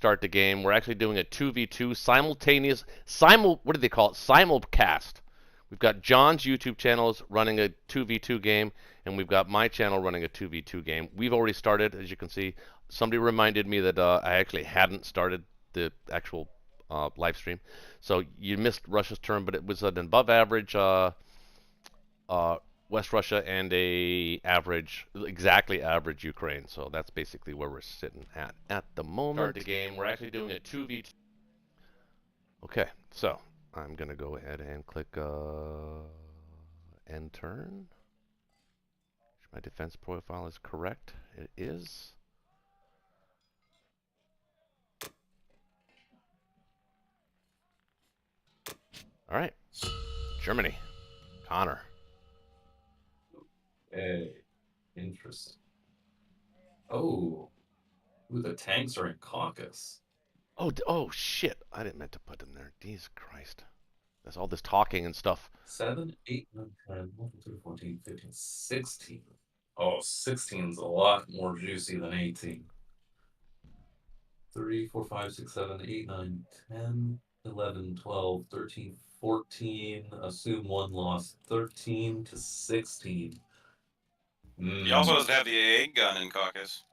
start the game. We're actually doing a 2v2 simultaneous what do they call it? Simulcast. We've got John's YouTube channels running a 2v2 game, and we've got my channel running a 2v2 game. We've already started, as you can see. Somebody reminded me that I actually hadn't started the actual live stream. So you missed Russia's turn, but it was an above average West Russia and exactly average Ukraine. So that's basically where we're sitting at the moment. Start the game. We're actually doing a 2v2. Okay, so I'm gonna go ahead and click end turn. My defense profile is correct. It is. All right, Germany, Connor. Hey, interesting. Oh, ooh, the tanks are in Caucasus. Oh shit! I didn't meant to put them there. Jesus Christ! There's all this talking and stuff. 7, 8, 9, 10, 11, 12, 14, 15, 16. Oh, 16's a lot more juicy than 18. 3, 4, 5, 6, 7, 8, 9, 10, 11, 12, 13, 14. Assume one loss. 13 to 16. He also doesn't have the egg gun in Caucasus.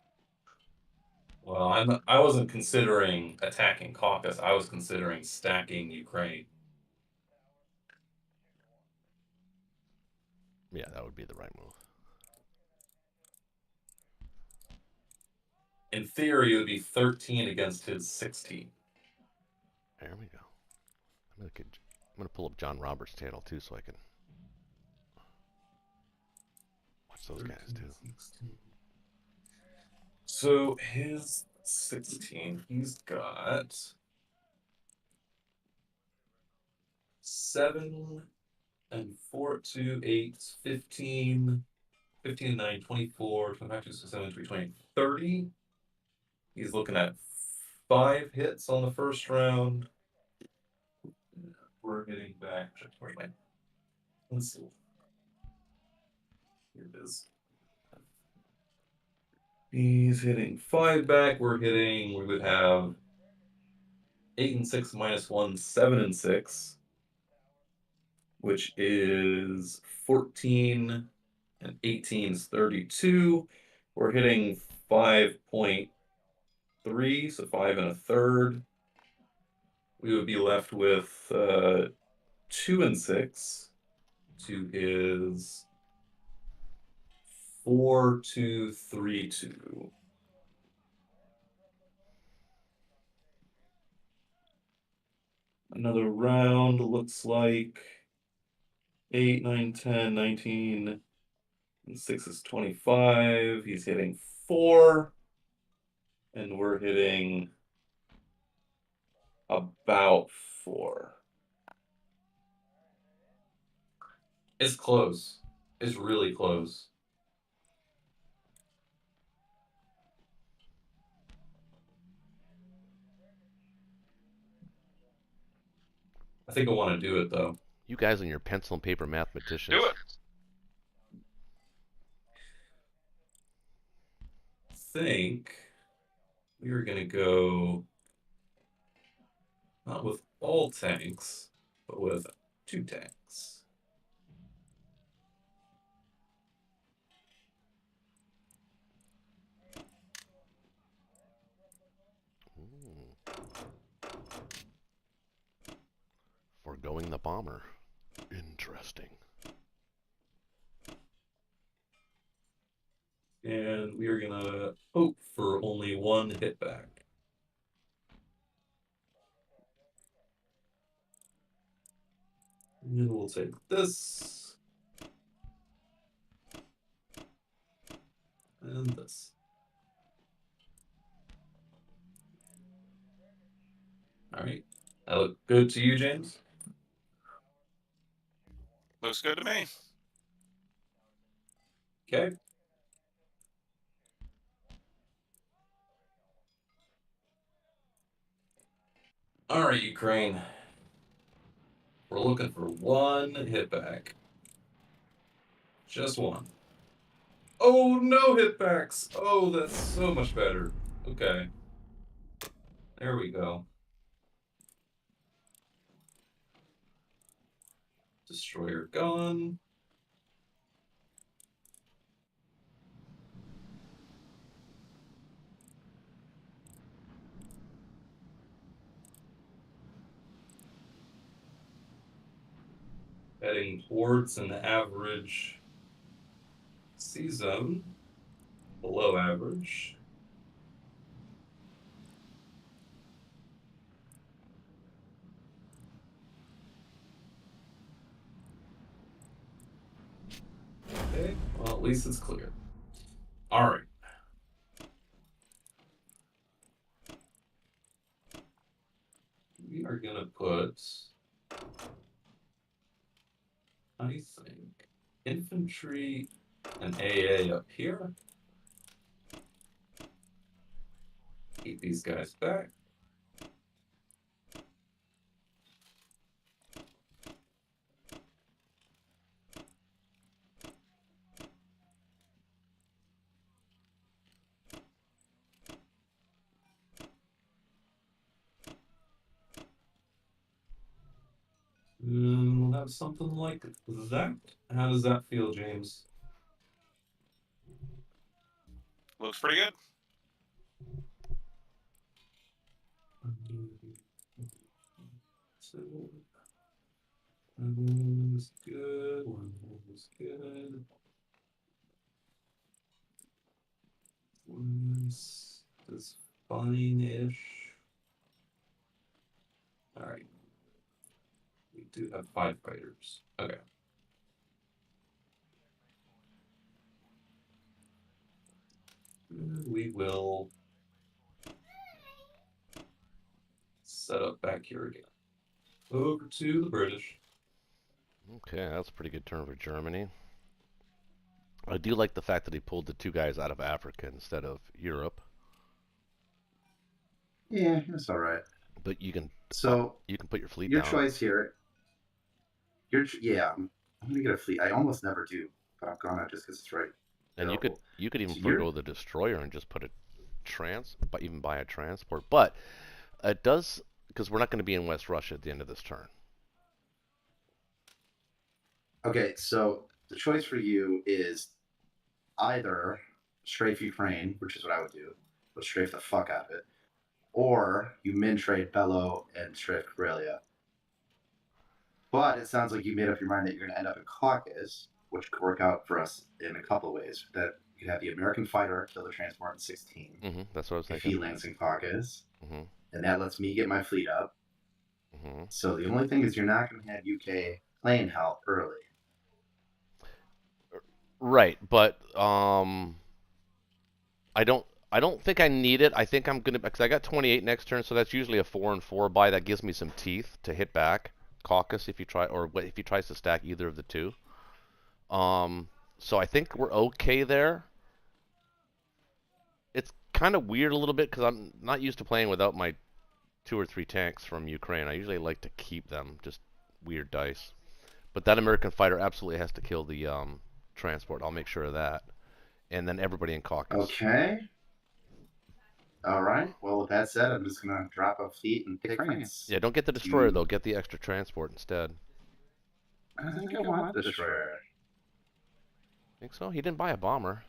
Well, I wasn't considering attacking Caucasus. I was considering stacking Ukraine. Yeah, that would be the right move. In theory, it would be 13 against his 16. There we go. I'm gonna pull up John Roberts' channel too, so I can watch those 13, guys too. 16. So his 16, he's got 7 and 4, 2, 8, 15, 15, 9, 24, 25, 26, 27, 28, 29, 30. He's looking at 5 hits on the first round. We're hitting back. Let's see. Here it is. He's hitting 5 back. We would have 8 and 6 minus 1, 7 and 6, which is 14 and 18 is 32. We're hitting 5.3, so 5 and a third. We would be left with 2 and 6 to his 4, 2, 3, 2. Another round looks like 8, 9, 10, 19, and 6 is 25. He's hitting 4, and we're hitting about 4. It's close. It's really close. I think I want to do it, though. You guys and your pencil and paper mathematicians. Do it. I think we are going to go not with all tanks, but with 2 tanks. Foregoing the bomber. Interesting. And we are going to hope for only 1 hit back. And we'll take this. And this. All right. That look good to you, James? Looks good to me. Okay. All right, Ukraine. We're looking for 1 hit back. Just 1. Oh, no hit backs. Oh, that's so much better. Okay. There we go. Destroyer gone. Heading towards an average season, below average. Okay, well, at least it's clear. All right. We are going to put, I think, infantry and AA up here. Keep these guys back. We'll have something like that. How does that feel, James? Looks pretty good. So, one was good, one was good. One's fine-ish. All right. We do have 5 fighters. Okay. We will set up back here again. Over to the British. Okay, that's a pretty good turn for Germany. I do like the fact that he pulled the 2 guys out of Africa instead of Europe. Yeah, that's all right. But you can put your fleet your down. choice here. I'm gonna get a fleet. I almost never do, but I'm gonna just because it's right. And available. you could even So forgo the destroyer and just put even buy a transport. But it does, because we're not going to be in West Russia at the end of this turn. Okay, so the choice for you is either strafe Ukraine, which is what I would do, but strafe the fuck out of it, or you min trade Bello and strafe Karelia. But it sounds like you made up your mind that you're going to end up in Caucasus, which could work out for us in a couple of ways. That you could have the American fighter kill the transport in 16. That's what I was if thinking. he lands in Caucasus. Mm-hmm. And that lets me get my fleet up. Mm-hmm. So the only thing is you're not going to have UK plane help early. Right, but I don't think I need it. I think I'm gonna, because I got 28 next turn, so that's usually a 4 and 4 buy. That gives me some teeth to hit back Caucasus if he tries to stack either of the 2. So I think we're okay there. It's kind of weird a little bit because I'm not used to playing without my 2 or 3 tanks from Ukraine. I usually like to keep them, just weird dice. But that American fighter absolutely has to kill the transport. I'll make sure of that. And then everybody in Caucasus. Okay. All right. Well, with that said, I'm just going to drop a fleet and pick France. Yeah, don't get the destroyer, though. Get the extra transport instead. I think I want the destroyer. Think so? He didn't buy a bomber.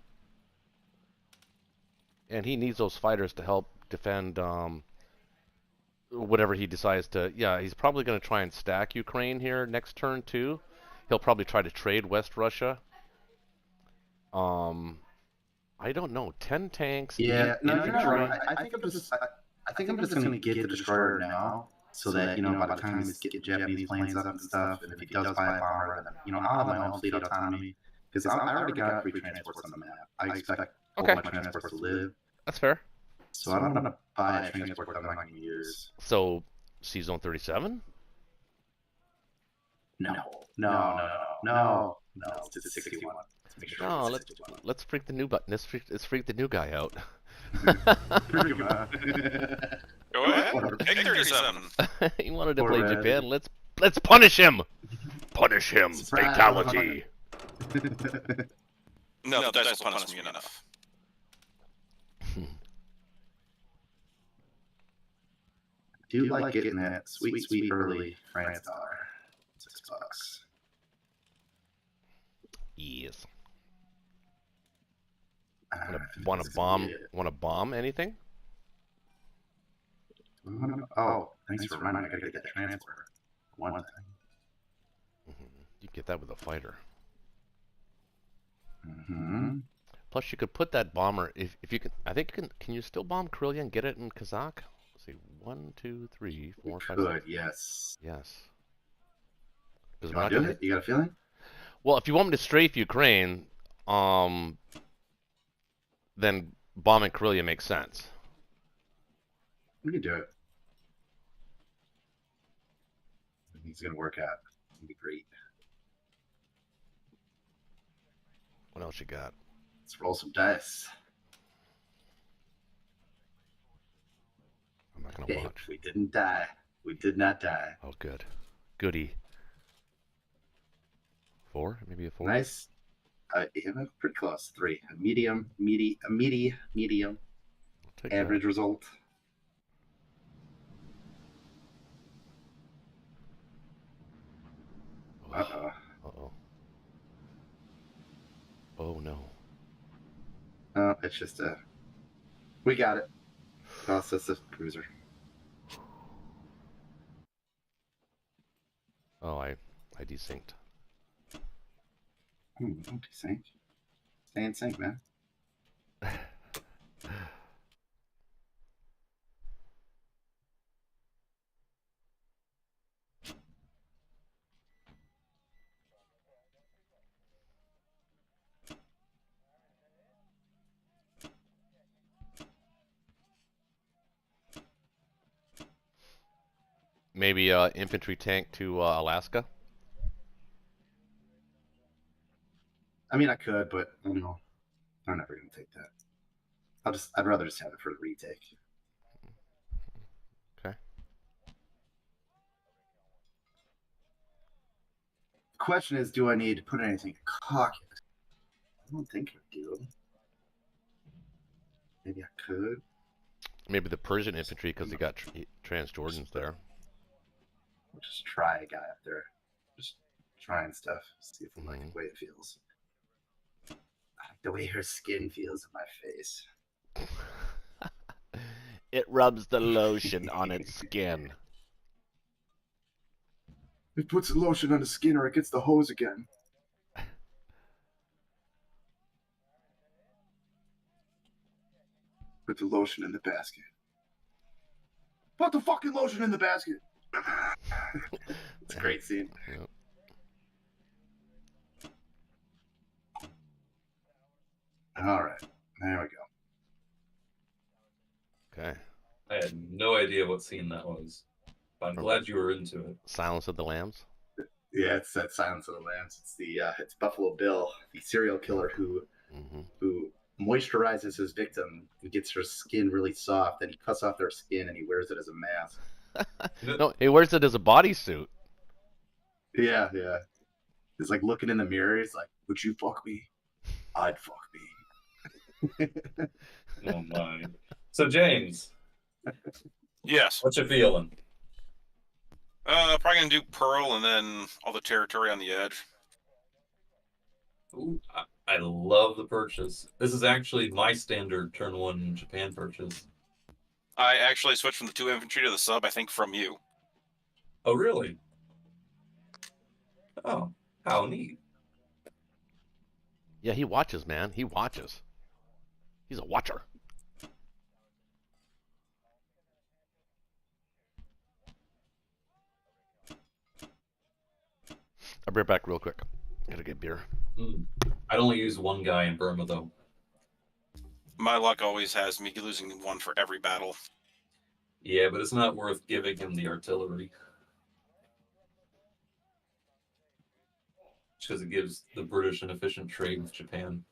And he needs those fighters to help defend whatever he decides to. Yeah, he's probably going to try and stack Ukraine here next turn, too. He'll probably try to trade West Russia. I don't know. 10 tanks. Yeah, no, you're not right. I think I'm just going to get the destroyer now, so that by the time we get the Japanese planes up and stuff, and if he does buy a bomber, then I'll have my own fleet autonomy because I already got 3 transports on the map. I expect all my transports to live. That's fair. So I don't want to buy a transport that I'm not going to use. So, C-Zone 37? No. It's 61. No, let's freak the new button. Let's freak the new guy out. Go ahead. Take 37. He wanted to play Japan. Let's punish him. Punish him. Fatality. No, the dice will punish me enough. do like getting that sweet early France dollar. $6. Yes. Uh, Want to this is gonna bomb? be it. Want to bomb anything? Oh, thanks for reminding me. I gotta get that transfer. One thing. You get that with a fighter. Mm-hmm. Plus, you could put that bomber if you can. I think you can. Can you still bomb Karelia and get it in Kazakh? Let's see, 1, 2, 3, 4, 5, 6. Good, yes. Yes. Because You we're want not to do gonna. it? You got a feeling? Well, if you want me to strafe Ukraine, then bombing Karelia makes sense. We can do it. I think it's gonna work out. It's gonna be great. What else you got? Let's roll some dice. I'm not gonna Hey, watch. we didn't die. We did not die. Oh, good. Goody. 4? Maybe a 4? Nice. Yeah, pretty close. 3. A medium. Medium. I'll take Average result. that. Uh-oh. Uh-oh. Oh, no. Oh, it's just a... We got it. Toss us a cruiser. Oh, I desynced. Don't desync. Stay in sync, man. Maybe infantry tank to Alaska. I mean, I could, but I don't know. I'm never gonna take that. I'd rather just have it for the retake. Okay. The question is, do I need to put anything in caucus? I don't think I do. Maybe I could. Maybe the Persian infantry because they got Transjordans there. We'll just try a guy up there. Just trying stuff. See if I like the way it feels. I like the way her skin feels in my face. It rubs the lotion on its skin. It puts the lotion on the skin or it gets the hose again. Put the lotion in the basket. Put the fucking lotion in the basket. It's a great scene. Yep. All right, there we go. Okay. I had no idea what scene that was. But I'm glad you were into it. Silence of the Lambs. Yeah, it's that Silence of the Lambs. It's the it's Buffalo Bill, the serial killer who moisturizes his victim and gets her skin really soft. Then he cuts off their skin and he wears it as a mask. No, he wears it as a bodysuit. Yeah. He's like looking in the mirror. He's like, "Would you fuck me? I'd fuck me." Oh my. So James, Yes. what you feeling? Probably gonna do Pearl and then all the territory on the edge. Ooh, I love the purchase. This is actually my standard turn 1 Japan purchase. I actually switched from the 2 infantry to the sub, I think, from you. Oh, really? Oh, how neat. Yeah, he watches, man. He watches. He's a watcher. I'll be right back real quick. Gotta get beer. I'd only use one guy in Burma, though. My luck always has me losing 1 for every battle. Yeah, but it's not worth giving him the artillery. Just because it gives the British an efficient trade with Japan.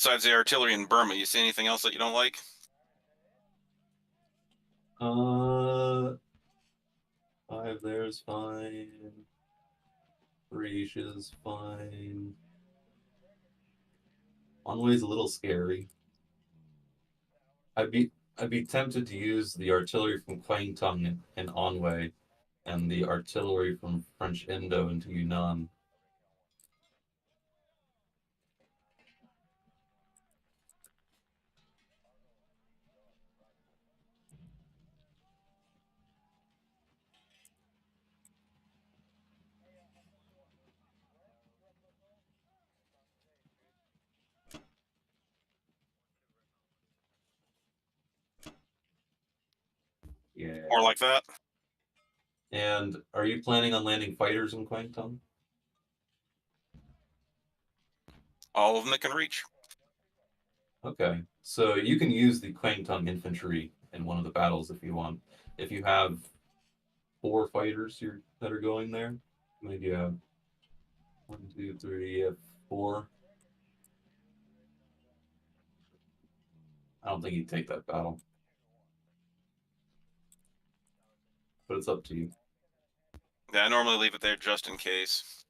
Besides the artillery in Burma, you see anything else that you don't like? 5 there's fine. Thracia's fine. Envoy's a little scary. I'd be tempted to use the artillery from Kwangtung and Anhui, and the artillery from French Indo into Yunnan. Yeah. Or like that? And are you planning on landing fighters in Kwangtung? All of them that can reach. Okay, so you can use the Kwangtung infantry in one of the battles if you want. If you have 4 fighters that are going there, maybe you have 1, 2, 3, you have 4. I don't think you'd take that battle, but it's up to you. Yeah, I normally leave it there just in case.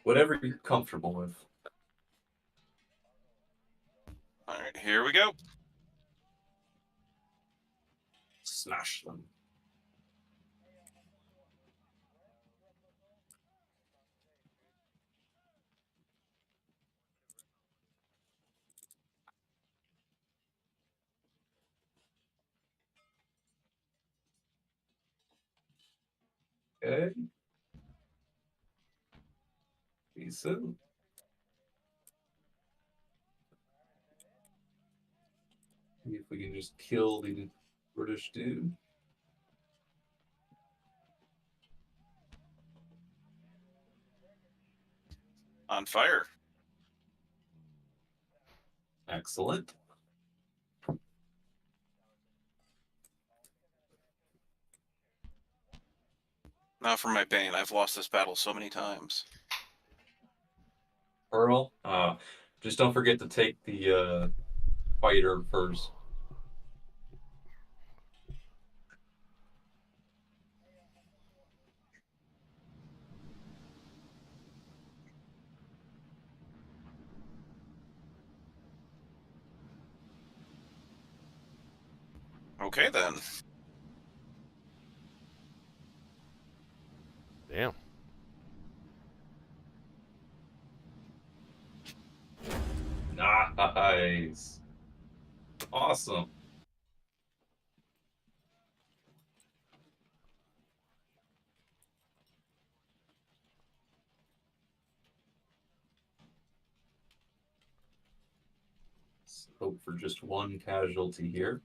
Whatever you're comfortable with. All right, here we go. Smash them. Okay. Decent. See if we can just kill the British dude. On fire. Excellent. Now for my bane. I've lost this battle so many times. Earl, just don't forget to take the fighter first. Okay, then. Damn. Nice. Awesome. Let's hope for just 1 casualty here.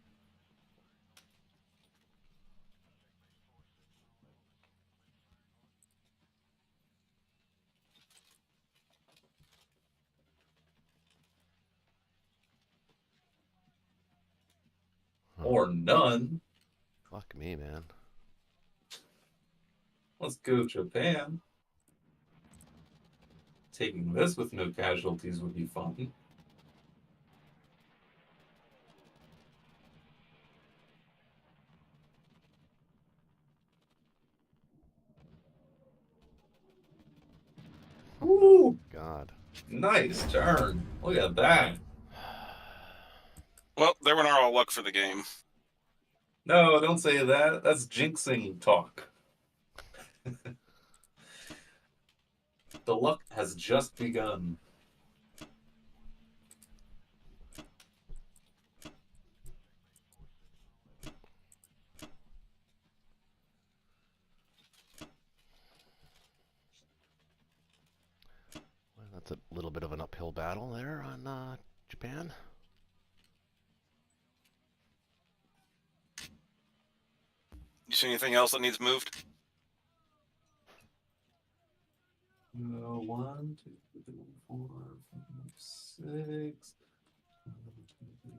Or none. Fuck me, man. Let's go Japan. Taking this with no casualties would be fun. Ooh, God. nice turn. Look at that. Well, there went our all luck for the game. No, don't say that. That's jinxing talk. The luck has just begun. Well, that's a little bit of an uphill battle there on Japan. You see anything else that needs moved? 1, 2, 3, 4, 5, 6. 1, 2, 3,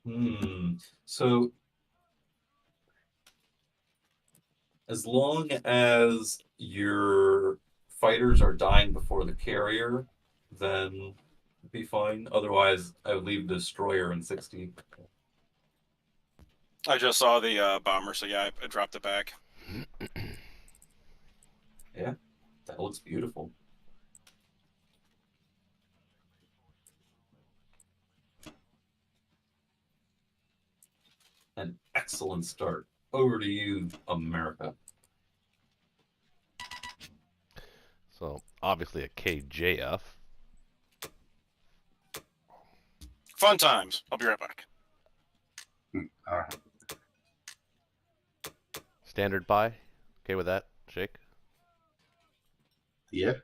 4. So As long as your fighters are dying before the carrier, then it'd be fine. Otherwise, I would leave destroyer in 60. I just saw the bomber, so yeah, I dropped it back. Yeah, that looks beautiful. An excellent start. Over to you, America. So obviously a KJF. Fun times. I'll be right back. All right. Standard buy. Okay with that, Shake? Yeah.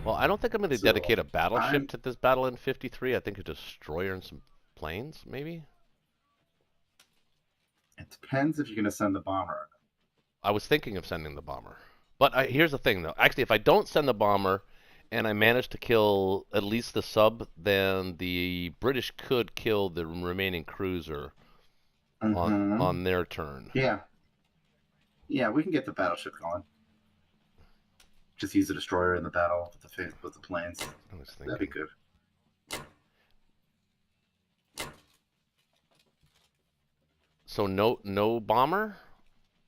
Well, I don't think I'm going to So, dedicate a battleship I'm- to this battle in 53. I think a destroyer and some planes, maybe? It depends if you're going to send the bomber. I was thinking of sending the bomber. But here's the thing, though. Actually, if I don't send the bomber and I manage to kill at least the sub, then the British could kill the remaining cruiser on their turn. Yeah. Yeah, we can get the battleship going. Just use the destroyer in the battle with the planes. I was thinking. That'd be good. So no bomber?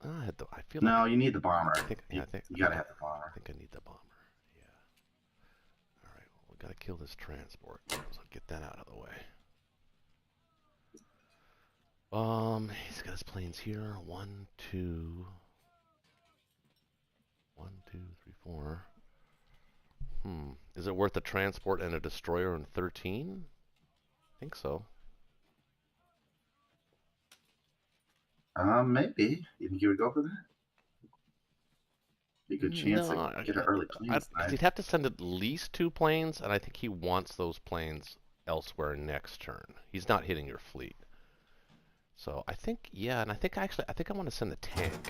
I feel No, like you need the bomber. I think you gotta have the I bomber. think I need the bomber. Yeah. All right. Well, we gotta kill this transport. So get that out of the way. He's got his planes here. 1, 2, 1, 2, 3, 4. Is it worth a transport and a destroyer in 13? I think so. Maybe. You think you would go for that? Be a good chance No, to get an early planes tonight. he'd have to send at least 2 planes, and I think he wants those planes elsewhere next turn. He's not hitting your fleet. So I think, yeah, and I think I want to send a tank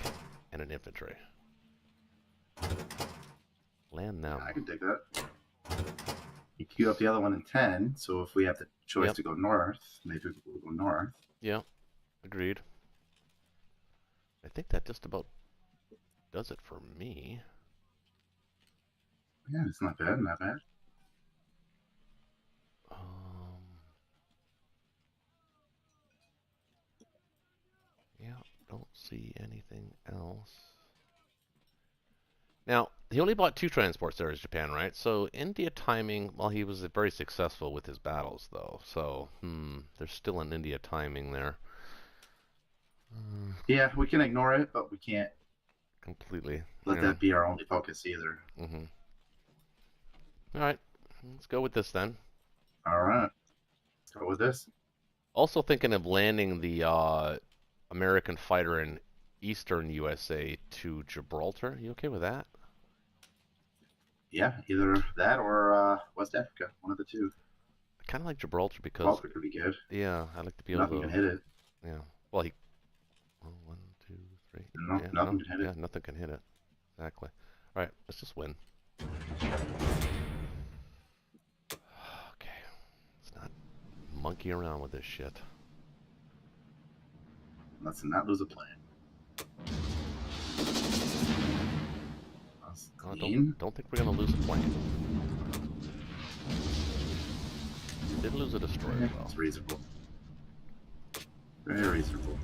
and an infantry. Land them. I can dig that. You queue up the other one in 10, so if we have the choice to go north, maybe we'll go north. Yeah, agreed. I think that just about does it for me. Yeah, it's not bad, not bad. Yeah, don't see anything else. Now, he only bought 2 transports there as Japan, right? So India timing, well, he was very successful with his battles, though. So, there's still an India timing there. Yeah, we can ignore it, but we can't Completely. let that be our only focus either. All right, let's go with this then. All right, let's go with this. Also thinking of landing the American fighter in eastern USA to Gibraltar. You okay with that? Yeah, either that or West Africa, one of the two. I kind of like Gibraltar because Gibraltar could be good. yeah, I like to be able to. Nothing can hit it. Yeah. Well, 1, 2, 3. No, yeah, nothing can hit it. Yeah, nothing can hit it. Exactly. All right, let's just win. Okay, let's not monkey around with this shit. Let's not lose a plane. Don't think we're gonna lose a plane. Did lose a destroyer though. It's reasonable. Very reasonable.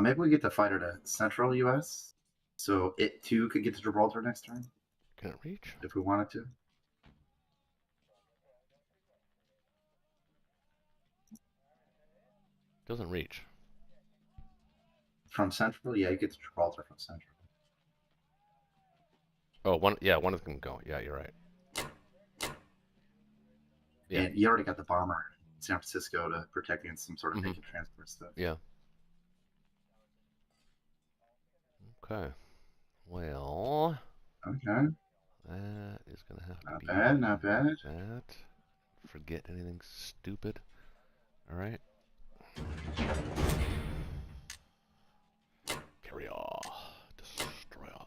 Maybe we get the fighter to central U.S. so it too could get to Gibraltar next turn. Can it reach? if we wanted to. Doesn't reach. From Central? Yeah, you get the Gibraltar from Central. Oh, one. Yeah, one of them can go. Yeah, you're right. Yeah. And you already got the bomber in San Francisco to protect against some sort of naked transport stuff. Yeah. Okay. Well. Okay. That is gonna have to Not be bad, not bad. that. Forget anything stupid. All right. Carry on. Destroyer.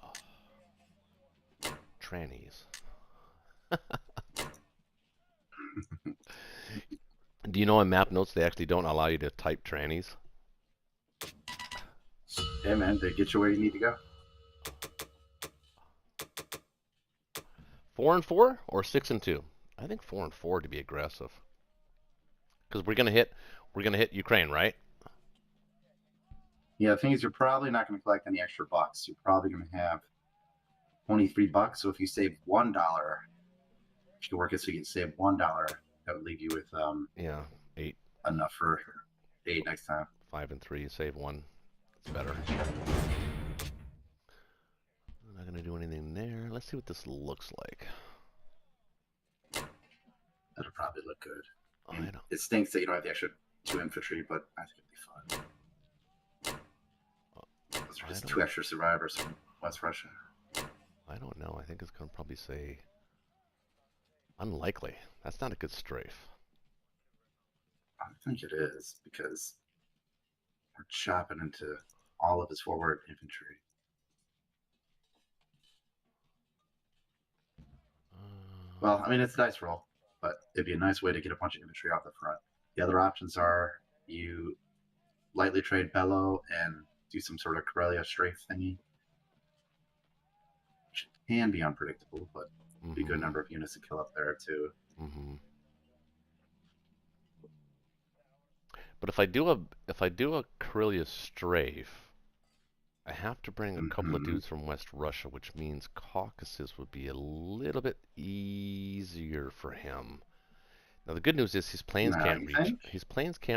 Trannies. Do you know in map notes they actually don't allow you to type trannies? Hey man, they get you where you need to go. 4 and 4 or 6 and 2? I think 4 and 4 to be aggressive. Because we're gonna hit Ukraine, right? Yeah, the thing is, you're probably not going to collect any extra bucks. You're probably going to have $23. So if you save $1, if you work it so you can save $1, that would leave you with Yeah, 8, enough for 8 next time. 5 and 3, save 1. It's better. I'm not gonna do anything there. Let's see what this looks like. That'll probably look good. I And don't. it stinks that you don't have the extra 2 infantry, but I think it'll be fun. Those are just 2 extra survivors from West Russia. I don't know. I think it's gonna probably say unlikely. That's not a good strafe. I think it is, because we're chopping into all of his forward infantry. Well, I mean, it's a dice roll, but it'd be a nice way to get a bunch of infantry off the front. The other options are you lightly trade Bello and do some sort of Corellia strafe thingy, which can be unpredictable, but be a good number of units to kill up there too. But if I do a Karelia strafe, I have to bring a couple of dudes from West Russia, which means Caucasus would be a little bit easier for him. Now the good news is his planes can't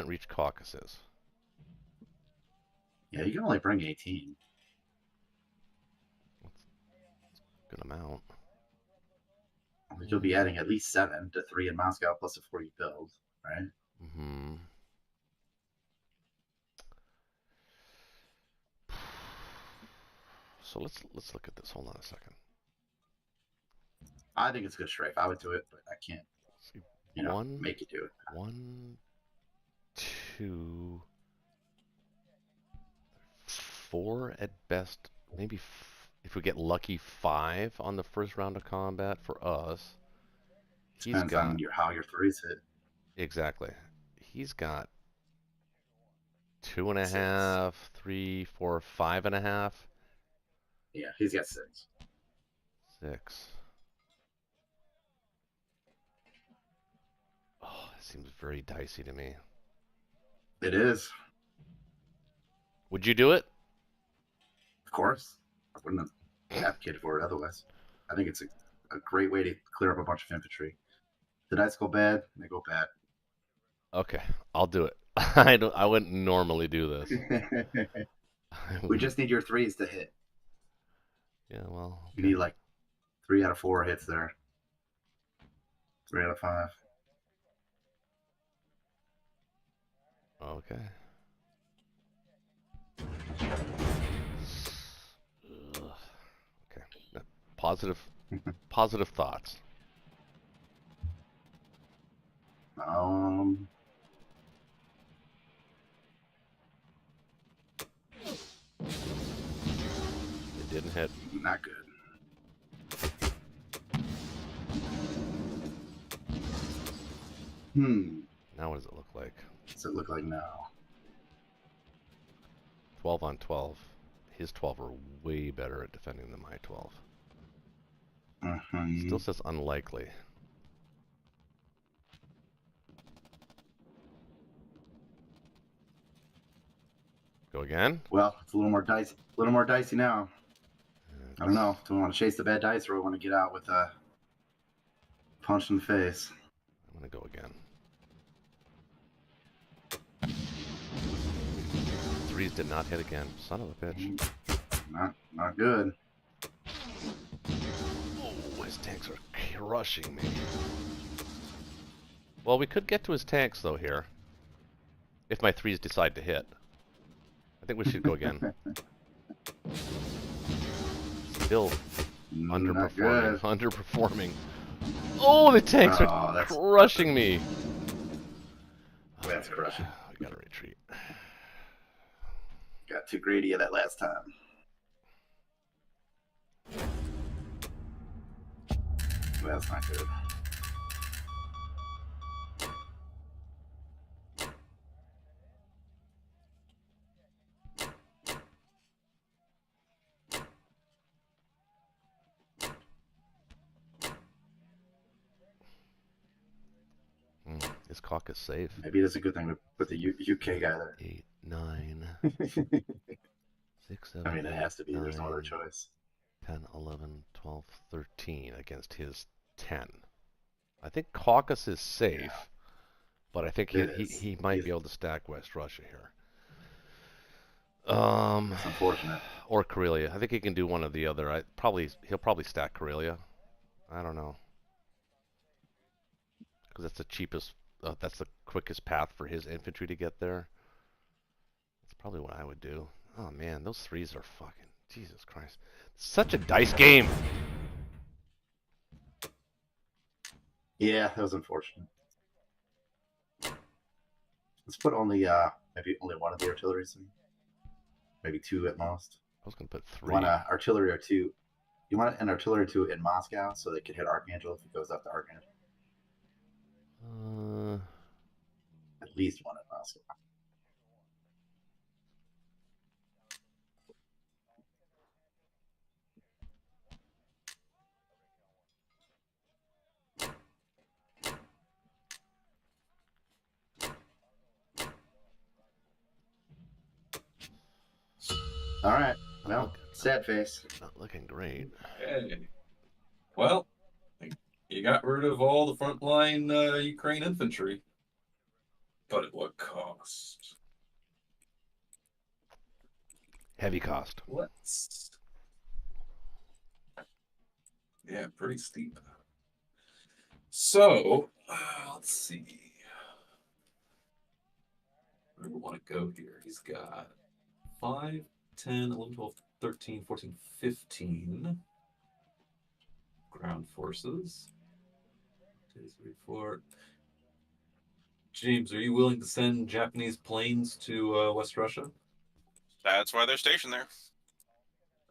reach Caucasus. Yeah, you can only bring 18. That's a good amount. You'll be adding at least 7 to 3 in Moscow plus a 4 you build, right? So let's look at this. Hold on a second. I think it's a good strafe. I would do it, but I can't. Make you do it. 1, 2, 4 at best. Maybe if we get lucky, 5 on the first round of combat for us. Depends on how your 3s hit. Exactly. He's got 2.5, 3, 4, 5.5. Yeah, he's got 6. 6. Oh, that seems very dicey to me. It is. Would you do it? Of course. I wouldn't have advocated for it otherwise. I think it's a great way to clear up a bunch of infantry. The dice go bad, they go bad. Okay, I'll do it. I wouldn't normally do this. We just need your 3s to hit. Yeah, well. Okay. You need like 3 out of 4 hits there. 3 out of 5. Okay. Okay. Positive thoughts. It didn't hit. Not good. Now what does it look like? What does it look like now? 12 on 12. His 12 are way better at defending than my 12. Still says unlikely. Go again? Well, it's a little more dicey. A little more dicey now. I don't know. Do we want to chase the bad dice or we want to get out with a punch in the face? I'm gonna go again. Threes did not hit again. Son of a bitch. Not good. Oh, his tanks are crushing me. Well, we could get to his tanks though here. If my threes decide to hit. I think we should go again. Still underperforming. Underperforming. Oh, the tanks are crushing me. That's crushing. We gotta retreat. Got too greedy of that last time. That's not good. Is Caucus safe? Maybe it's a good thing to put the UK guy there. 8, 9, 6, 7, I mean, it has to be. 9, There's no other choice. 10, 11, 12, 13 against his 10. I think Caucus is safe, but I think he might be able to stack West Russia here. It's unfortunate. Or Karelia. I think he can do one or the other. He'll probably stack Karelia. I don't know. Because that's the cheapest, that's the quickest path for his infantry to get there. That's probably what I would do. Oh man, those threes are fucking, Jesus Christ. Such a dice game. Yeah, that was unfortunate. Let's put only maybe only one of the artilleries in. Maybe two at most. I was gonna put 3. You want an artillery or two. You want an artillery or two in Moscow so they can hit Archangel if it goes up to Archangel. At least one in Moscow. All right. Well, sad face. Not looking great. Okay. Well, you got rid of all the frontline Ukraine infantry. But at what cost? Heavy cost. Yeah, pretty steep. So, let's see. Where do we want to go here? He's got 5, 10, 11, 12, 13, 14, 15 ground forces. 2, 3, 4. James, are you willing to send Japanese planes to West Russia? That's why they're stationed there.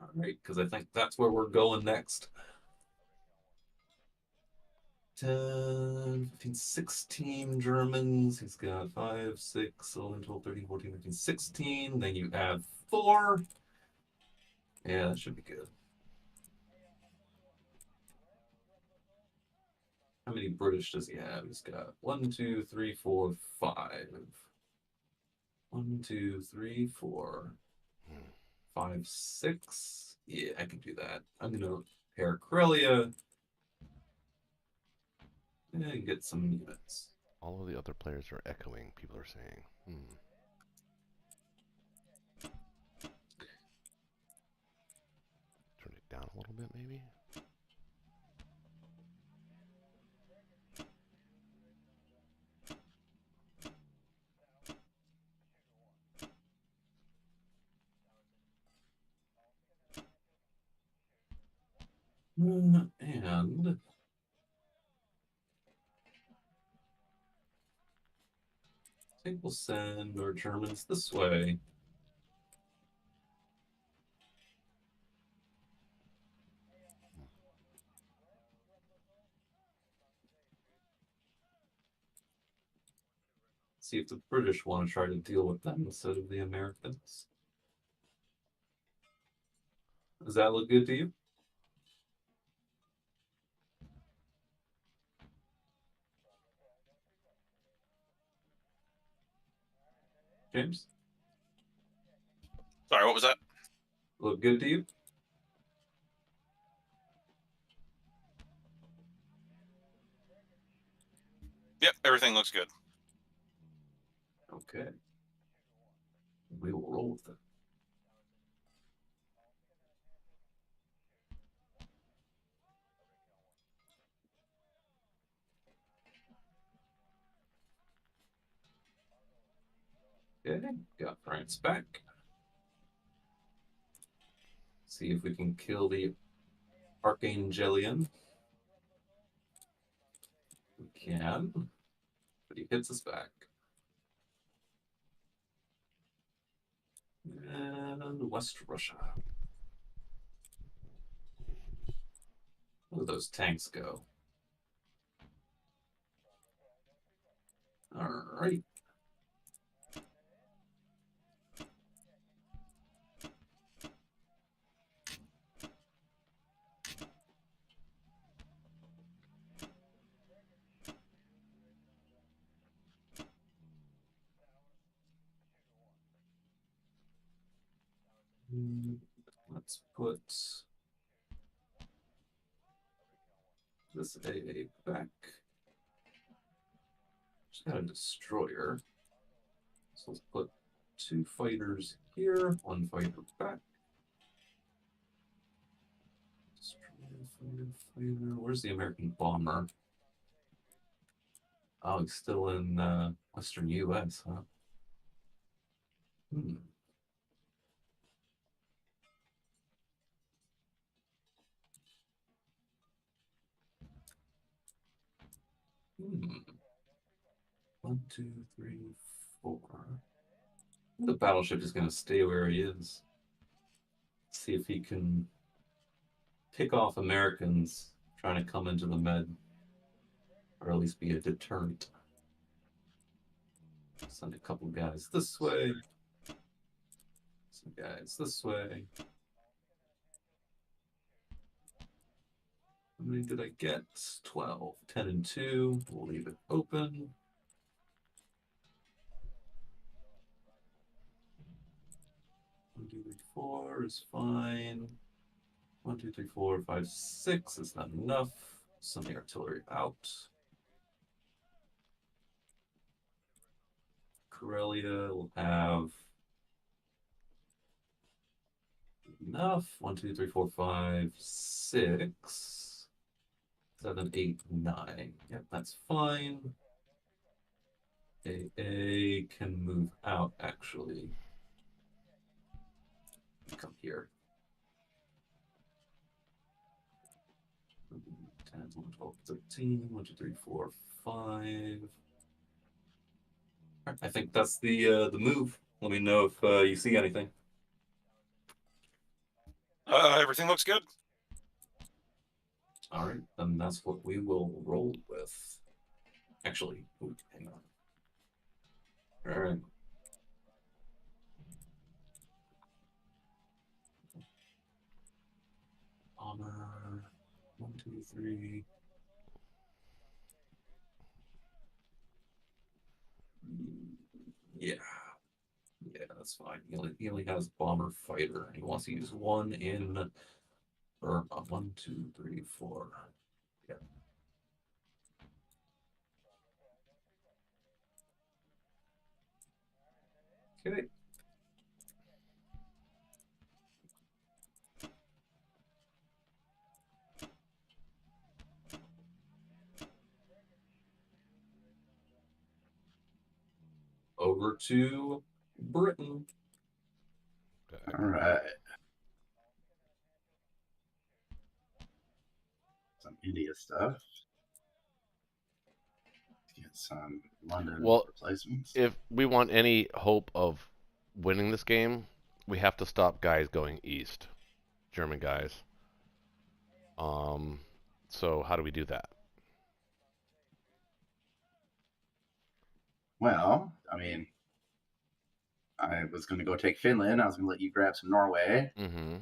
All right, because I think that's where we're going next. 10, 15, 16 Germans. He's got 5, 6, 11, 12, 13, 14, 15, 16. Then you add 4. Yeah, that should be good. How many British does he have? He's got 1, 2, 3, 4, 5. 1, 2, 3, 4, 5, 6. Yeah, I can do that. I'm gonna pair Karelia and get some units. All of the other players are echoing, people are saying. Turn it down a little bit, maybe? And I think we'll send our Germans this way. See if the British want to try to deal with them instead of the Americans. Does that look good to you? James? Sorry, what was that? Look good to you? Yep, everything looks good. Okay. We will roll with it. Okay, got France back. See if we can kill the Archangelion. We can, but he hits us back. And West Russia. Where do those tanks go? All right. Let's put this AA back. Just got a destroyer. So let's put 2 fighters here, 1 fighter back. Destroyer, fighter. Where's the American bomber? Oh, he's still in Western U.S., huh? Hmm. Hmm. 1, 2, 3, 4. The battleship is going to stay where he is. See if he can pick off Americans trying to come into the Med, or at least be a deterrent. Send a couple guys this way. Some guys this way. How many did I get? 12. 10 and 2. We'll leave it open. 1, 2, 3, 4 is fine. 1, 2, 3, 4, 5, 6 is not enough. Send the artillery out. Karelia will have enough. 1, 2, 3, 4, 5, 6, 7, 8, 9. Yep, that's fine. AA can move out, actually. Come here. 10, 11, 12, 13. 1, 2, 3, 4, 5. Right, I think that's the move. Let me know if you see anything. Everything looks good. All right, then that's what we will roll with. Actually, ooh, hang on. All right. Bomber. 1, 2, 3. Yeah. Yeah, that's fine. He only has bomber fighter. He wants to use 1 in Burma. 1, 2, 3, 4. Yeah. Okay. Over to Britain. Okay. All right. Some India stuff. Get some London Well, replacements. if we want any hope of winning this game, we have to stop guys going east, German guys. So how do we do that? Well, I mean, I was going to go take Finland. I was going to let you grab some Norway. Mm-hmm.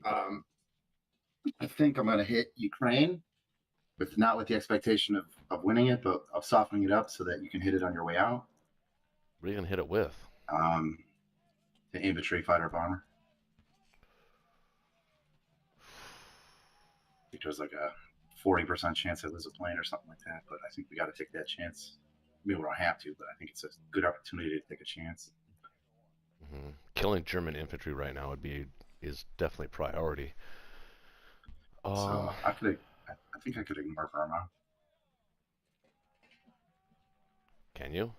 I think I'm going to hit Ukraine, not with the expectation of winning it, but of softening it up so that you can hit it on your way out. What are you gonna hit it with? The infantry fighter bomber. Which was like a 40% chance I lose a plane or something like that. But I think we got to take that chance. I mean, we don't have to, but I think it's a good opportunity to take a chance. Mm-hmm. Killing German infantry right now is definitely priority. So I think I could ignore Burma. Can you?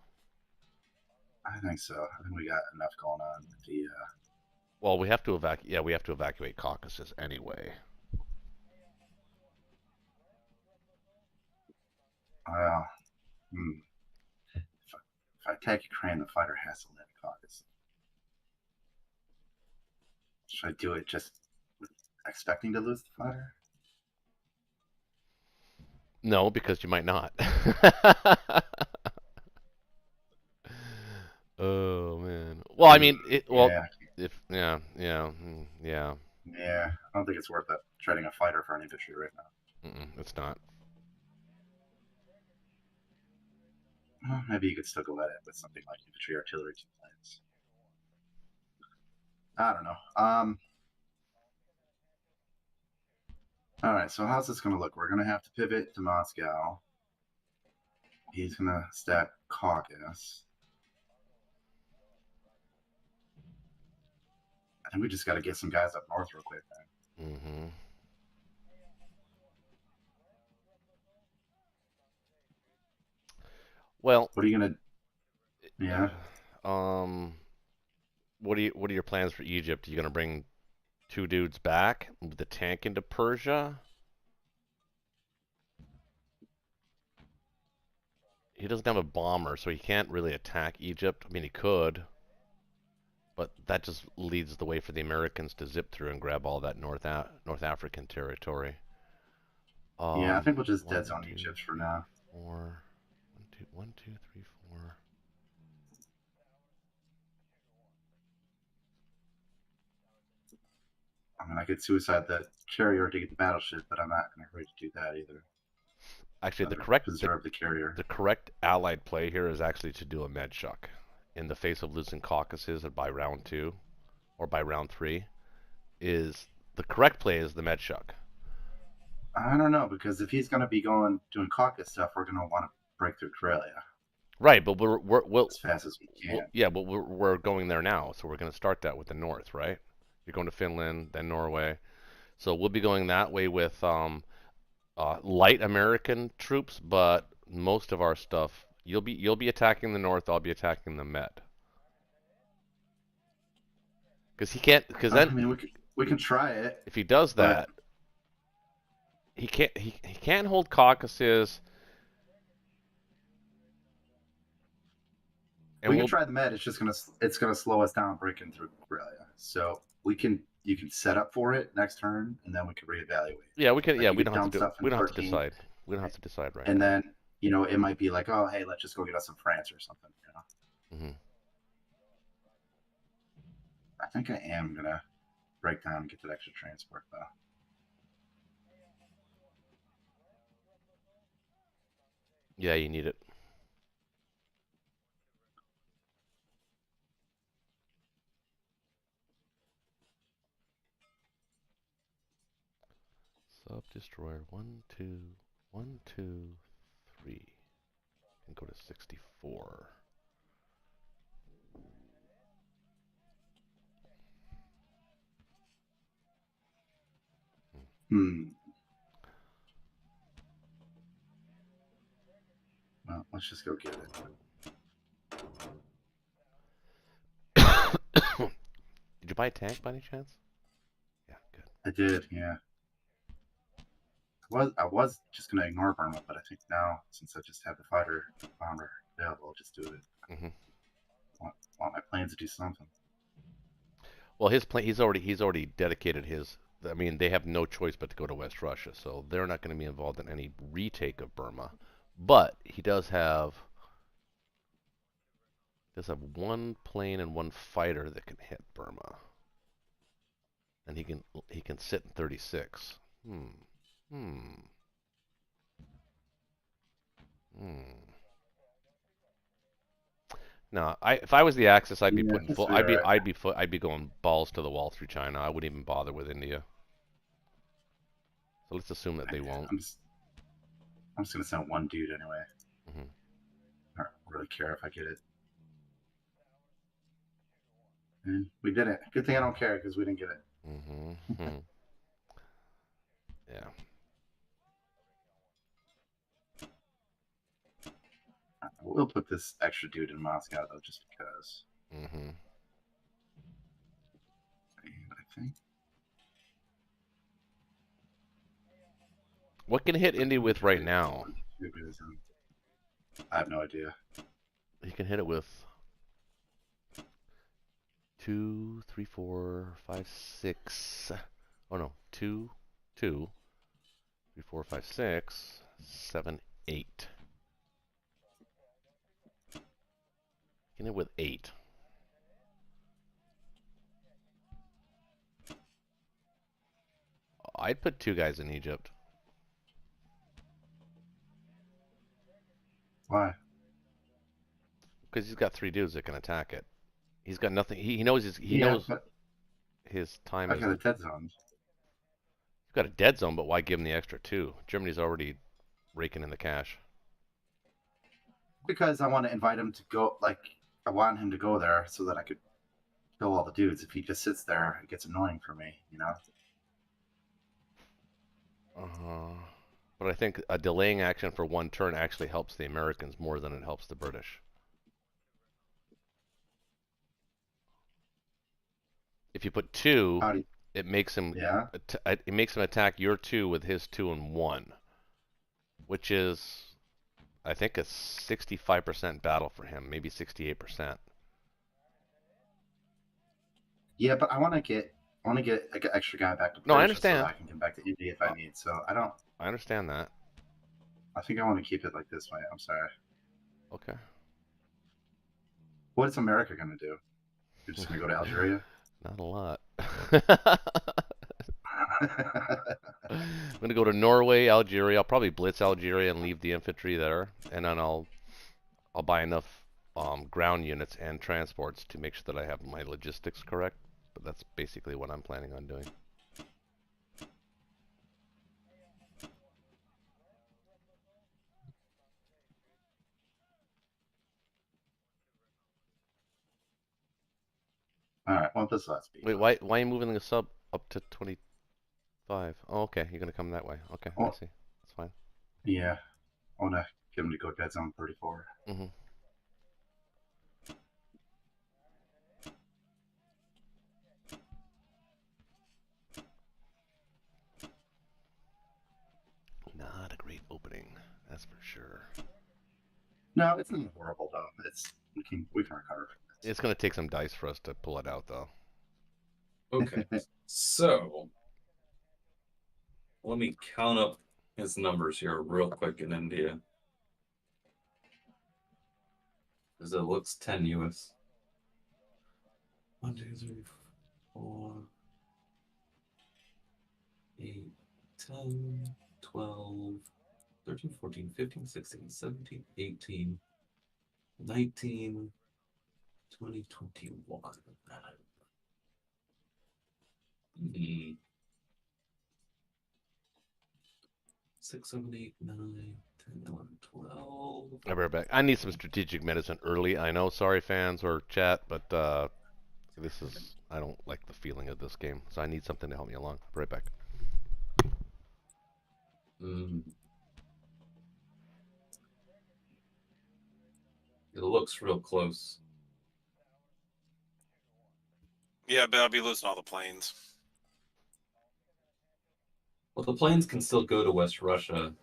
I think so. I think we got enough going on with the. Well, we have to evacuate Caucasus anyway. Well, if I attack Ukraine, the fighter has to land Caucasus. Should I do it just expecting to lose the fighter? No, because you might not. Oh man. Well, I mean, Yeah. yeah. Yeah, I don't think it's worth it trading a fighter for an infantry right now. It's not. Well, maybe you could still go at it with something like infantry, artillery, 2 planes. I don't know. All right, so how's this going to look? We're going to have to pivot to Moscow. He's going to stack Caucasus. I think we just got to get some guys up north real quick, man. Mm-hmm. Well, what are you gonna? Yeah. What are your plans for Egypt? Are you gonna bring 2 dudes back, move the tank into Persia? He doesn't have a bomber, so he can't really attack Egypt. I mean, he could, but that just leads the way for the Americans to zip through and grab all that North African territory. Yeah, I think we'll just dead zone Egypt for now. 4, 1, 2, 3, 4. I mean, I could suicide the carrier to get the battleship, but I'm not going to hurry to do that either. Actually, preserve the carrier. The correct allied play here is actually to do a Medshuck in the face of losing Caucasus by round 2 or by round 3. Is the correct play is the Medshuck. I don't know, because if he's going to be doing Caucasus stuff, we're going to want to break through Karelia. Right, but we'll as fast as we can. Yeah, but we're going there now, so we're going to start that with the north, right? You're going to Finland, then Norway, so we'll be going that way with light American troops, but most of our stuff you'll be attacking the north. I'll be attacking the Med. Because he can't. Because then I mean, we can try it. If he does that, he can't hold Caucasus. And we can try the Med. It's gonna slow us down breaking through Karelia. So you can set up for it next turn, and then we can reevaluate. Yeah, we can. Like, yeah, we don't have to decide. We don't have to decide right. And then it might be like, oh, hey, let's just go get us some France or something. Mm-hmm. I think I am gonna break down and get that extra transport though. Yeah, you need it. Sub-destroyer 1, 2, 1, 2, 3. And go to 64. Well, let's just go get it. Did you buy a tank by any chance? Yeah, good. I did, yeah. I was just gonna ignore Burma, but I think now, since I just have the fighter bomber available, I'll just do it. Mm-hmm. Want my planes to do something. Well, his plane, he's already dedicated his. I mean, they have no choice but to go to West Russia, so they're not going to be involved in any retake of Burma. But he does have 1 plane and 1 fighter that can hit Burma, and he can sit in 36. No, if I was the Axis, I'd be putting full. I'd be going balls to the wall through China. I wouldn't even bother with India. So let's assume that they won't. I'm just gonna send one dude anyway. Mhm. I don't really care if I get it. And we did it. Good thing I don't care because we didn't get it. Mm-hmm. Yeah. We'll put this extra dude in Moscow though, just because. Mm-hmm. And I think What can hit Indy with right now? I have no idea. He can hit it with 2, 3, 4, 5, 6. Oh no, 2, 2, 3, 4, 5, 6, 7, 8. He can hit with 8. I'd put 2 guys in Egypt. Why? Because he's got 3 dudes that can attack it. He's got nothing. He knows his But his time I is. got a dead zone. He's got a dead zone, but why give him the extra 2? Germany's already raking in the cash. Because I want to invite him to go. Like I want him to go there so that I could kill all the dudes. If he just sits there, it gets annoying for me. You know. But I think a delaying action for 1 turn actually helps the Americans more than it helps the British. If you put 2, How do you, it makes him yeah. it makes him attack your 2 with his 2 and 1, which is I think a 65% battle for him, maybe 68%. Yeah, but I want to get like an extra guy back to No, I Persia so that understand. I can come back to India if I need. So I don't. I understand that. I think I want to keep it like this way. I'm sorry. Okay. What's America gonna do? You're just gonna go to Algeria? Not a lot. I'm gonna go to Norway, Algeria. I'll probably blitz Algeria and leave the infantry there, and then I'll buy enough ground units and transports to make sure that I have my logistics correct. But that's basically what I'm planning on doing. All right. Well, this last beat. Wait, why are you moving the sub up to 25? Oh, okay. You're gonna come that way. Okay, I see. That's fine. Yeah. I want to get him to go dead zone 34. Mm-hmm. Not a great opening, that's for sure. No, it's not horrible though. We can recover. It's gonna take some dice for us to pull it out, though. Okay, so let me count up his numbers here real quick in India. Because it looks 10 US. 1, 2, 3, 4, 8, 10, 12, 13, 14, 15, 16, 17, 18, 19, 20, 21. 6, 7, 8, 9, 10, 11, 12. I'll be right back. I need some strategic medicine early. I know, sorry fans or chat, but this is I don't like the feeling of this game, so I need something to help me along. I'll be right back. It looks real close. Yeah, but I'll be losing all the planes. Well, the planes can still go to West Russia,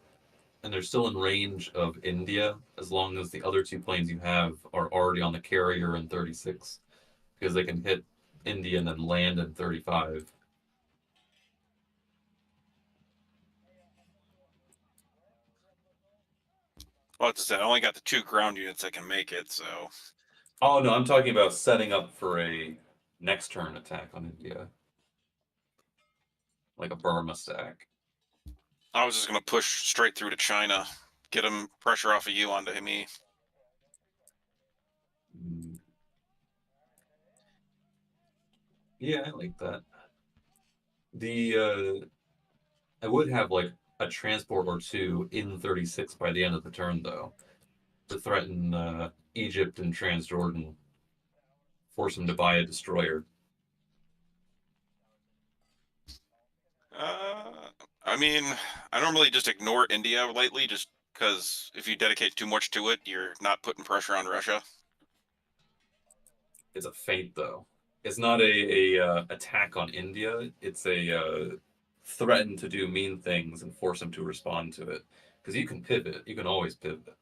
and they're still in range of India as long as the other 2 planes you have are already on the carrier in 36, because they can hit India and then land in 35. Well, it's I only got the 2 ground units that can make it, so. Oh no, I'm talking about setting up for a next turn attack on India, like a Burma stack. I was just gonna push straight through to China, get them pressure off of you onto me. Yeah, I like that. I would have like a transport or two in 36 by the end of the turn, though, to threaten Egypt and Transjordan, force them to buy a destroyer. I mean, I normally just ignore India lately, just because if you dedicate too much to it, you're not putting pressure on Russia. It's a feint, though. It's not a attack on India. It's a threaten to do mean things and force them to respond to it. Because you can pivot. You can always pivot.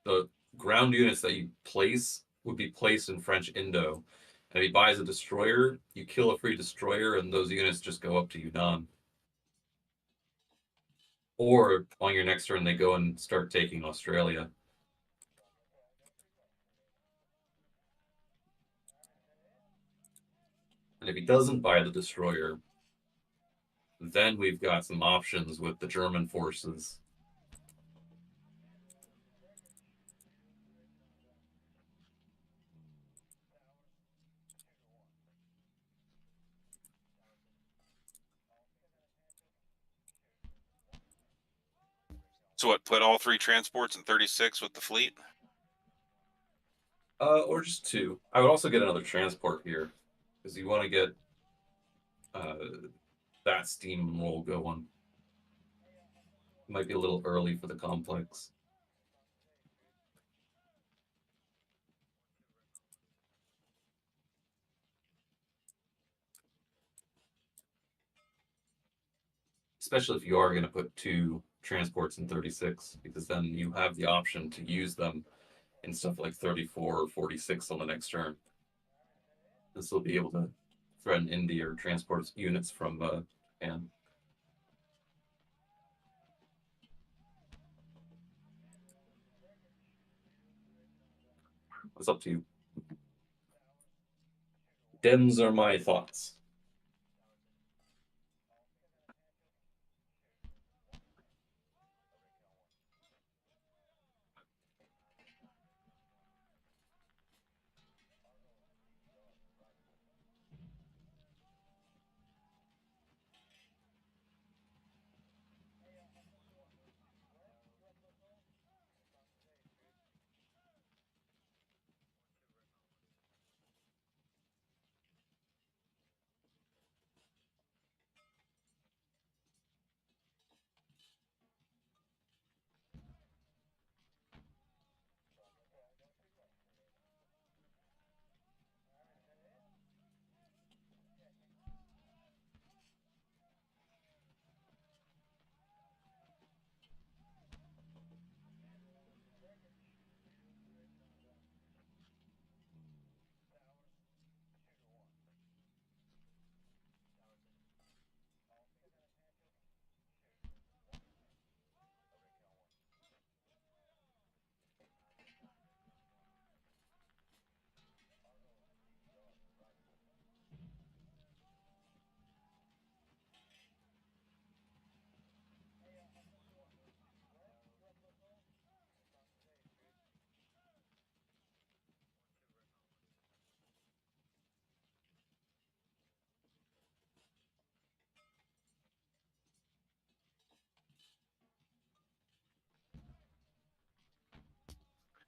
The ground units that you place would be placed in French Indo. And if he buys a destroyer, you kill a free destroyer, and those units just go up to Yunnan. Or on your next turn, they go and start taking Australia. And if he doesn't buy the destroyer, then we've got some options with the German forces. So what? Put all 3 transports in 36 with the fleet. Or just 2. I would also get another transport here, because you want to get that steamroll going. Might be a little early for the complex. Especially if you are going to put 2 transports in 36, because then you have the option to use them in stuff like 34 or 46 on the next turn. This will be able to threaten India or transport units from Japan. It's up to you. Dems are my thoughts.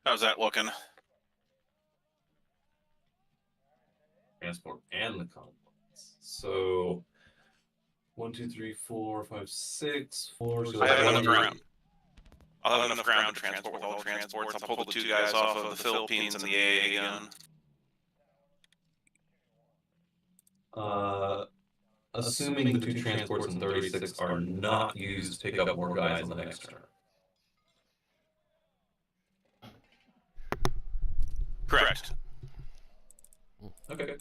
How's that looking? Transport and the complex. So 1, 2, 3, 4, 5, 6, 4. So I have that's enough 1, ground. I'll have enough ground to transport with all the transports. I'll pull the 2 guys off of the Philippines and the AA gun. Assuming the 2 transports in 36 are not used to pick up more guys on the next turn. Correct. Okay.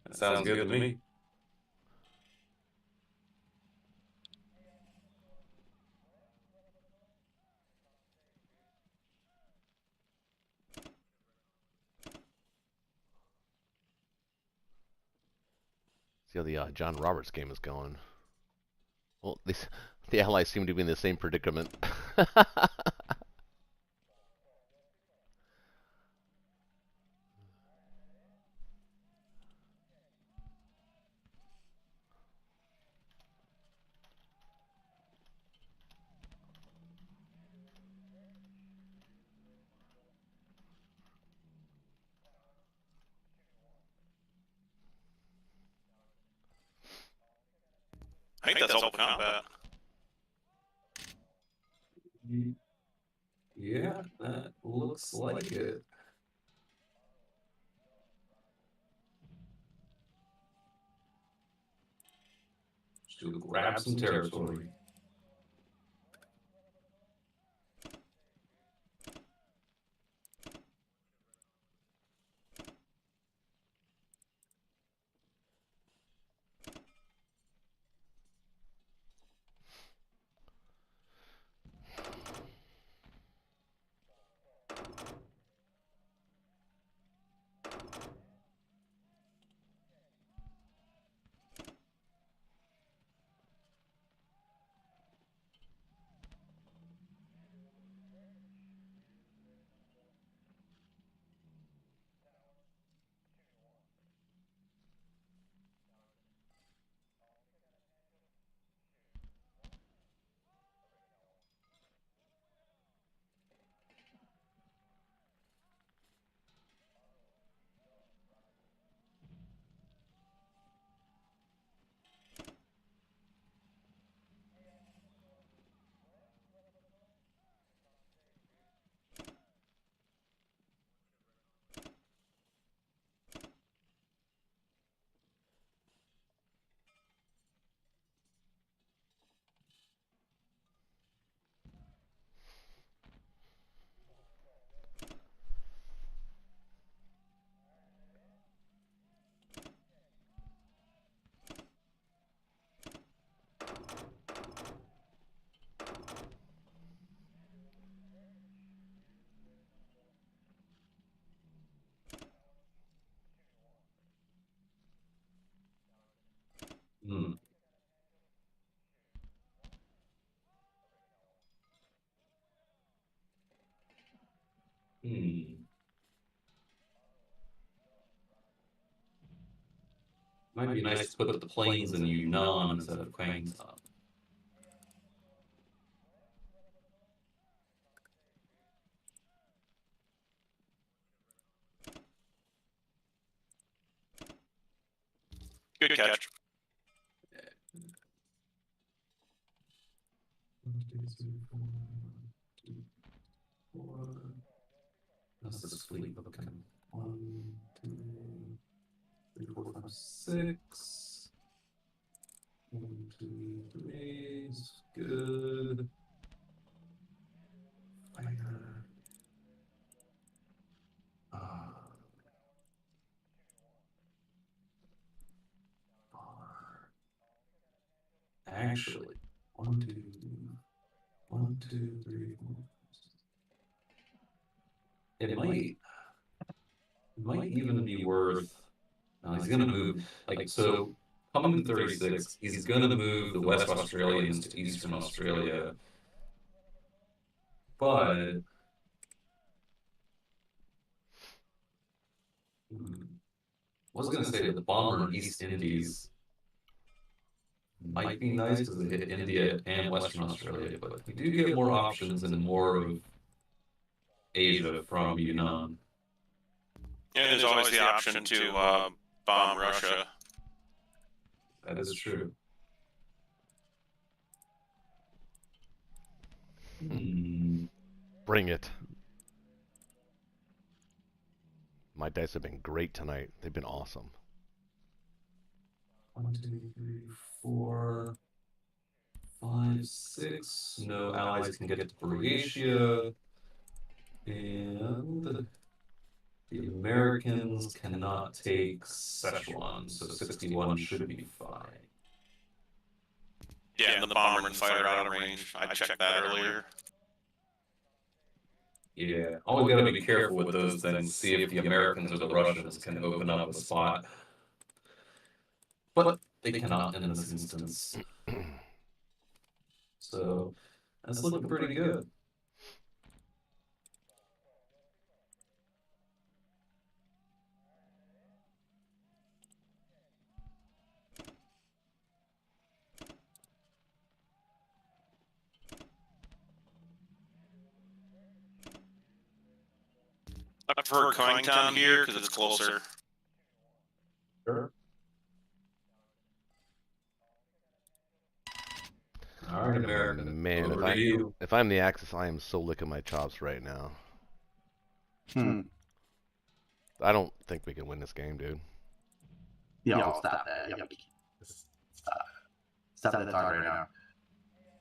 That sounds good to me. See how the John Roberts game is going. Well, the Allies seem to be in the same predicament. I think that's open combat. Yeah, that looks like it. Just grab some territory. Hmm. Might be nice to put the planes in Yunnan instead of Quangton. Good catch. 1, 2, 3, 4, 2, 4. That's this fleet looking. 1, 2, 3, 4, 5, 6. 1, 2, 3. Good. Fire. Actually, 1, 2, 1, 2, 3, 4. It might even be worth. He's gonna move so. Coming in 36, he's gonna move the West Australians to Eastern Australia, but I was gonna say that the bomber in East Indies might be nice because they hit India and Western Australia, but we do get more options and more of Asia from Yunnan. And there's always the option to bomb Russia. That is true. Bring it. My dice have been great tonight. They've been awesome. 1, 2, 3, 4, 5, 6. No allies can get to Croatia. And the Americans cannot take Szechuan, so 61 should be fine. Yeah, and the bomber and fighter out of range. I checked that earlier. Yeah, always gotta be careful with those things. See if the Americans or the Russians can open up a spot. But they cannot in this instance. So that's looking pretty good. I prefer Quangton here because it's closer. Sure. Iron American. Man, Over to you. if I'm the Axis, I am so licking my chops right now. I don't think we can win this game, dude. Yo, stop that. Yo, stop that talk right now.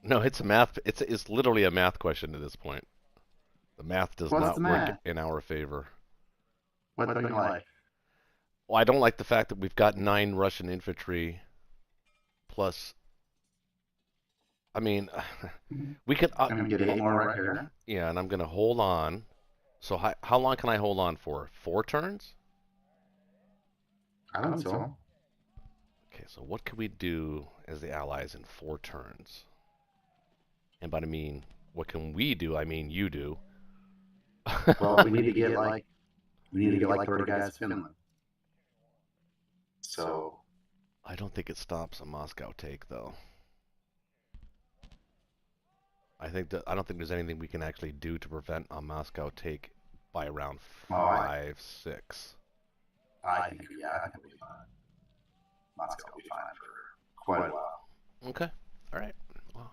No, it's a math. It's literally a math question at this point. The math does What's not the work math? in our favor. What don't you like? Well, I don't like the fact that we've got 9 Russian infantry plus. I mean, we could. I'm gonna get 8 more right here. Yeah, and I'm gonna hold on. So how long can I hold on for? 4 turns? I don't think so. Okay, so what can we do as the Allies in 4 turns? And by I mean, what can we do? I mean, you do. Well, we need to get like 30 guys to Finland. So I don't think it stops a Moscow take, though. I don't think there's anything we can actually do to prevent a Moscow take by around 5, 6. I think we'll be fine. Moscow will be fine for quite a while. Okay. All right. Well,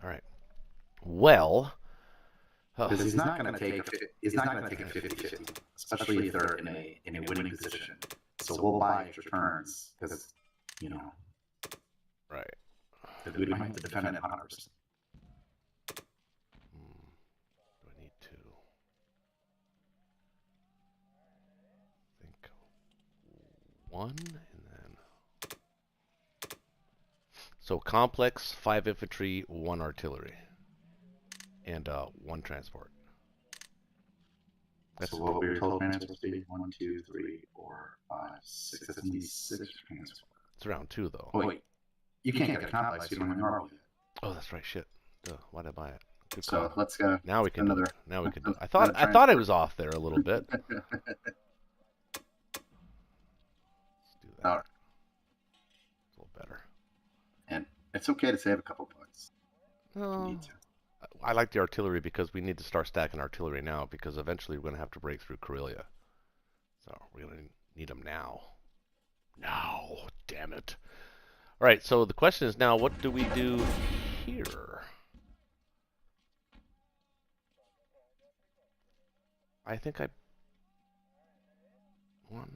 all right. Well, Because he's not going to take a 50-50, especially if they're in a winning position. So we'll buy extra turns because, right. we don't have to defend it 100%. Do I need to think 1 and then so complex 5 infantry, 1 artillery, and 1 transport. So what were your total transports be? 1, 2, 3, 4, 5, 6. That's going to be 6 transports. It's around 2 though. Oh, wait. You can't get a complex. You don't have normal yet. Oh, that's right. Shit. Duh, why did I buy it? Good So call. let's go. Now we can do another. it. Now we can do it. I thought I was off there a little bit. Let's do that. All right. It's a little better. And it's okay to save a couple bucks. No. You need to. I like the artillery because we need to start stacking artillery now because eventually we're going to have to break through Karelia. So we're going to need them now. Now. Damn it. All right, so the question is now, what do we do here? I think I... 1,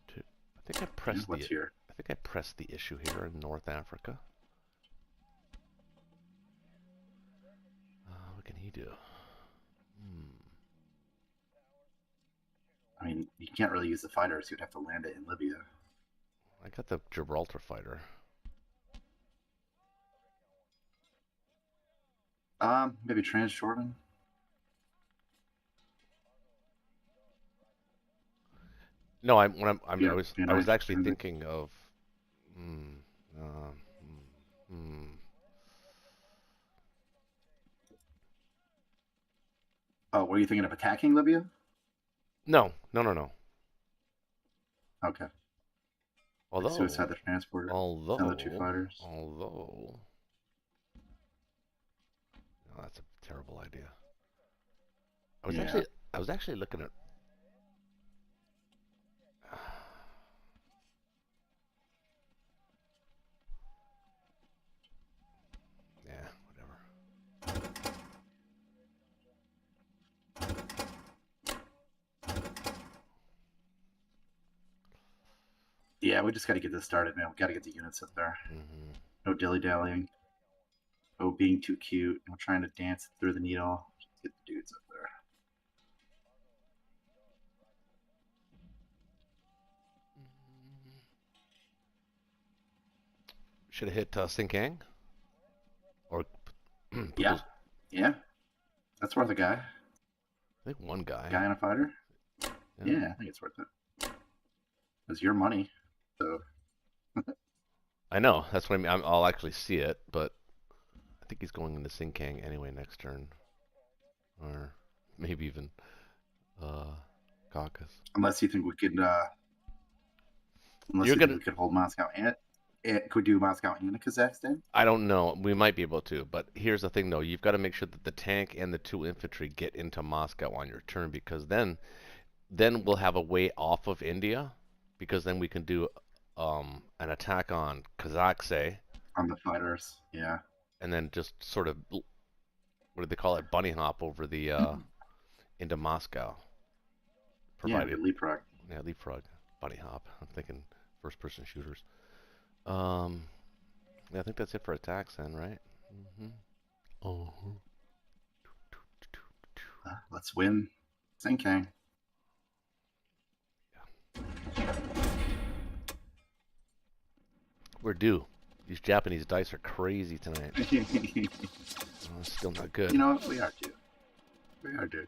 2... I think I pressed What's here? I think I pressed the issue here in North Africa. What can he do? I mean, you can't really use the fighters. You'd have to land it in Libya. I got the Gibraltar fighter. Maybe Transjordan. No, I was actually transit. thinking of. Oh, were you thinking of attacking Libya? No. Okay. Although, Suicide the transporter. Another 2 fighters. Although, no, that's a terrible idea. I was actually looking at. Yeah, whatever. Yeah, we just got to get this started, man. We got to get the units up there. No dilly-dallying. No being too cute. No trying to dance through the needle. Just get the dudes up there. Should have hit Sinkang? Or Yeah. That's worth a guy. I think 1 guy. Guy and a fighter? Yeah, I think it's worth it. It's your money, so... I know. That's what I mean. I'll actually see it, but I think he's going into Sinkang anyway next turn. Or maybe even Caucasus. Unless you think we could... we could hold Moscow and... Could we do Moscow and Kazakhstan? I don't know. We might be able to, but here's the thing, though. You've got to make sure that the tank and the 2 infantry get into Moscow on your turn, because then we'll have a way off of India, because then we can do an attack on Kazakhstan, On the fighters, yeah. and then just sort of what do they call it? Bunny hop over the into Moscow. Yeah, Provided, the leapfrog. yeah, leapfrog, bunny hop. I'm thinking first-person shooters. Yeah, I think that's it for attacks then, right? Let's win. Zinking. We're due. These Japanese dice are crazy tonight. Still not good. You know what? We are due. We are due.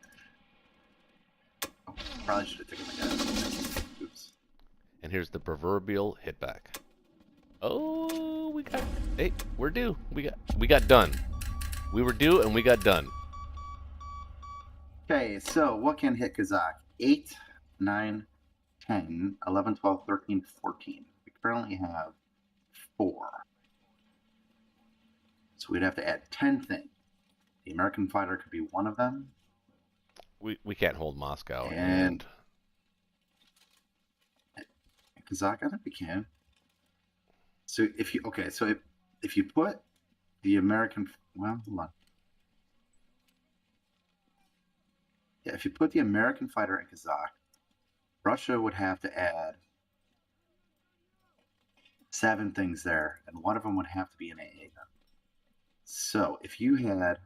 Oh, probably should have taken the gas. Oops. And here's the proverbial hit back. Oh, hey, we're due. We got done. We were due and we got done. Okay, so what can hit Kazakh? 8, 9, 10, 11, 12, 13, 14. We currently have 4. So we'd have to add 10 things. The American fighter could be one of them. We can't hold Moscow And Kazakh, I think we can. So if you if you put the American, well, hold on. Yeah, if you put the American fighter in Kazakh, Russia would have to add 7 things there, and one of them would have to be an AA gun. So if you had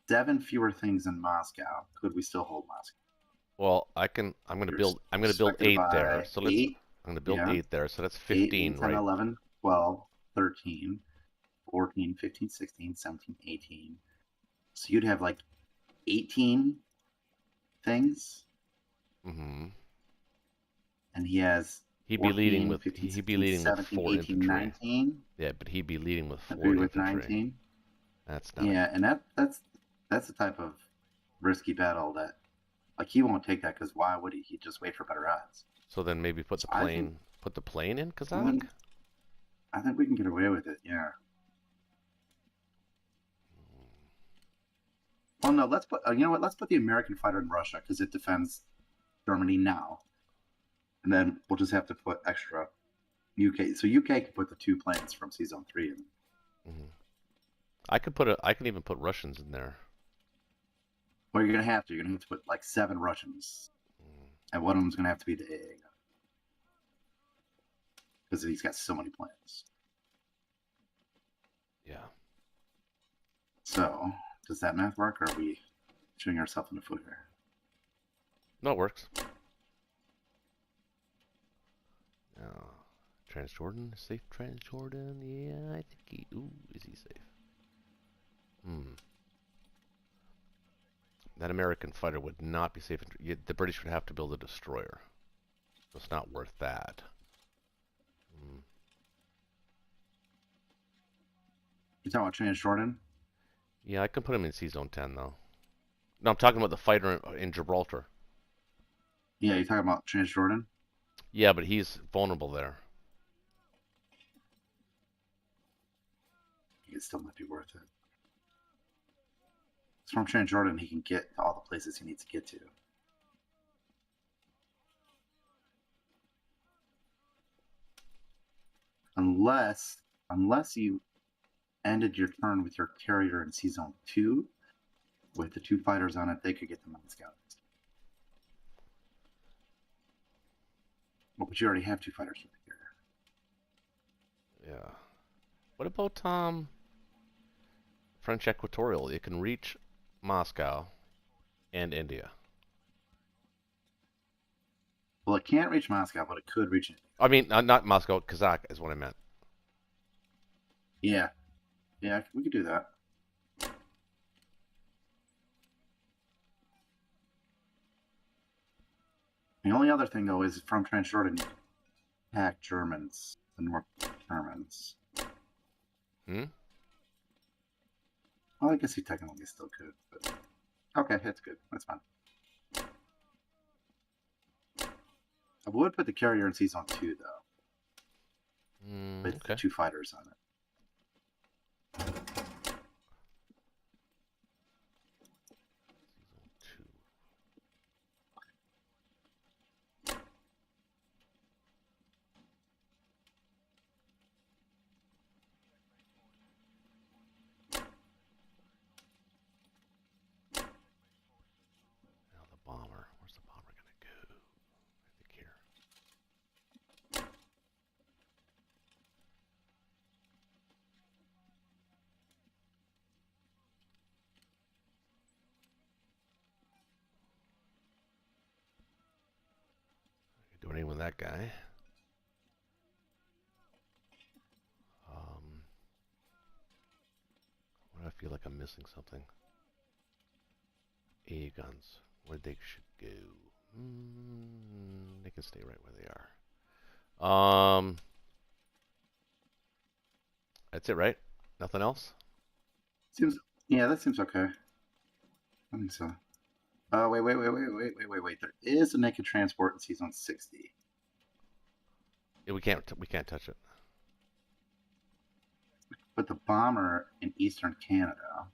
7 fewer things in Moscow, could we still hold Moscow? Well, I'm gonna build 8 there. So let's 8, I'm gonna build yeah. 8 there. So that's 8, 15, 10, right? 11, 12, 13, 14, 15, 16, 17, 18. So you'd have like 18 things. Mm-hmm. And he has He'd be 14, leading with 15, he'd 16, be leading 17, with 4 18, infantry. 19. Yeah, but he'd be leading with 4 Agree with infantry. 19. That's not. Yeah, and that's the type of risky battle that, like, he won't take that, because why would he? He'd just wait for better odds. So then maybe put the plane in Kazakh. I think we can get away with it. Yeah. Well, no, let's put. You know what? Let's put the American fighter in Russia, because it defends Germany now, and then we'll just have to put extra UK. So UK can put the 2 planes from Season 3 in. Mm-hmm. I can even put Russians in there. Well, you're gonna have to. You're gonna have to put like 7 Russians, and one of them's gonna have to be the AA gun, because he's got so many planes. Yeah. So, does that math work, or are we shooting ourselves in the foot here? No, it works. Transjordan, safe Transjordan. Yeah, I think he. Ooh, is he safe? That American fighter would not be safe. The British would have to build a destroyer. So it's not worth that. You talking about Transjordan? Yeah, I can put him in C-Zone 10, though. No, I'm talking about the fighter in Gibraltar. Yeah, you're talking about Transjordan? Yeah, but he's vulnerable there. It still might be worth it. It's from Transjordan, he can get to all the places he needs to get to. Unless you ended your turn with your carrier in C-Zone 2, with the 2 fighters on it, they could get them on scouts. Well, but you already have 2 fighters with the carrier. Yeah. What about French Equatorial? It can reach Moscow and India. Well, it can't reach Moscow, but it could reach India. I mean, not Moscow. Kazakh is what I meant. Yeah. Yeah, we could do that. The only other thing, though, is from Transjordan, you can attack Germans, the North Germans. Well, I guess he technically still could, but okay, that's good. That's fine. I would put the carrier in C-Zone 2, though, with the 2 fighters on it. anything with that guy. Why do I feel like I'm missing something? A guns. Where they should go? They can stay right where they are. That's it, right? Nothing else? Yeah, that seems okay. I think so. Wait. There is a naked transport in season 60. Yeah, we can't touch it. But the bomber in eastern Canada.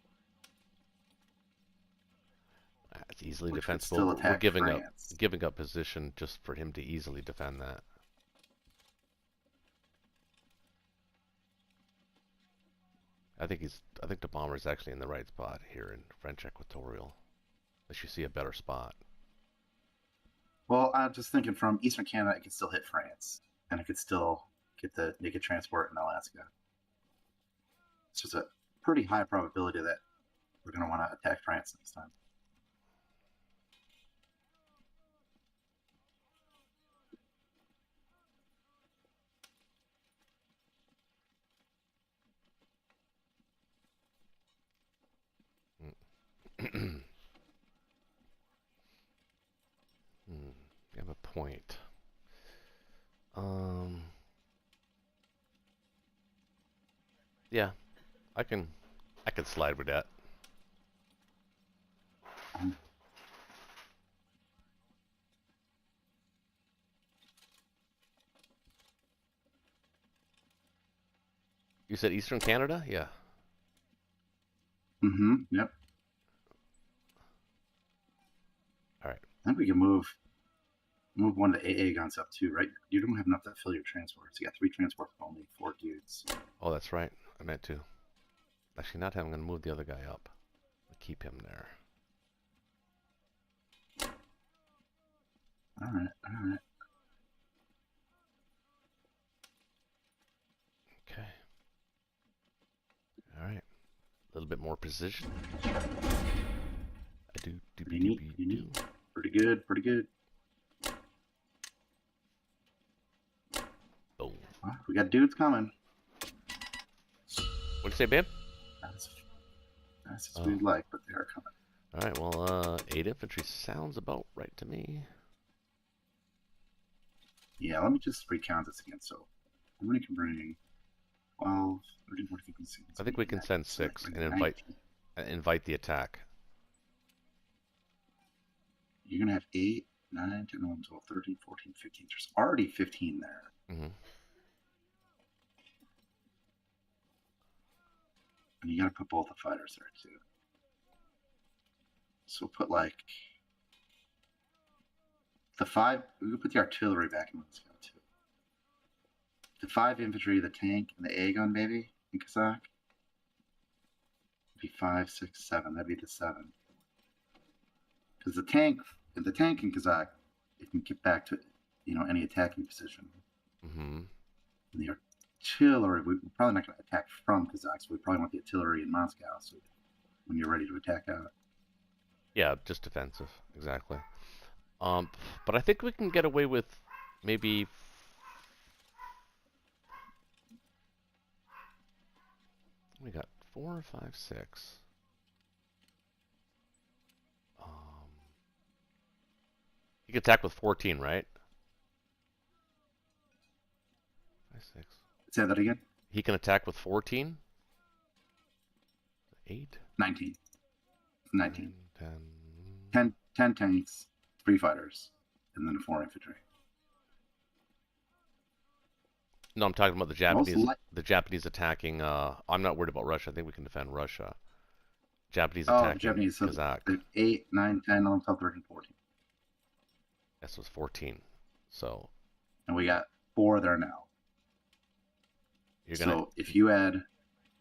It's easily Which would defensible. still We're attack giving France. up position just for him to easily defend that. I think the bomber is actually in the right spot here in French Equatorial. Unless you see a better spot. Well, I'm just thinking from eastern Canada, it could still hit France, and it could still get the naked transport in Alaska. It's just a pretty high probability that we're going to want to attack France next time. You have a point. Yeah, I can slide with that. You said Eastern Canada? Yeah. Yep. All right. I think we can move one of the AA guns up too, right? You don't have enough to fill your transports. You got 3 transports, but only 4 dudes. Oh, that's right. I meant to. Actually, not having to move the other guy up. Keep him there. All right. Okay. All right. A little bit more precision. Pretty neat. Pretty good. Boom. Well, we got dudes coming. What'd you say, babe? That's as we'd like, but they are coming. All right. Well, 8 infantry sounds about right to me. Yeah, let me just recount this again. So, how many can bring? 12, 13, 14, 15, 16. I think we can send 6 and invite the attack. You're going to have 8, 9, 10, 11, 12, 13, 14, 15. There's already 15 there. Mm-hmm. And you got to put both the fighters there, too. So put like the 5. We can put the artillery back in this guy, too. The 5 infantry, the tank, and the A gun, maybe, in Kazakh. It'd be 5, 6, 7. That'd be the 7. Because the tank in Kazakh, it can get back to, any attacking position. Mm-hmm. And the artillery, we're probably not going to attack from Kazakh, so we probably want the artillery in Moscow. So when you're ready to attack out. Yeah, just defensive, exactly. But I think we can get away with maybe. We got 4, 5, 6. You can attack with 14, right? 5, 6. Say that again? He can attack with 14? 8? 19. 19. 10. 10 tanks, 3 fighters, and then 4 infantry. No, I'm talking about the Japanese. The Japanese attacking. I'm not worried about Russia. I think we can defend Russia. Japanese attacking Japanese. So Kazakh. 8, 9, 10, 11, 12, 13, 14. This was 14. So. And we got 4 there now. So if you add.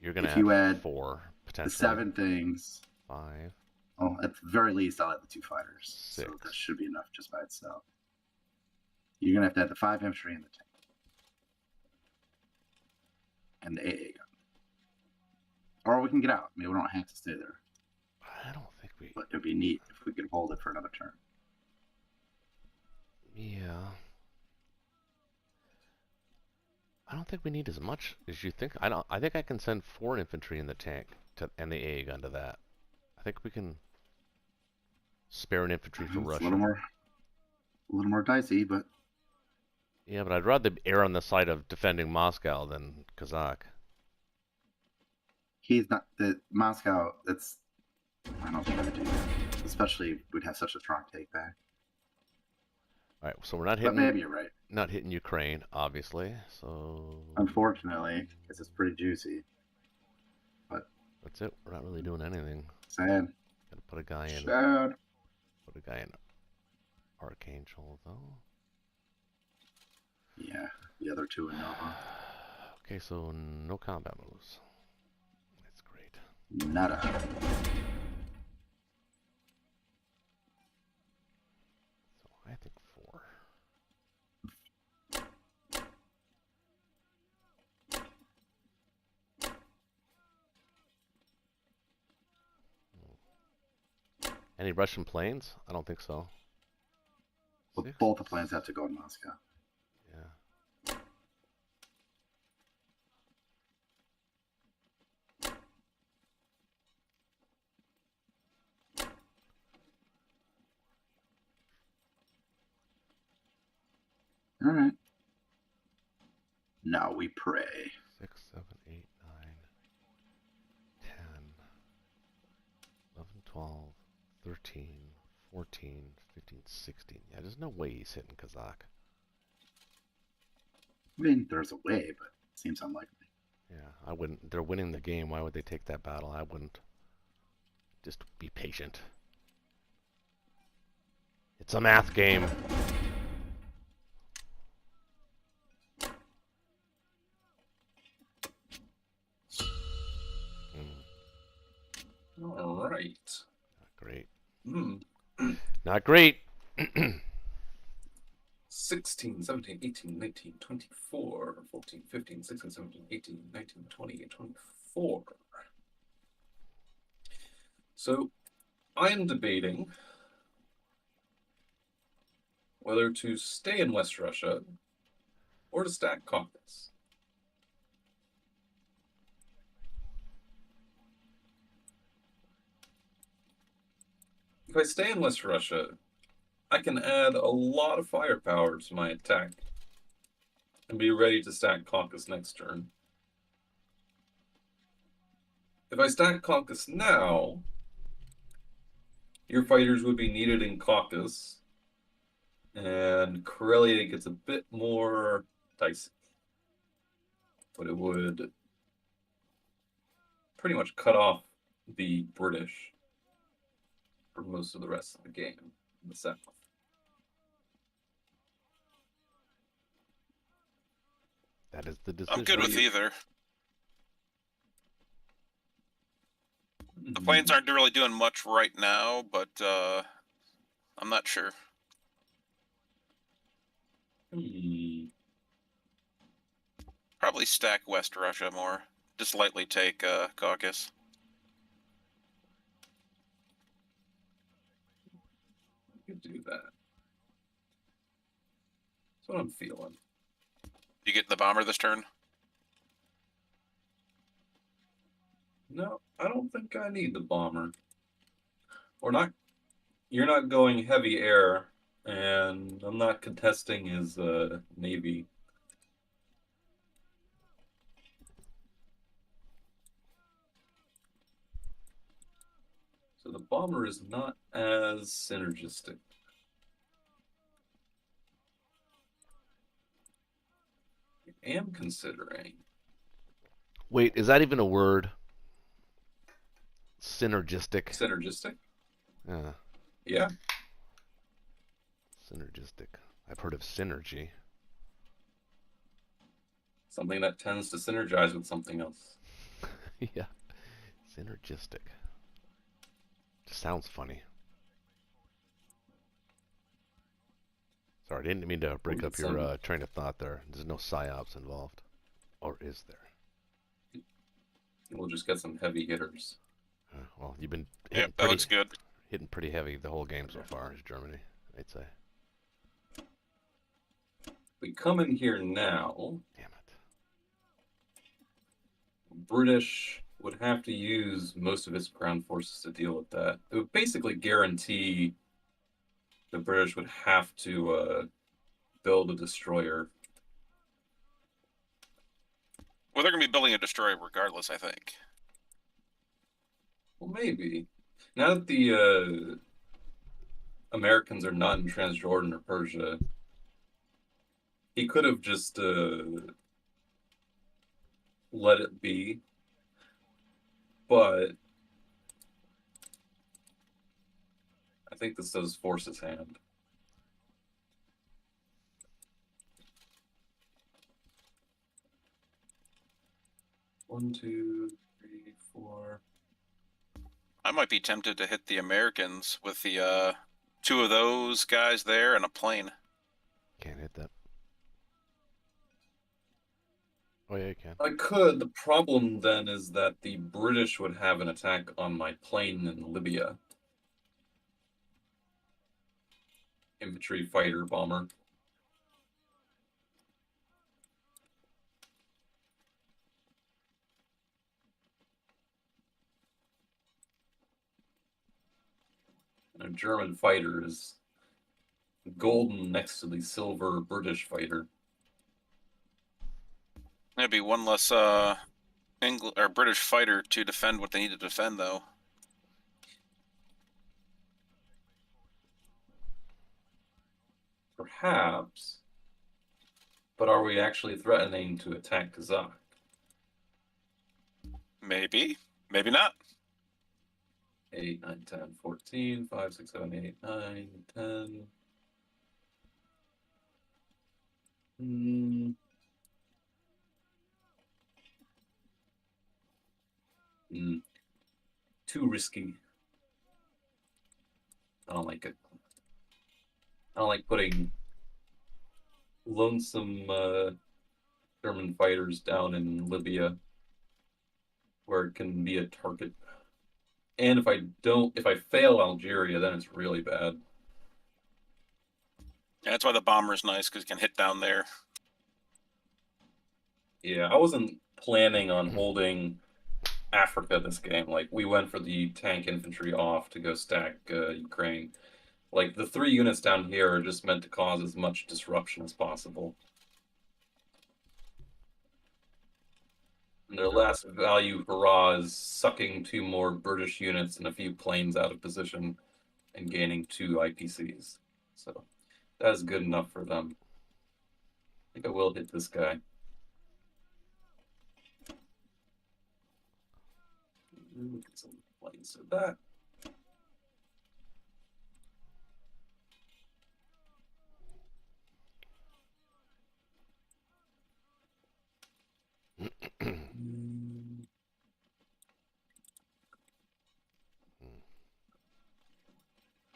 You're add 4 potentially. The 7 things. 5. Oh, at the very least, I'll add the 2 fighters. 6. So that should be enough just by itself. You're gonna have to add the 5 infantry and the tank. And the AA gun. Or we can get out. I mean, we don't have to stay there. I don't think we. But it'd be neat if we could hold it for another turn. Yeah. I don't think we need as much as you think. I think I can send 4 infantry in the tank and the AA gun to that. I think we can spare an infantry for It's Russia. a little more dicey, but Yeah, but I'd rather err on the side of defending Moscow than Kazakh. he's not the Moscow. That's I don't think I would do that. Especially we'd have such a strong take back. All right, so we're not But hitting maybe you're right. not hitting Ukraine, obviously. So Unfortunately, because it's pretty juicy. But that's it. We're not really doing anything. sad. Gotta put a guy in. Sad. Put a guy in Archangel though. Yeah, the other two in Nova. Okay, so no combat moves. That's great. Nada. So I think 4. Any Russian planes? I don't think so. Well, 6? both the plans have to go in Moscow. Yeah. All right. Now we pray. 6, 7, 8, 9, 10, 11, 12, 13, 14, 15, 16. Yeah, there's no way he's hitting Kazakh. I mean, there's a way, but it seems unlikely. Yeah, I wouldn't. They're winning the game. Why would they take that battle? I wouldn't. Just be patient. It's a math game. All right. Not great. Hmm. Not great. 16, 17, 18, 19, 24, 14, 15, 16, 17, 18, 19, 20, 24. So I am debating whether to stay in West Russia or to stack Caucasus. If I stay in West Russia, I can add a lot of firepower to my attack and be ready to stack Caucasus next turn. If I stack Caucasus now, your fighters would be needed in Caucasus, and Karelia gets a bit more dicey. But it would pretty much cut off the British for most of the rest of the game in the south. That is the decision. I'm good with either. The planes aren't really doing much right now, but I'm not sure. Probably stack West Russia more. Just lightly take Caucasus. I could do that. That's what I'm feeling. You get the bomber this turn? No, I don't think I need the bomber. Or not. You're not going heavy air, and I'm not contesting his navy. So the bomber is not as synergistic. I am considering. Wait, is that even a word? Synergistic. Synergistic? Yeah. Yeah. Synergistic. I've heard of synergy. Something that tends to synergize with something else. Yeah. Synergistic. Just sounds funny. Sorry, I didn't mean to break up your train of thought there. There's no psyops involved. Or is there? We'll just get some heavy hitters. Well, you've been Yep, that looks good. hitting pretty heavy the whole game so far is Germany, I'd say. We come in here now. Damn it. British would have to use most of its ground forces to deal with that. It would basically guarantee the British would have to build a destroyer. Well, they're going to be building a destroyer regardless, I think. Well, maybe. Now that the Americans are not in Transjordan or Persia, he could have just let it be. But I think this does force his hand. One, two, three, four. I might be tempted to hit the Americans with the two of those guys there and a plane. Can't hit that. Oh yeah, you can. I could. The problem then is that the British would have an attack on my plane in Libya. Infantry, fighter, bomber. And a German fighter is golden next to the silver British fighter. That'd be one less or British fighter to defend what they need to defend, though. Perhaps. But are we actually threatening to attack Kazakh? Maybe. Maybe not. 8, 9, 10, 14, 5, 6, 7, 8, 9, 10. Too risky. I don't like it. I don't like putting lonesome German fighters down in Libya where it can be a target. And if I fail Algeria, then it's really bad. Yeah, that's why the bomber's nice, because you can hit down there. Yeah, I wasn't planning on holding Africa this game. Like, we went for the tank infantry off to go stack Ukraine. Like, the 3 units down here are just meant to cause as much disruption as possible. And their last value hurrah is sucking 2 more British units and a few planes out of position and gaining 2 IPCs. So that is good enough for them. I think I will hit this guy. Get some planes to that.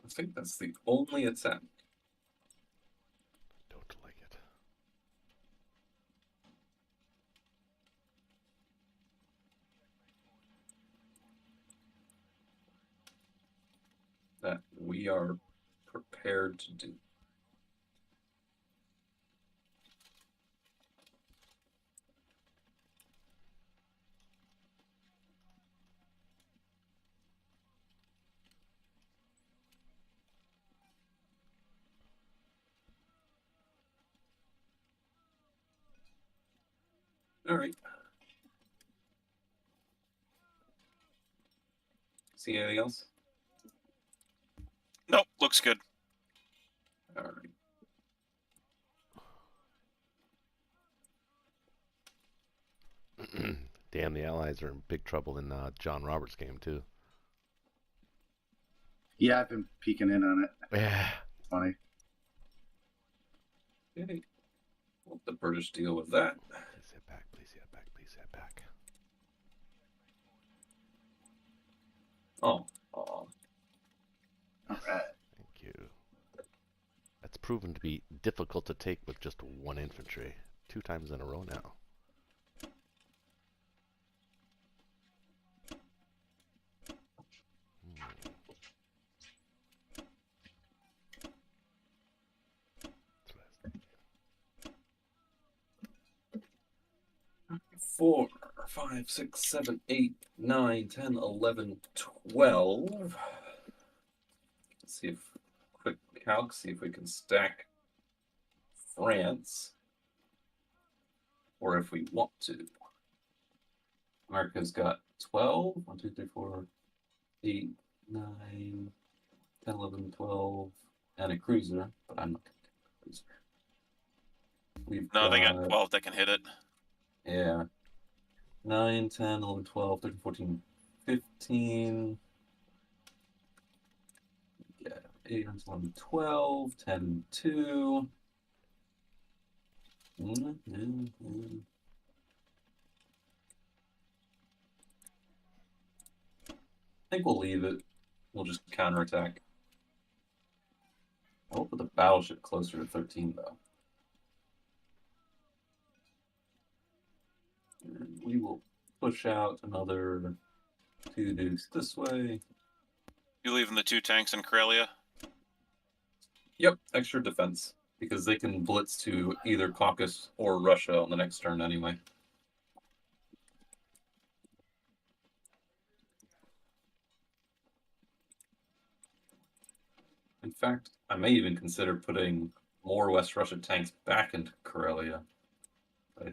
I think that's the only attempt. Don't like it. That we are prepared to do. All right. See anything else? Nope, looks good. All right. Damn, the Allies are in big trouble in John Roberts' game too. Yeah, I've been peeking in on it. Yeah. Funny. Okay. Let the British deal with that. Please hit back. Please hit back. Please hit back. Oh. All right. Thank you. That's proven to be difficult to take with just 1 infantry. 2 times in a row now. Four. 5, 6, 7, 8, 9, 10, 11, 12. Let's see if quick calc, see if we can stack France, or if we want to. America's got 12. 1, 2, 3, 4, 8, 9, 10, 11, 12, and a cruiser, but I'm not going to get a cruiser. No, they got 12 that can hit it. Yeah. 9, 10, 11, 12, 13, 14, 15. Yeah, 8, 9, 11, 12, 10, 2. I think we'll leave it. We'll just counterattack. I'll put the battleship closer to 13, though. And we will push out another 2 dukes this way. You leaving the 2 tanks in Karelia? Yep, extra defense. Because they can blitz to either Caucasus or Russia on the next turn anyway. In fact, I may even consider putting more West Russian tanks back into Karelia. I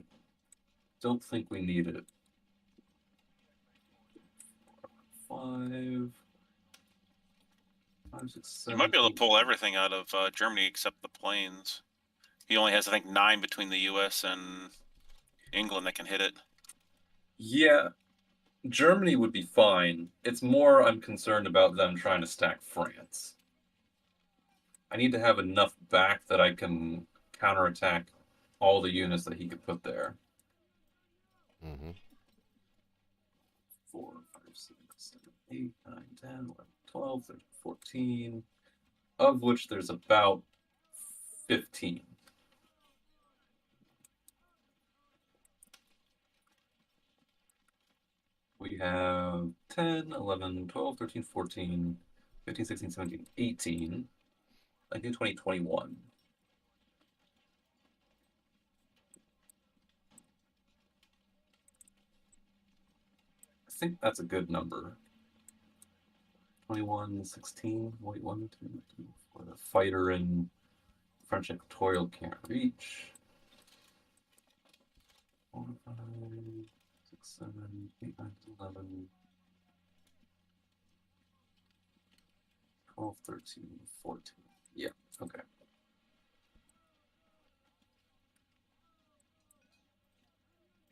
don't think we need it. 5, 6, 7. You might be able to 8, pull everything out of Germany except the planes. He only has, I think, 9 between the U.S. and England that can hit it. Yeah, Germany would be fine. It's more I'm concerned about them trying to stack France. I need to have enough back that I can counterattack all the units that he could put there. 4, 5, 6, 7, 8, 9, 10, 11, 12, 13, 14, of which there's about 15. We have 10, 11, 12, 13, 14, 15, 16, 17, 18, 19, 20, 21. I think that's a good number. 21, 16, wait, 1, 2, 3, 4. The fighter in French Equatorial can't reach. 4, 5, 6, 7, 8, 9, 11, 12, 13, 14. Yeah, okay.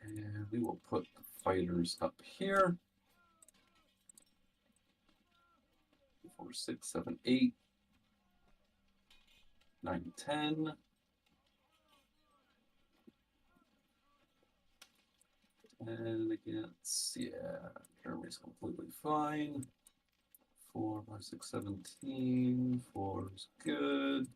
And we will put the fighters up here. 4, 6, 7, 8, 9, 10. And against, yeah, Germany's completely fine. 4, 5, 6, 17. 4 is good.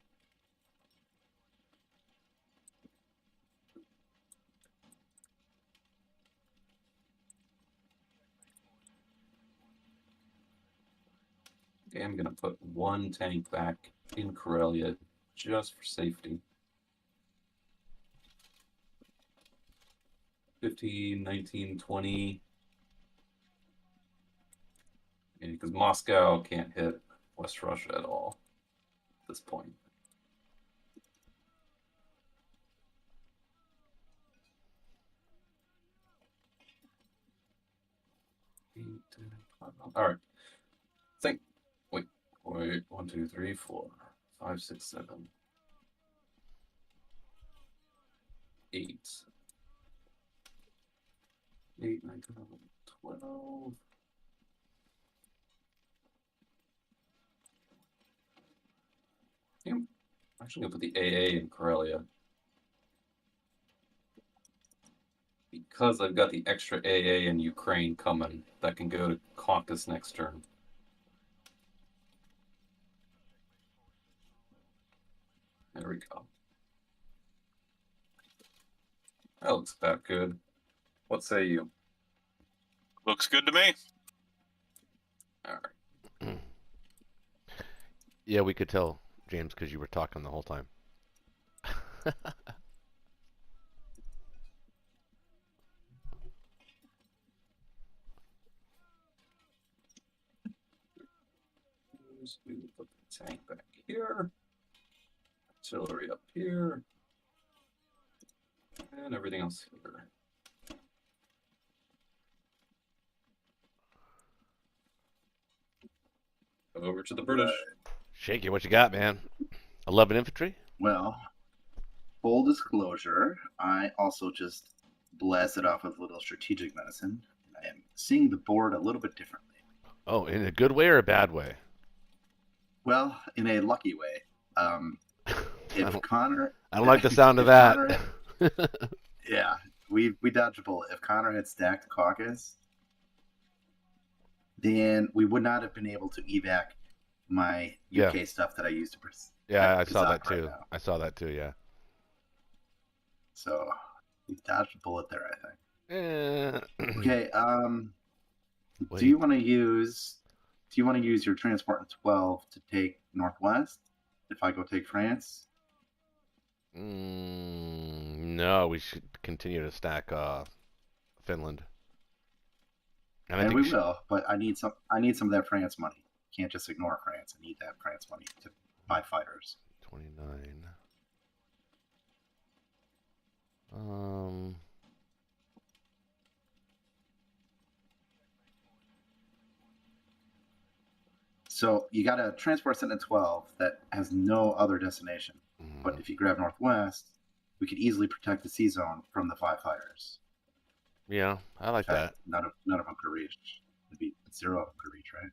Okay, I'm going to put 1 tank back in Karelia just for safety. 15, 19, 20. Because Moscow can't hit West Russia at all at this point. All right. Think. Wait. 1, 2, 3, 4, 5, 6, 7, 8. 8, 9, 10, 11, 12. I'm actually going to put the AA in Karelia. Because I've got the extra AA in Ukraine coming that can go to Caucasus next turn. There we go. That looks about good. What say you? Looks good to me. All right. Yeah, we could tell, James, because you were talking the whole time. fighters. We will put the tank back here. Artillery up here. And everything else here. Over to the British. Shaky, what you got, man? 11 infantry? Well, full disclosure, I also just blasted off with a little strategic medicine. I am seeing the board a little bit differently. Oh, in a good way or a bad way? Well, in a lucky way. If Connor, I don't like the sound of if that. Connor- yeah, we dodged a bullet. If Connor had stacked caucus, then we would not have been able to evac my UK stuff that I used to. Yeah, I saw that right too. now. I saw that too. Yeah. So we dodged a bullet there, I think. Eh. Okay. Wait. Do you want to use your transport in 12 to take Northwest? If I go take France? No, we should continue to stack Finland. And I And think we will, but I need some of that France money. Can't just ignore France. I need that France money to buy fighters. 29. So you got a transport sitting at 12 that has no other destination. But if you grab Northwest, we could easily protect the C zone from the 5 fighters. Yeah, I like that. None of them could reach. It'd be 0 of them could reach, right?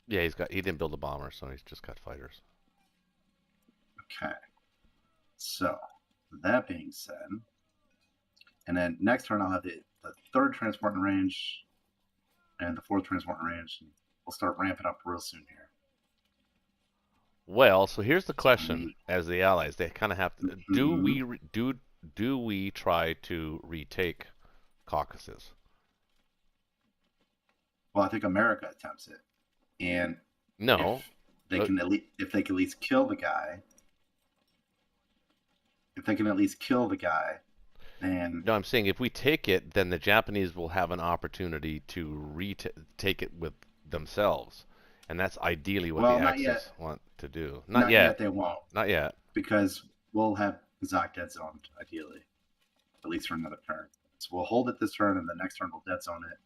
Yeah, he didn't build a bomber, so he's just got fighters. Okay. So that being said, and then next turn I'll have the 3rd transport in range and the 4th transport in range. And we'll start ramping up real soon here. Well, so here's the question: as the allies, they kind of have to. Do we try to retake Caucasus? Well, I think America attempts it, and no, if they can at least kill the guy. If they can at least kill the guy, then no, I'm saying if we take it, then the Japanese will have an opportunity to retake it with themselves, and that's ideally what the Axis want to do. Not yet. They won't. Not yet. Because we'll have Kazakh dead zoned, ideally, at least for another turn. So we'll hold it this turn, and the next turn we'll dead zone it.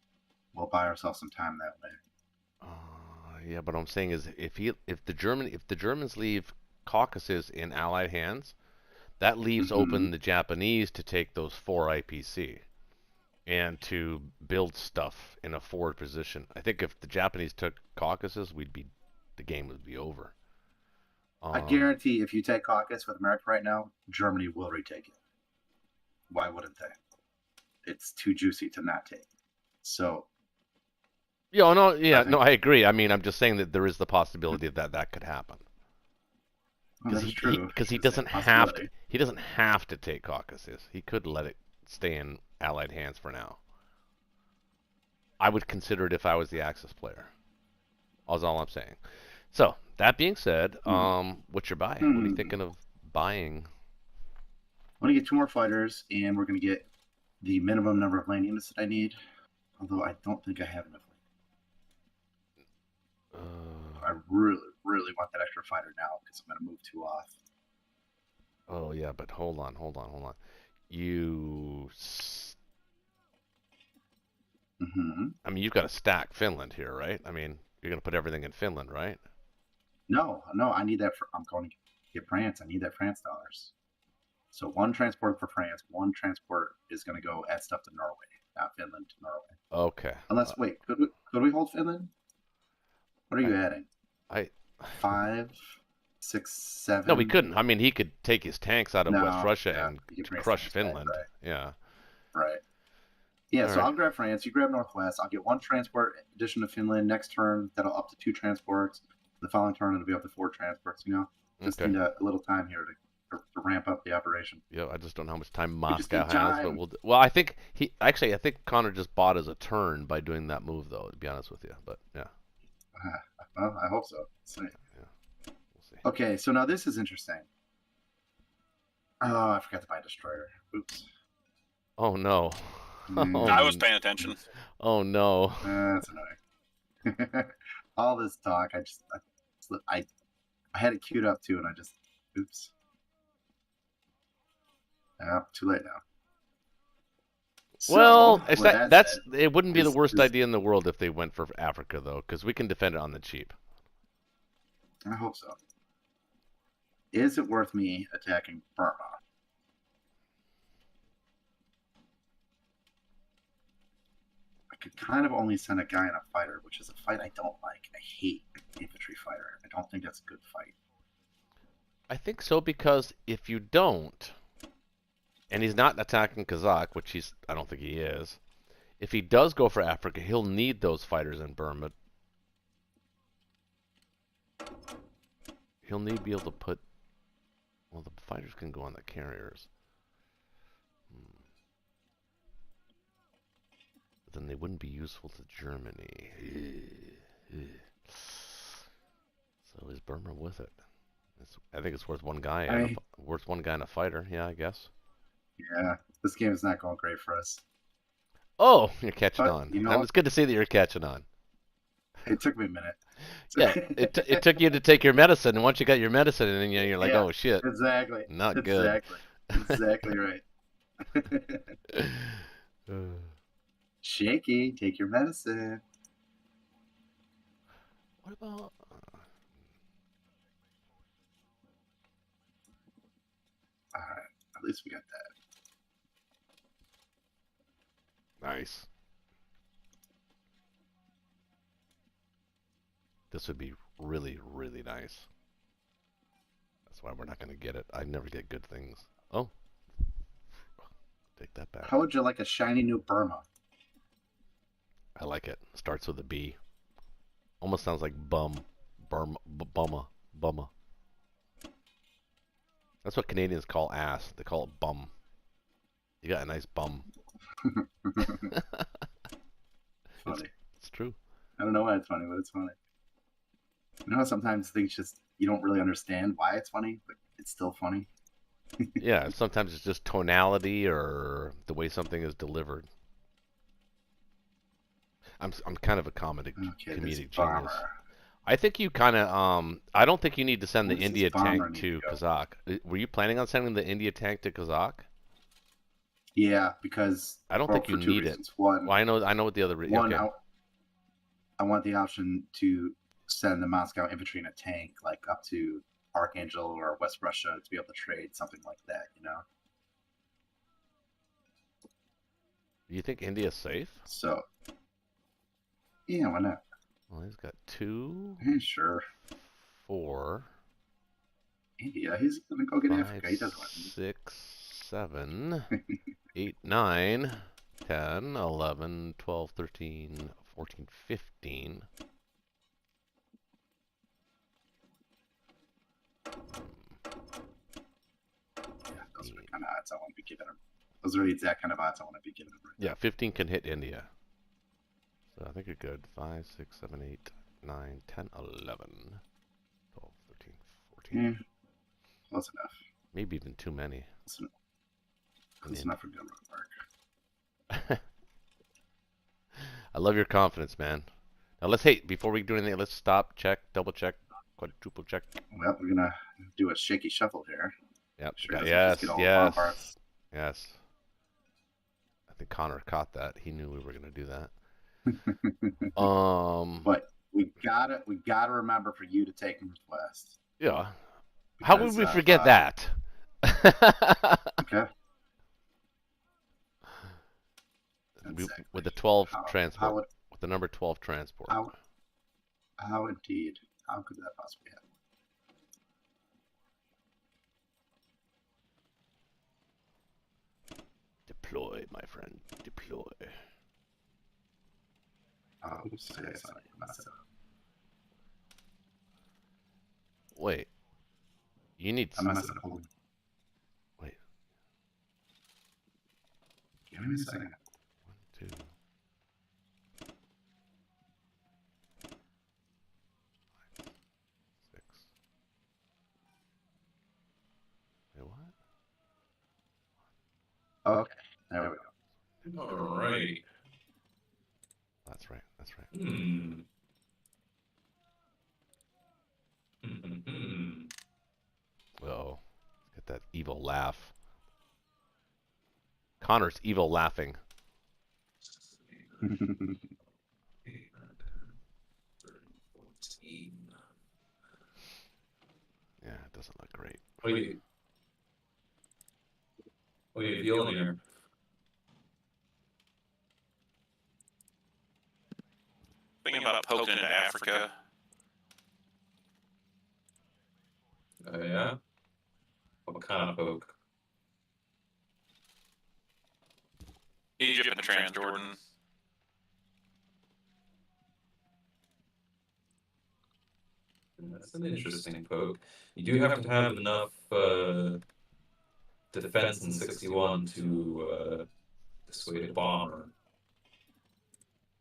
We'll buy ourselves some time that way. Yeah, but what I'm saying is, if the Germans leave Caucasus in Allied hands, that leaves open the Japanese to take those 4 IPC and to build stuff in a forward position. I think if the Japanese took Caucasus, the game would be over. I guarantee if you take Caucasus with America right now, Germany will retake it. Why wouldn't they? It's too juicy to not take. So. Yeah, no, I agree. I mean, I'm just saying that there is the possibility that could happen. Because he doesn't have to. He doesn't have to take Caucasus. He could let it stay in Allied hands for now. I would consider it if I was the Axis player. That's all I'm saying. So that being said, what's your buy? What are you thinking of buying? I'm gonna get 2 more fighters, and we're gonna get the minimum number of land units that I need. Although I don't think I have enough. I really want that extra fighter now because I'm going to move 2 off. Oh, yeah, but hold on. I mean, you've got to stack Finland here, right? I mean, you're going to put everything in Finland, right? No, I need that. I'm going to get France. I need that France dollars. So 1 transport for France, 1 transport is going to go add stuff to Norway, not Finland to Norway. Okay. Unless, wait, could we hold Finland? What are you adding? 5, 6, 7. No, we couldn't. I mean, he could take his tanks out of West Russia and crush Finland. Back, right? Yeah. Right. Yeah, so I'll grab France. You grab Northwest. I'll get 1 transport addition to Finland. Next turn, that'll up to 2 transports. The following turn, it'll be up to 4 transports. Just need a little time here to ramp up the operation. Yeah, I just don't know how much time Moscow has, but I think I think Connor just bought as a turn by doing that move, though. To be honest with you, but yeah. Well, I hope so. Yeah. We'll see. Okay, so now this is interesting. Oh, I forgot to buy a destroyer. Oops. Oh no. I was paying attention. Oh no. That's annoying. All this talk, I had it queued up too, and I just oops. Yeah, too late now. Well, So, with that said, it wouldn't be the is- worst is- idea in the world if they went for Africa though, because we can defend it on the cheap. I hope so. Is it worth me attacking Burma? I could kind of only send a guy in a fighter, which is a fight I don't like. I hate infantry fighter. I don't think that's a good fight. I think so because if you don't, and he's not attacking Kazakh, which I don't think he is. If he does go for Africa, he'll need those fighters in Burma. He'll need to be able to put. Well, the fighters can go on the carriers. But then they wouldn't be useful to Germany. So is Burma with it? I think it's worth one guy. Worth one guy in a fighter. Yeah, I guess. Yeah, this game is not going great for us. Oh, you're catching But, on. you know And what? it's good to see that you're catching on. It took me a minute. Yeah, it took you to take your medicine, and once you got your medicine, and then you're like, Yeah, oh shit, Exactly. not good. Exactly right. Shaky, take your medicine. What about? All right, at least we got that. Nice. This would be really, really nice. That's why we're not going to get it. I never get good things. Oh. Take that back. How would you like a shiny new Burma? I like it. Starts with a B. Almost sounds like bumma. That's what Canadians call ass. They call it bum. You got a nice bum. Funny. It's true. I don't know why it's funny, but it's funny. You know how sometimes things just you don't really understand why it's funny, but it's still funny. Yeah, sometimes it's just tonality or the way something is delivered. I'm kind of a comedic genius. I think you kind of I don't think you need to send the India tank to Kazakh. Were you planning on sending the India tank to Kazakh? Yeah, because I don't think you need it. One, well, I know what the other reason. One, okay. I want the option to send the Moscow infantry in a tank, like up to Archangel or West Russia, to be able to trade something like that. You know. Do you think India's safe? So. Yeah, why not? Well, he's got 2. Yeah, sure. 4. India, he's gonna go get 5, Africa. He doesn't want 6, 7, 8, 9, 10, 11, 12, 13, 14, 15. Yeah, those are the kind of odds I want to be giving him. Those are the exact kind of odds I want to be giving him. Right yeah, 15 can hit India. So I think you're good. 5, 6, 7, 8, 9, 10, 11, 12, 13, 14. Yeah, close enough. Maybe even too many. Close enough for good work. I love your confidence, man. Now before we do anything, let's stop, check, double check, quadruple check. Well, we're gonna do a shaky shuffle here. Yep. Sure Yes. Yes. I think Connor caught that. He knew we were gonna do that. But we gotta remember for you to take Northwest. Yeah. How would we forget that? Okay. With the 12 transport. With the number 12 transport. How indeed? How could that possibly happen? Deploy, my friend. Deploy. Wait. You need. I'm messing up. Wait. Give me a second. 1, 2. Wait, what? Okay. There we go. All right. That's right. That's right. Oh, get that evil laugh. Connor's evil laughing. Yeah, it doesn't look great. What are you feeling here? Thinking about poking into Africa. Oh, yeah? What kind of poke? Egypt and Transjordan. That's an interesting poke. You do have to have enough defense in 61 to dissuade a bomber.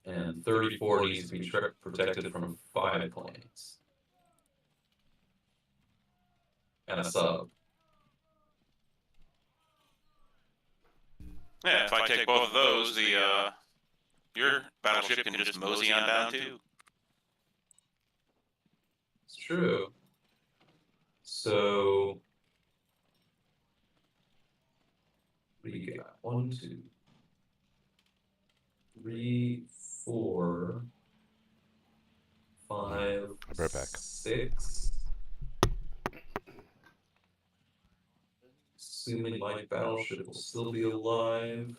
And 34 needs to be protected from 5 planes. And a sub. Yeah, if I take both of those, your battleship can just mosey on down too. It's true. So, what do you got? 1, 2, 3, 4, 5, I'll be right back. 6. Assuming my battleship will still be alive.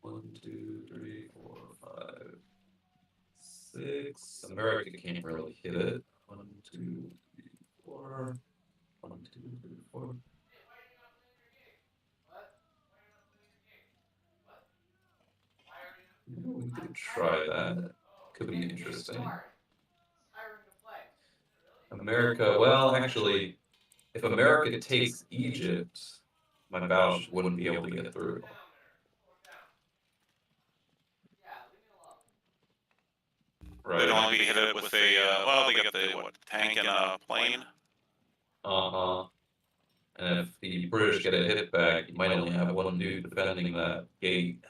1, 2, 3, 4, 5, 6. America can't really hit it. 1, 2, 3, 4. 1, 2, 3, 4. We could try that. Could be interesting. America, well, actually, if America takes Egypt, my battleship wouldn't be able to get through. Right. They'd only be hit it with a, well, they got the, what, tank and a plane? Uh-huh. And if the British get a hit back, you might only have one dude defending that gate.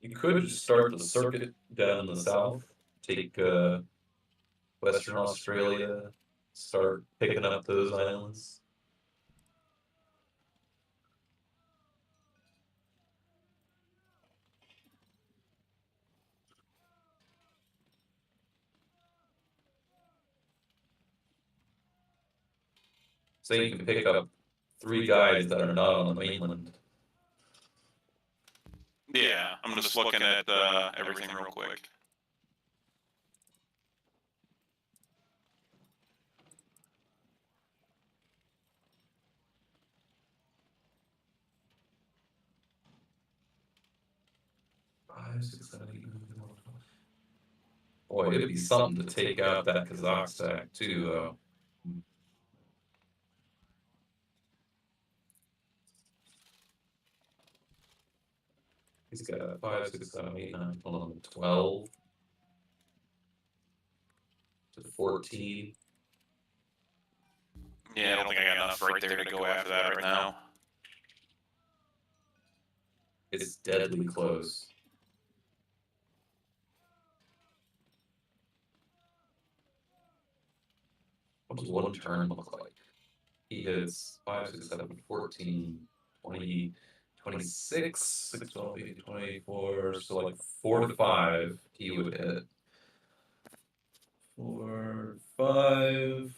You could just start the circuit down in the south, take Western Australia, start picking up those islands. So you can pick up 3 guys that are not on the mainland. Yeah, I'm just looking at everything real quick. Boy, it'd be something to take out that Kazakh stack too, though. He's got 5, 6, 7, 8, 9, 11, 12 to 14. Yeah, I don't think I got enough right there to go after that right now. It's deadly close. What does one turn look like? He hits 5, 6, 7, 14, 20, 26, 6, 12, 18, 24. So like 4 to 5 he would hit. 4, 5,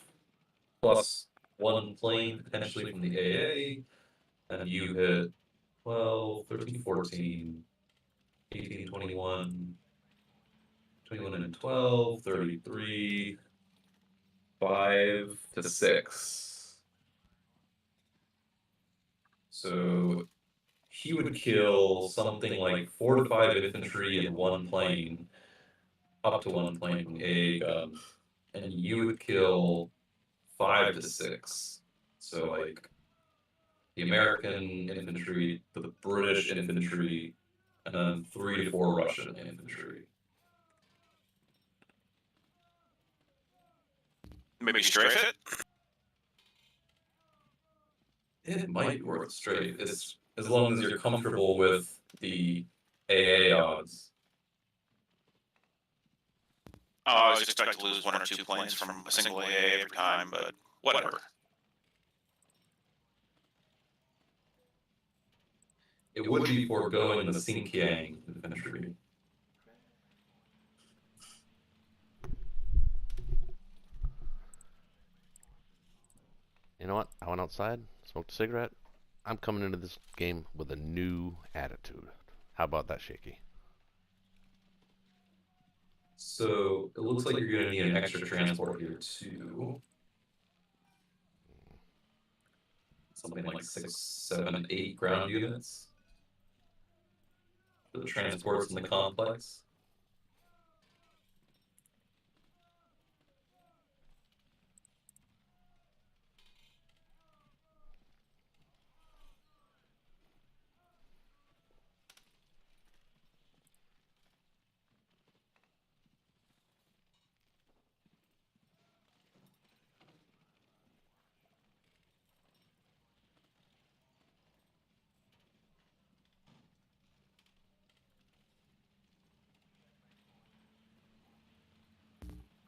plus 1 plane potentially from the AA. And you hit 12, 13, 14, 18, 21, 21 and 12, 33, 5 to 6. So he would kill something like 4 to 5 infantry in 1 plane, up to 1 plane from the AA gun, and you would kill 5 to 6. So like the American infantry, the British infantry, and then 3 to 4 Russian infantry. Maybe strafe it? It might be worth straight. It's as long as you're comfortable with the AA odds. Oh, I always expect to lose 1 or 2 planes from a single AA every time, but whatever. It would be foregoing the Xinjiang infantry. You know what? I went outside, smoked a cigarette. I'm coming into this game with a new attitude. How about that, Shaky? So it looks like you're going to need an extra transport here too. Something like 6, 7, 8 ground units for the transports in the complex.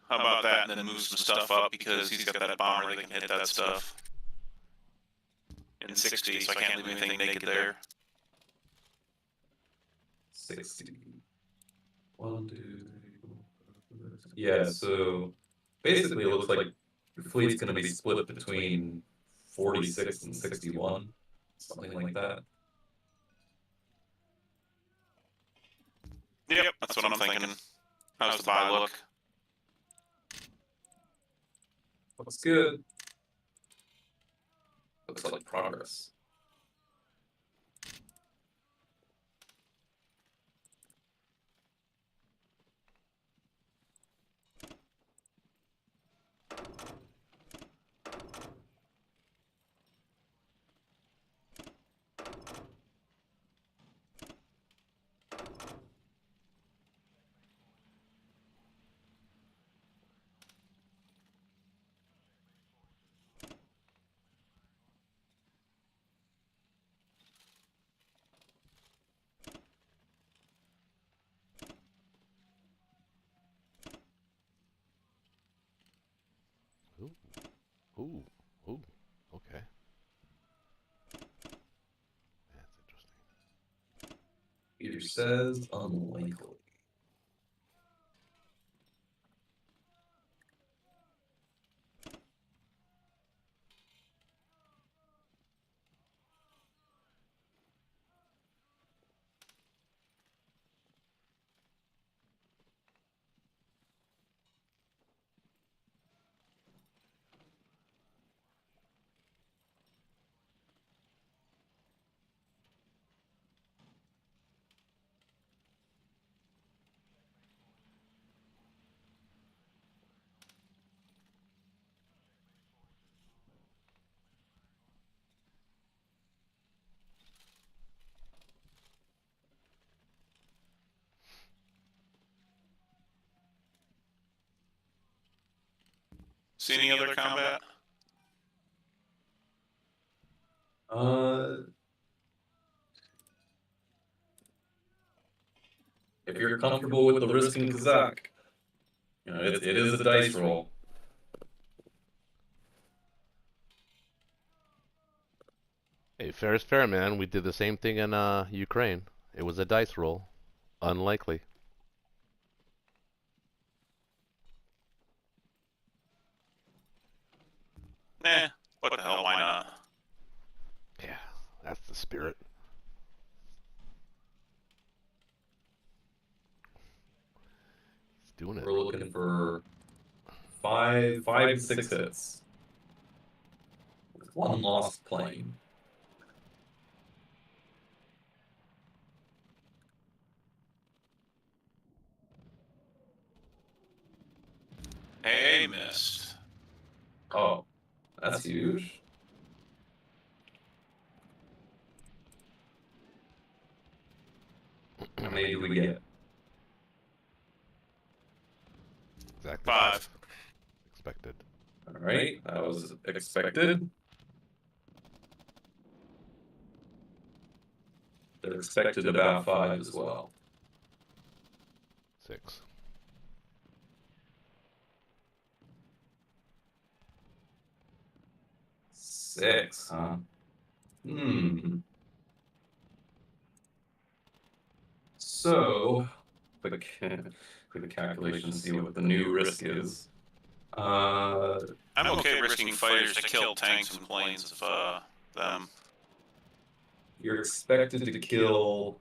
How about that, and then move some stuff up because he's got that bomber that can hit that stuff in 60, so I can't leave anything naked there. 60. 1, 2, 3, 4, 5, 6. Yeah, so basically it looks like your fleet's going to be split between 46 and 61, something like that. Yep, that's what I'm thinking. How's the buy look? Looks good. Looks like progress. Ooh, ooh, ooh. Okay. That's interesting. Peter says unlikely. See any other combat? If you're comfortable with the risk in Kazakh, you know, it is a dice roll. Hey, fair is fair, man. We did the same thing in Ukraine. It was a dice roll. Unlikely. Nah, what the hell, why not? Yeah, that's the spirit. He's doing it. We're looking for five to six hits with one lost plane. Hey, missed. Oh, that's huge. How many do we get? Exactly 5. expected. Alright, that was expected. They're expected about 5 as well. 6. 6, huh? So, quick calculation to see what the new risk is. I'm okay risking fighters to kill tanks and planes of them. You're expected to kill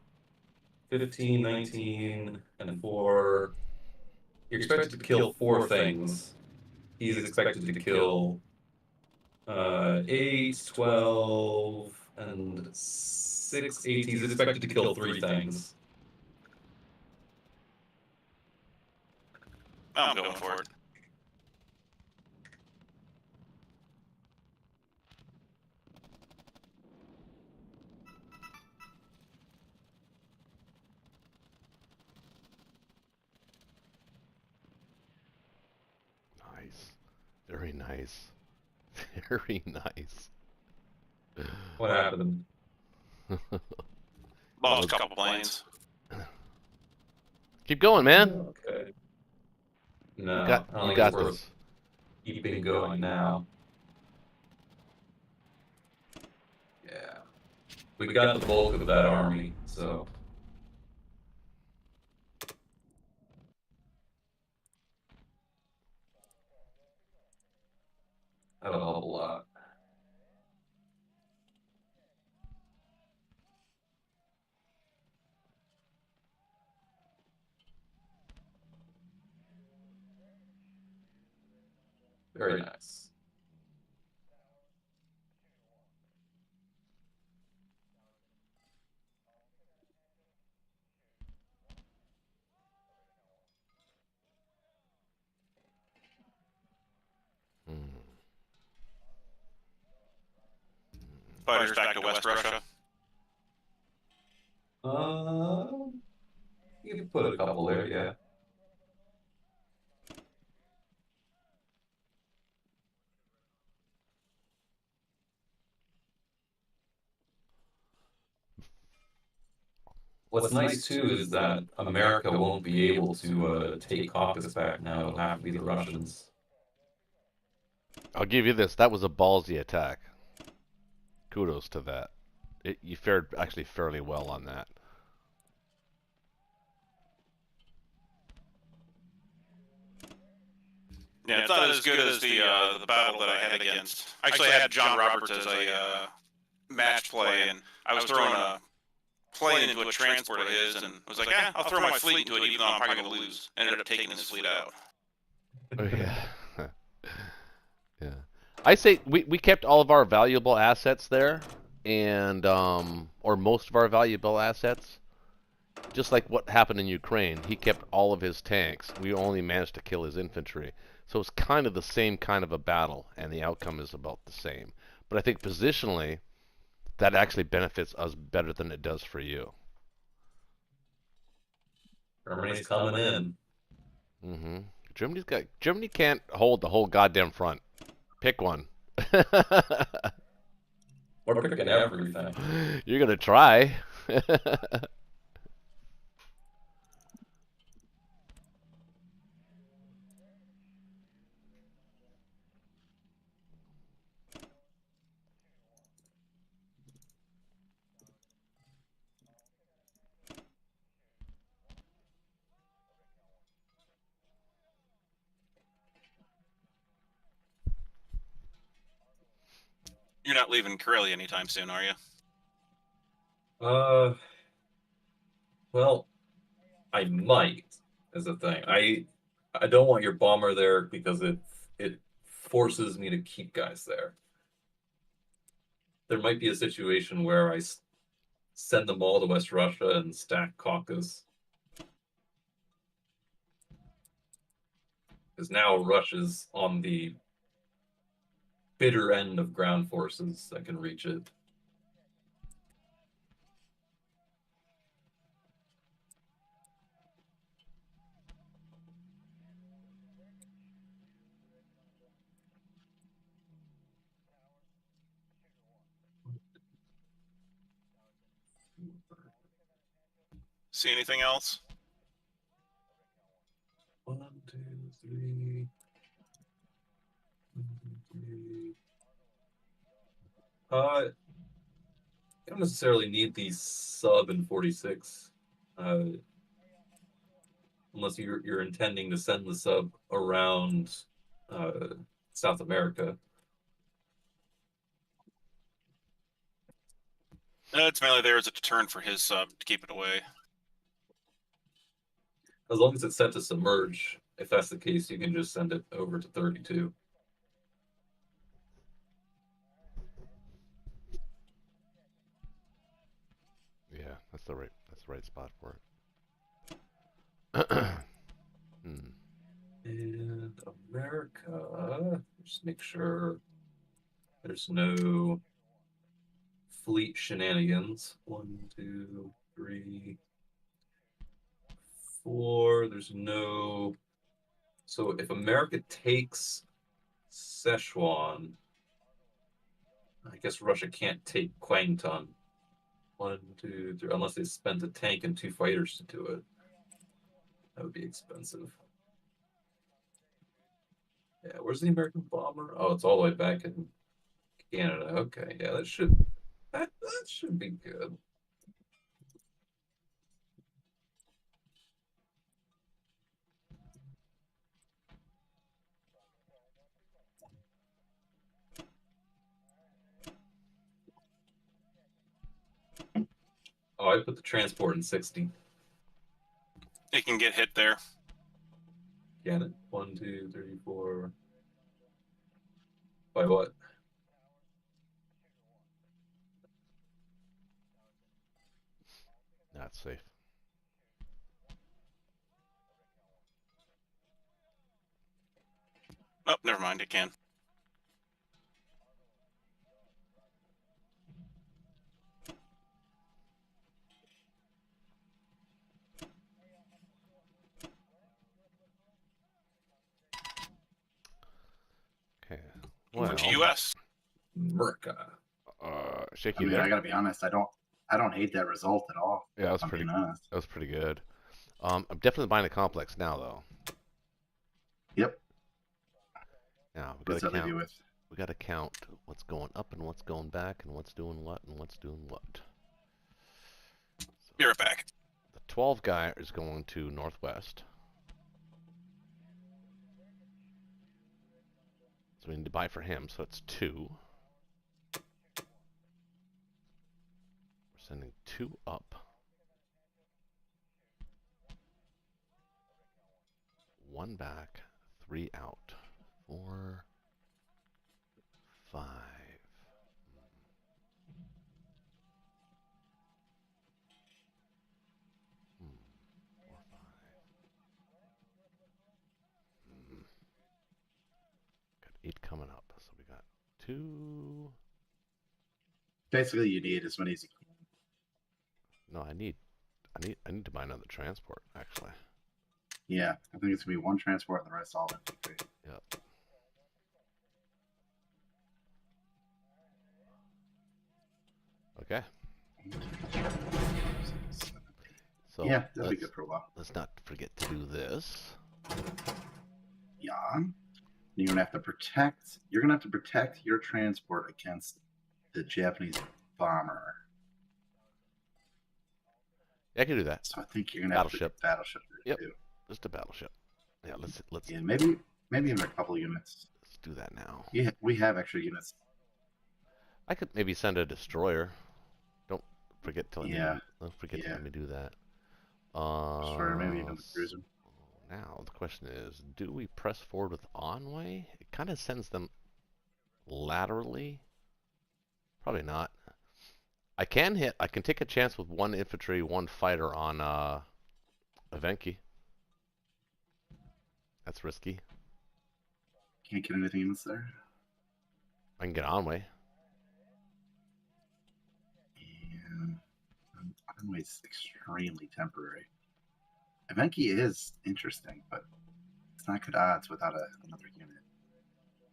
15, 19, and 4. You're expected to kill 4 things. He's expected to kill 8, 12, and 6, 8. He's expected to kill 3 things. I'm going for it. Nice. Very nice. Very nice. What happened? Lost a couple planes. Keep going, man. Okay. No, You I don't think got it's worth this. keeping going now. Yeah. We got the bulk of that army, so. That'll help a lot. Very nice. Fighters back to West Russia. You can put a couple there, yeah. What's nice too is that America won't be able to take Caucasus back now. It'll have to be the Russians. I'll give you this. That was a ballsy attack. Kudos to that. You fared actually fairly well on that. Yeah, it's not as good as the battle that I had against. Actually, I had John Roberts as a match play, and I was throwing a plane into a transport of his, and was like, I'll throw my fleet into it, even though I'm probably going to lose. Ended up taking his fleet out. Oh, yeah. Yeah. I say we kept all of our valuable assets there, and or most of our valuable assets. Just like what happened in Ukraine, he kept all of his tanks. We only managed to kill his infantry. So it's kind of the same kind of a battle, and the outcome is about the same. But I think positionally, that actually benefits us better than it does for you. Germany's coming in. Mm-hmm. Germany can't hold the whole goddamn front. Pick one. We're picking everything. You're gonna try. You're not leaving Karelia anytime soon, are you? Well, I might is the thing. I don't want your bomber there because it forces me to keep guys there. There might be a situation where I send them all to West Russia and stack Caucasus. Because now Russia's on the bitter end of ground forces that can reach it. See anything else? 1, 2, 3. 1, 2, 3. You don't necessarily need the sub in 46, unless you're intending to send the sub around South America. It's mainly there as a deterrent for his sub to keep it away. As long as it's set to submerge, if that's the case, you can just send it over to 32. Yeah, that's the right spot for it. And America, just make sure there's no fleet shenanigans. 1, 2, 3, 4. There's no. So if America takes Szechuan, I guess Russia can't take Kwangtung. 1, 2, 3, unless they spent a tank and 2 fighters to do it. That would be expensive. Yeah, where's the American bomber? Oh, it's all the way back in Canada. Okay, yeah, that should be good. Oh, I put the transport in 60. It can get hit there. Can it? 1, 2, 3, 4. By what? Not safe. Oh, never mind. It can. Okay. Over Well, to U.S. America. Shaky I mean, there. I gotta be honest. I don't hate that result at all. Yeah, that was I'm pretty. being honest. That was pretty good. I'm definitely buying a complex now, though. Yep. Now we What's got that to leave you count. with? We got to count what's going up and what's going back and what's doing what and what's doing what. So Be right back. the 12 guy is going to northwest. So we need to buy for him. So it's 2. We're sending 2 up. 1 back, 3 out. 4, 5. 4, 5. Got 8 coming up. So we got 2. Basically, you need as many as you can. No, I need to buy another transport, actually. Yeah, I think it's gonna be 1 transport and the rest all infantry. Yep. Okay. So Yeah, that'll be good for a while. let's not forget to do this. Yeah. You're gonna have to protect. You're gonna have to protect your transport against the Japanese bomber. Yeah, I can do that. So I think you're gonna have Battleship. to battleship there Yep. too. Just a battleship. Yeah, let's Yeah, maybe even a couple units. let's do that now. Yeah, we have extra units. I could maybe send a destroyer. Don't forget to let Yeah. me. Don't forget to Yeah. let me do that. Destroyer, maybe even the cruiser. Now the question is, do we press forward with Envoy? It kind of sends them laterally. Probably not. I can take a chance with 1 infantry, 1 fighter on Evenki. That's risky. Can't get anything else there. I can get Envoy. Yeah. Envoy's extremely temporary. Evenki is interesting, but it's not good odds without another unit.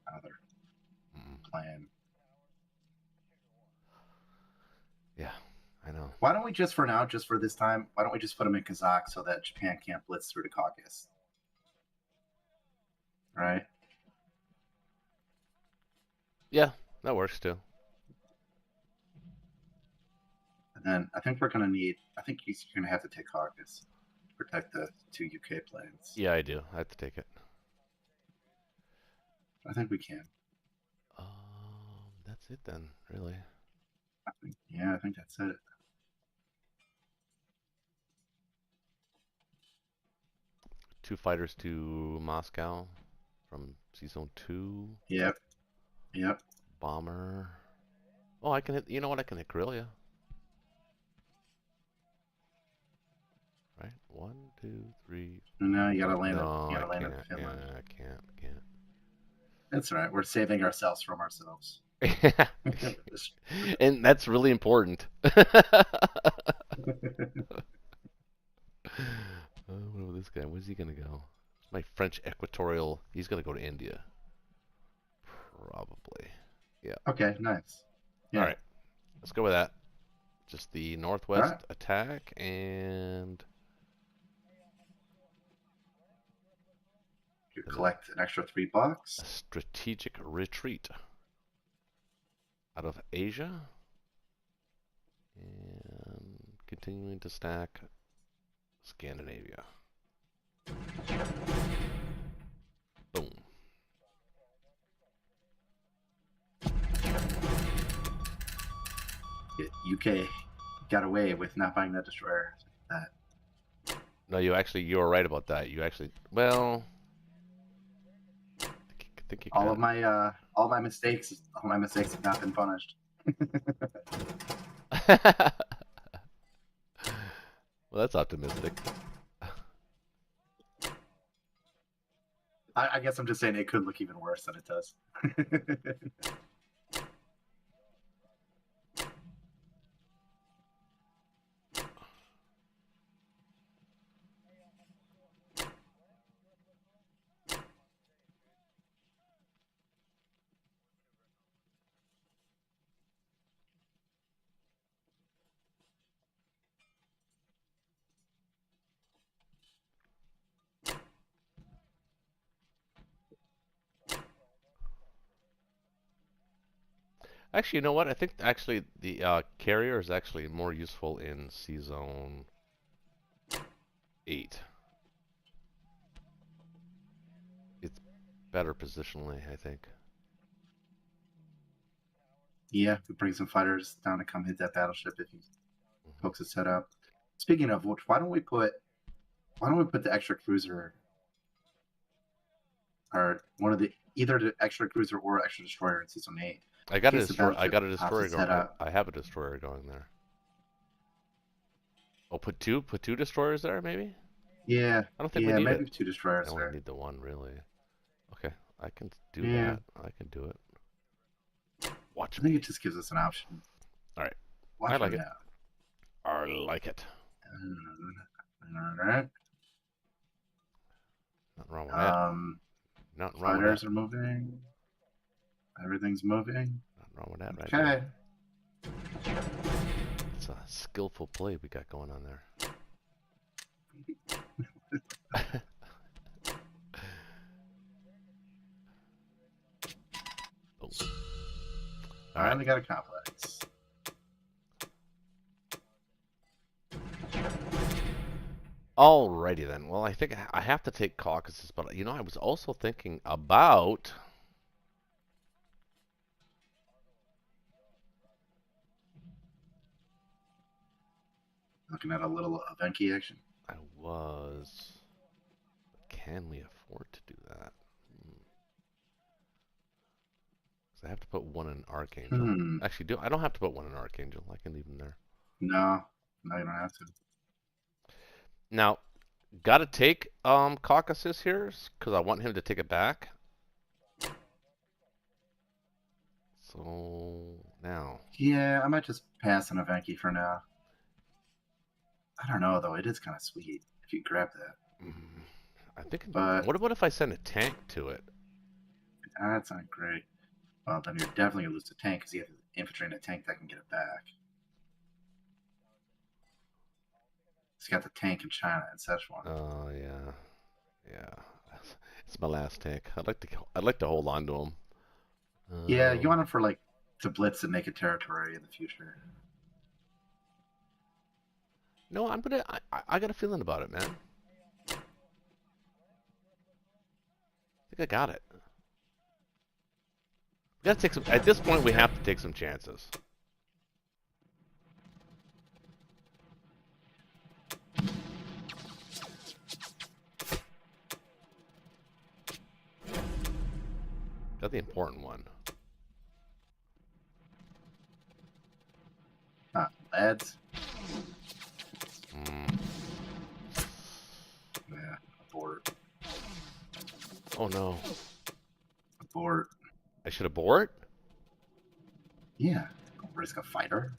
Another plan. Yeah, I know. Why don't we just for now, just for this time, why don't we just put them in Kazakh so that Japan can't blitz through the Caucasus? Right? Yeah, that works too. And then I think we're gonna need. I think you're gonna have to take Caucasus to protect the 2 UK planes. Yeah, I do. I have to take it. I think we can. That's it then, really. I think that's it. Two fighters to Moscow from Season 2. Yep. Bomber. Oh, I can hit. You know what? I can hit Karelia. Right? 1, 2, 3. No, you gotta land No, it. You gotta I land it can't. in Finland. Yeah, I can't. That's all right. We're saving ourselves from ourselves. And that's really important. What about this guy? Where's he gonna go? My French Equatorial. He's gonna go to India. Probably. Yeah. Okay, nice. Yeah. All right. Let's go with that. Just the northwest attack and. You collect an extra $3. A strategic retreat out of Asia and continuing to stack Scandinavia. Boom. UK got away with not buying that destroyer. No, you were right about that. You actually, well, I think you all my mistakes have not been punished. Well, that's optimistic. I guess I'm just saying it could look even worse than it does. Actually, you know what? I think actually the carrier is actually more useful in Season 8. It's better positionally, I think. Yeah, we bring some fighters down to come hit that battleship if he pokes his head up. Speaking of which, why don't we put the extra cruiser or either the extra cruiser or extra destroyer in Season 8? I got a destroyer going. I have a destroyer going there. Oh, put two destroyers there, maybe? Yeah. I don't think we need maybe it. 2 destroyers I there. only need the one, really. Okay, I can do Yeah. that. I can do it. Watch I think me. it just gives us an option. All right. Watch I like me it. now. I like it. All right. Nothing wrong with that. Nothing wrong with Fighters that. are moving. Everything's moving. Nothing wrong with that, right? Okay. There. It's a skillful play we got going on there. Oh. All right, we got a complex. Alrighty then. Well, I think I have to take Caucasus, but you know, I was also thinking about Looking at a little Venki action. I was. Can we afford to do that? Because I have to put one in Archangel. Actually, I don't have to put one in Archangel. I can leave them there. No, you don't have to. Now, gotta take Caucasus here because I want him to take it back. So now. Yeah, I might just pass on a Venki for now. I don't know though. It is kind of sweet if you grab that. I think. But what if I send a tank to it? That's not great. Well, then you're definitely gonna lose the tank because you have to infiltrate a tank that can get it back. He's got the tank in China and Szechuan. Oh yeah, yeah. It's my last tank. I'd like to hold on to him. Yeah, you want him for like to blitz and make a territory in the future. No, I got a feeling about it, man. I think I got it. We gotta take some. At this point, we have to take some chances. Got the important one. Lads. Mm. Yeah, abort. Oh no. Abort. I should abort? Yeah. Don't risk a fighter.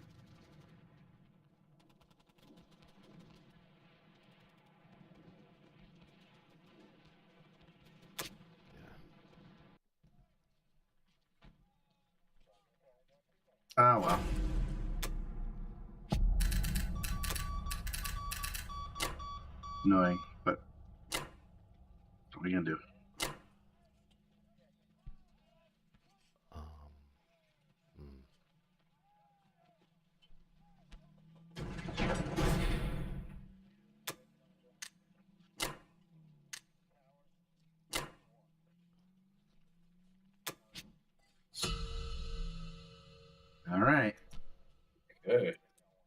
Oh well. Annoying, but what are you gonna do? Hmm. All right. Okay.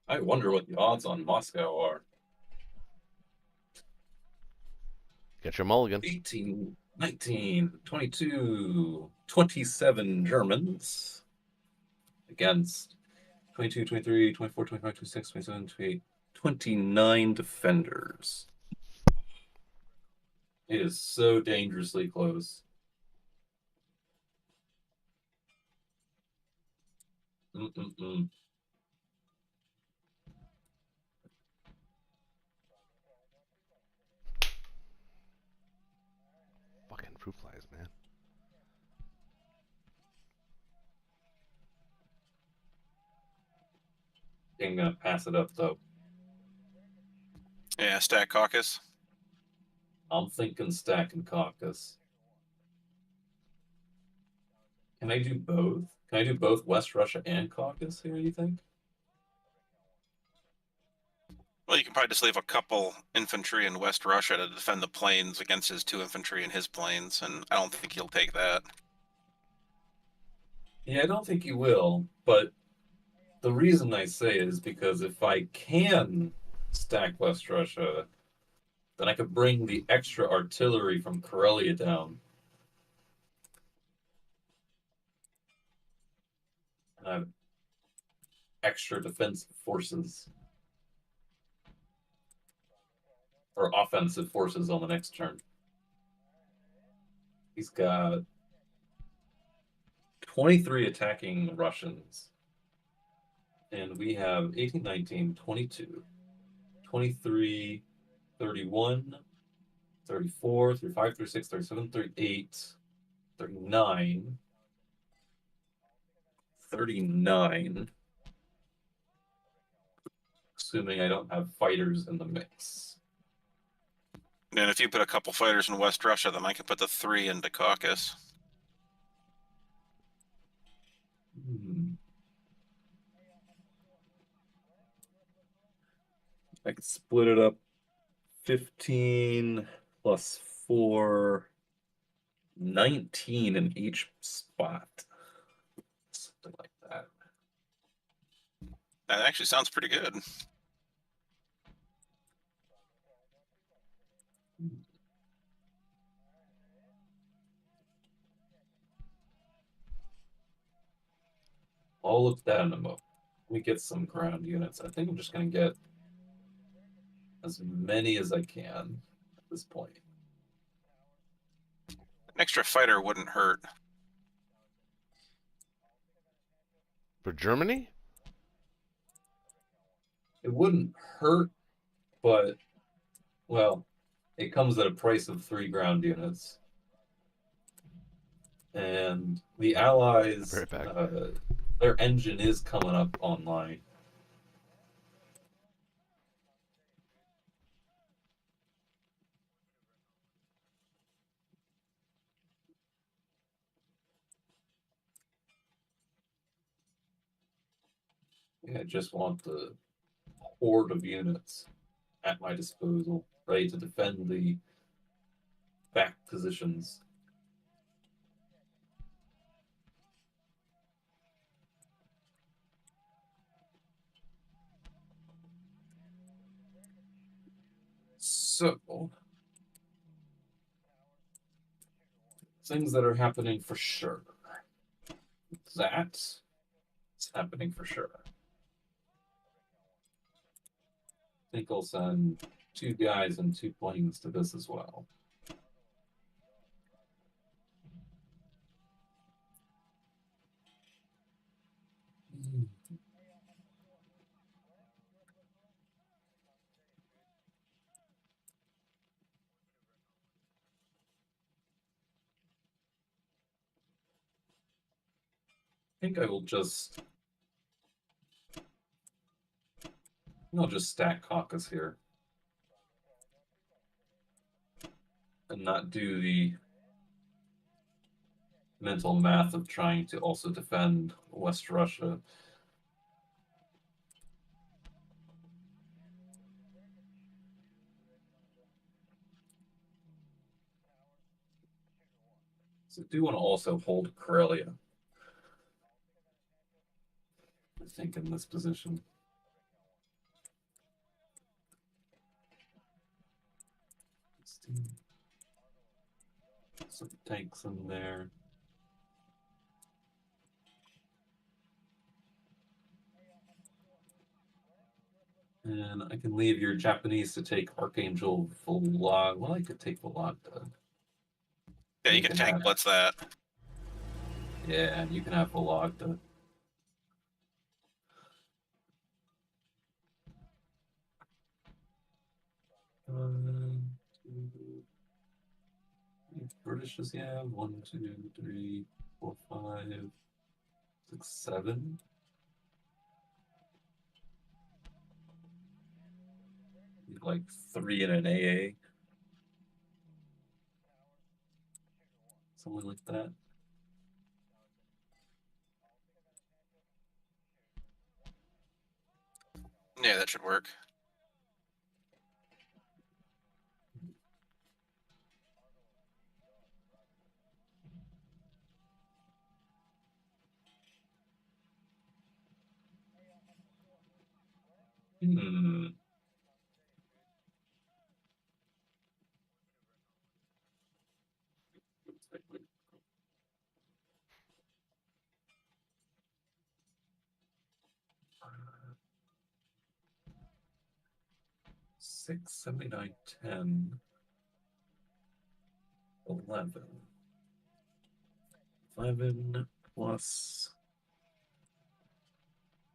I wonder what the odds on Moscow are. Get your mulligan. 18, 19, 22, 27 Germans against 22, 23, 24, 25, 26, 27, 28, 29 defenders. It is so dangerously close. Fucking fruit flies, man. I'm gonna pass it up though. Yeah, stack caucus. I'm thinking stack and caucus. Can I do both? Can I do both West Russia and caucus here, you think? Well, you can probably just leave a couple infantry in West Russia to defend the plains against his 2 infantry in his plains, and I don't think he'll take that. Yeah, I don't think you will, but the reason I say it is because if I can stack West Russia, then I could bring the extra artillery from Karelia down. And I have extra defensive forces. Or offensive forces on the next turn. He's got 23 attacking Russians. And we have 18, 19, 22, 23, 31, 34, 35, 36, 37, 38, 39, 39. Assuming I don't have fighters in the mix. And if you put a couple fighters in West Russia, then I can put the 3 into caucus. I could split it up 15 plus 4, 19 in each spot. Something like that. That actually sounds pretty good. I'll look at that in a moment. Let me get some ground units. I think I'm just going to get as many as I can at this point. An extra fighter wouldn't hurt. For Germany? It wouldn't hurt, but, well, it comes at a price of 3 ground units. And the Allies, Right back. their engine is coming up online. Yeah, I just want the horde of units at my disposal, ready to defend the back positions. So, things that are happening for sure. That's happening for sure. I think I'll send 2 guys and 2 planes to this as well. I think I will just... I'll just stack Caucus here. And not do the mental math of trying to also defend West Russia. So I do want to also hold Karelia, I think, in this position. Some tanks in there. And I can leave your Japanese to take Archangel Volog. Well, I could take Vologda. Yeah, you can tank Blitz that. Yeah, and you can have Vologda. British does he have? 1, 2, 3, 4, 5, 6, 7. Like 3 in an AA. Something like that. Yeah, that should work. Hmm. Six, 79, 10, 11. 11 plus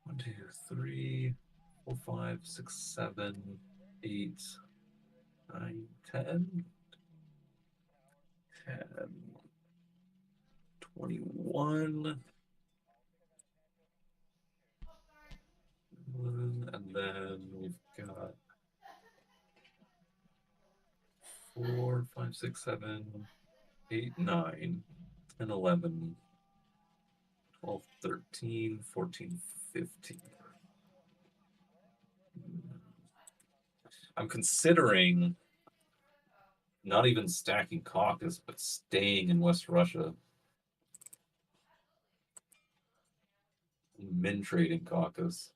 1, 2, 3, 4, 5, 6, 7, 8, 9, 10, 10, 21. And then we've got 4, 5, 6, 7, 8, 9, 10, 11, 12, 13, 14, 15. I'm considering not even stacking Caucasus, but staying in West Russia. Min trading Caucasus.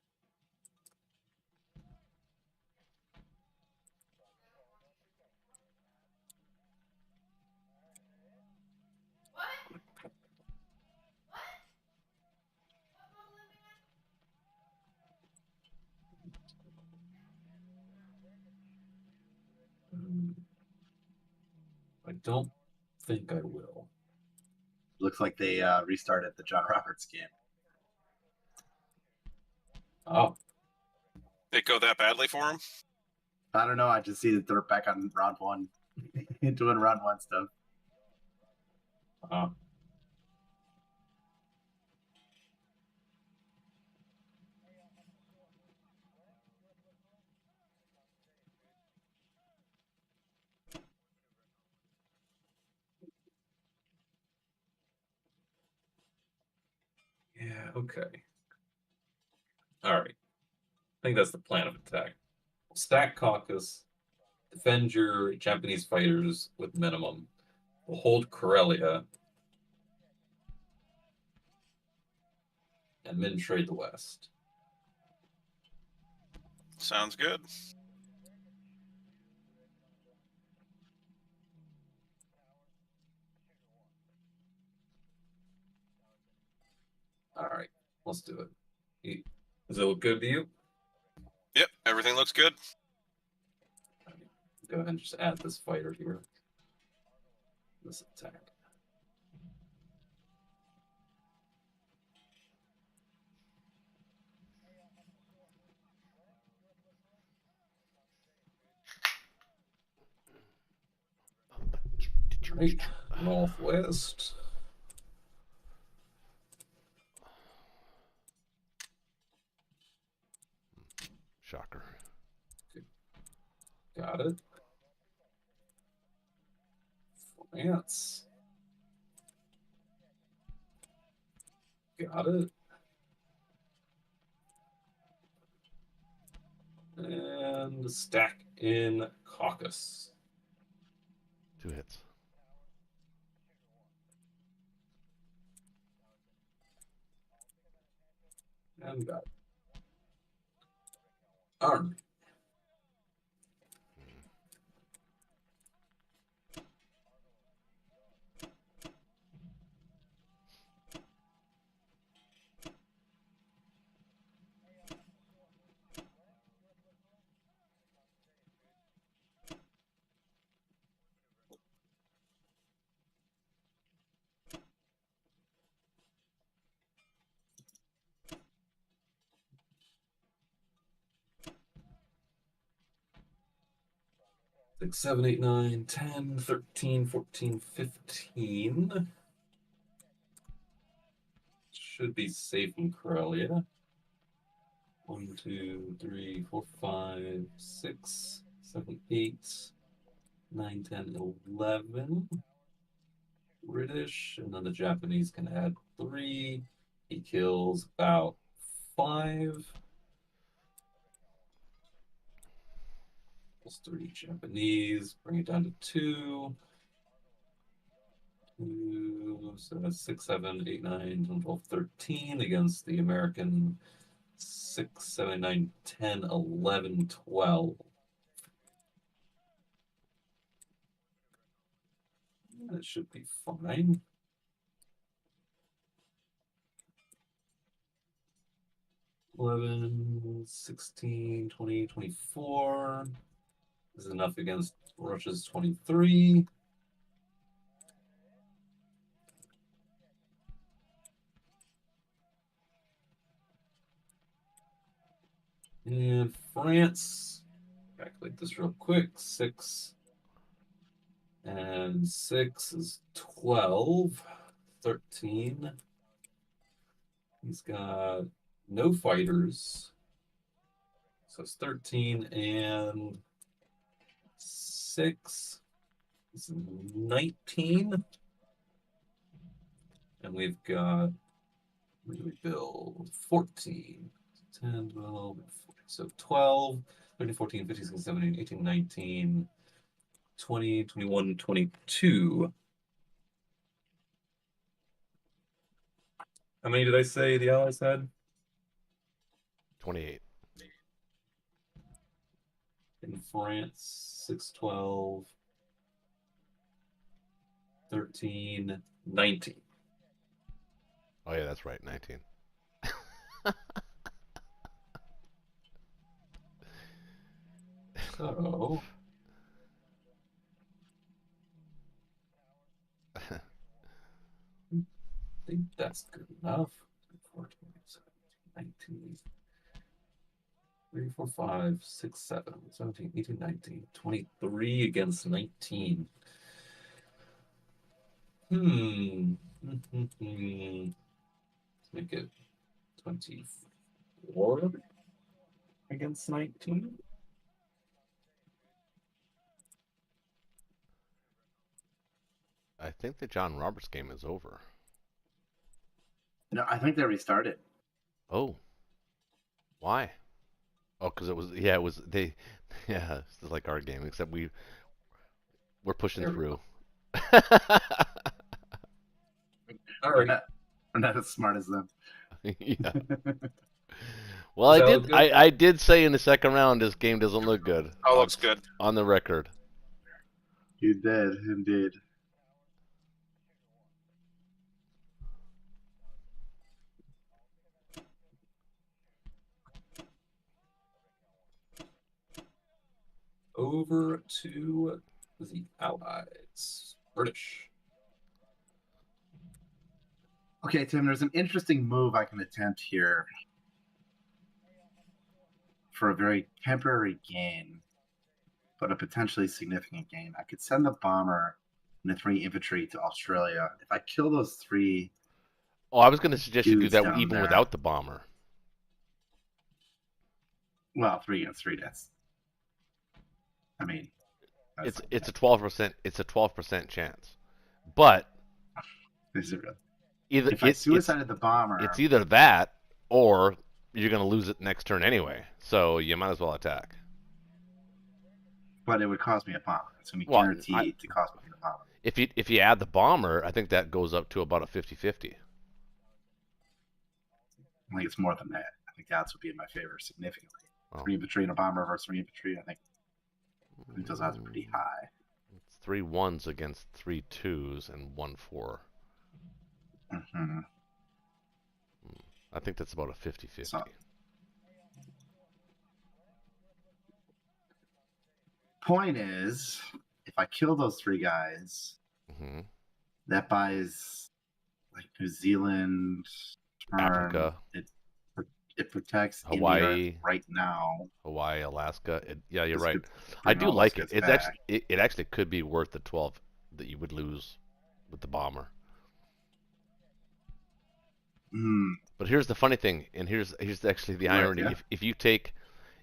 I don't think I will. Looks like they restarted the John Roberts game. Oh, Did it go that badly for him? I don't know. I just see that they're back on round 1, doing round 1 stuff. yeah, okay. Alright. I think that's the plan of attack. Stack Caucus, defend your Japanese fighters with minimum. We'll hold Corellia, and min trade the West. Sounds good. Alright, let's do it. Does it look good to you? Yep, everything looks good. Go ahead and just add this fighter here. This attack. Right, northwest. Shocker. Got it. France. Got it. And stack in Caucus. 2 hits. And got it. Army. Six, 7, 8, 9, 10, 13, 14, 15. Should be safe in Corellia. 1, 2, 3, 4, 5, 6, 7, 8, 9, 10, 11. British, and then the Japanese can add 3. He kills about 5. Plus 3 Japanese, bring it down to 2. 2, so that's 6, 7, 8, 9, 10, 12, 13 against the American 6, 7, 9, 10, 11, 12. That should be fine. $11, 16, 20, 24. This is enough against Russia's 23. And France, calculate this real quick. 6 and 6 is 12. 13. He's got no fighters. So it's 13 and 6 is 19. And we've got, where do we build? 14. 10, 12, 14. So 12, 13, 14, 15, 16, 17, 18, 19, 20, 21, 22. How many did I say the Allies had? 28. In France, 6, 12, 13, 19. Oh yeah, that's right, 19. So I think that's good enough. 4, 19, 3, 4, 5, 6, 7, 17, 18, 19, 23 against 19. Let's make it 24 against 19. I think the John Roberts game is over. No, I think they restarted. Oh. Why? Oh, because it was they yeah, it's like our game except we're pushing There we through. All We're right. not, we're not as smart as them. Yeah. Well, Is that look good? I did say in the second round this game doesn't look good. Oh, looks good. On the record. You did, indeed. Over to the Allies. British. Okay, Tim, there's an interesting move I can attempt here for a very temporary gain, but a potentially significant gain. I could send the bomber and the 3 infantry to Australia. If I kill those 3 Oh, I was going to suggest you do dudes that down even there, without the bomber. well, 3 against 3, that's, I mean, that's It's a 12% chance. But is it really? either If I suicided the bomber, it's either that or you're going to lose it next turn anyway. So you might as well attack. but it would cost me a bomber. It's going to be Well, guaranteed to cost me a bomber. If you add the bomber, I think that goes up to about a 50-50. I think it's more than that. I think odds would be in my favor significantly. Oh. 3 infantry and a bomber versus 3 infantry. I think those odds are pretty high. It's 3 1s against 3 2s and 1 4. Mm-hmm. I think that's about a 50-50. So, point is, if I kill those 3 guys, hmm that buys like New Zealand, turn. Africa. It protects Hawaii. India right now. Hawaii, Alaska. Yeah, you're This right. could I bring do all like those it. guys back. It actually could be worth the 12 that you would lose with the bomber. Hmm. But here's the funny thing, and here's actually the Right, irony. yeah.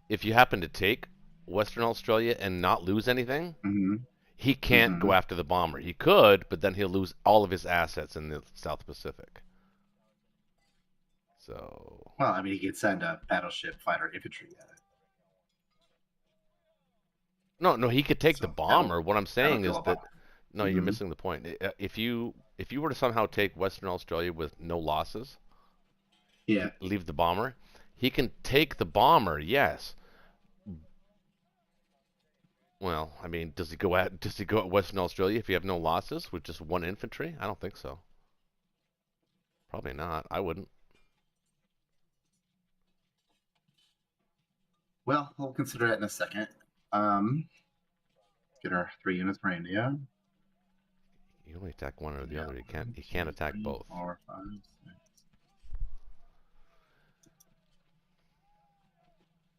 If you happen to take Western Australia and not lose anything, Mm-hmm. he can't go after the bomber. He could, but then he'll lose all of his assets in the South Pacific. So Well, I mean, he could send a battleship fighter infantry at it. no, he could take So the bomber. What I'm saying kill is a that bomber. no, you're Mhm. missing the point. If you were to somehow take Western Australia with no losses, Yeah. leave the bomber, he can take the bomber, yes. Well, I mean, does he go at Western Australia if you have no losses with just 1 infantry? I don't think so. Probably not. I wouldn't. Well, we'll consider it in a second. Get our 3 units for India. You only attack one or the Yeah, other. You 1, can't 2, attack 3, both. 4, 5, 6.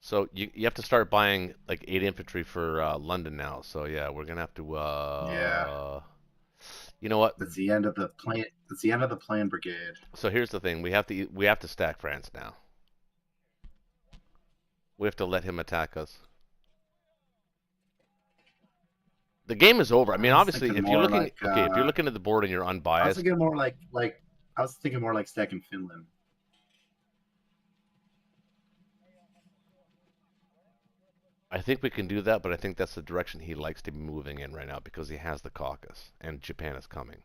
So you have to start buying like 8 infantry for London now. So yeah, we're gonna have to. Yeah. You know what? That's the end of the plan. That's the end of the plan brigade. So here's the thing: we have to stack France now. We have to let him attack us. The game is over. I mean, I was obviously, thinking if you're more looking, like, okay, if you're looking at the board and you're I was unbiased, thinking more like I was thinking more like stacking Finland. I think we can do that. But I think that's the direction he likes to be moving in right now because he has the caucus and Japan is coming.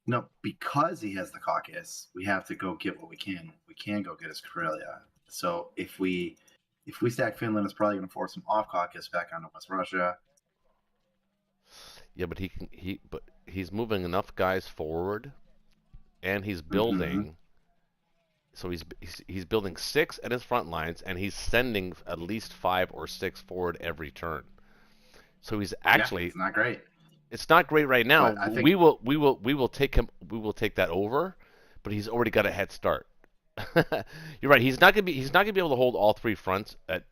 No, because he has the caucus, we have to go get what we can. We can go get his Karelia. So if we stack Finland, it's probably going to force him off caucus back onto West Russia. Yeah, but he's moving enough guys forward, and he's building. So he's building 6 at his front lines, and he's sending at least 5 or 6 forward every turn. So he's actually it's not great. It's not great right now. But I think- We will take him. We will take that over, but he's already got a head start. You're right. He's not gonna be able to hold all 3 fronts at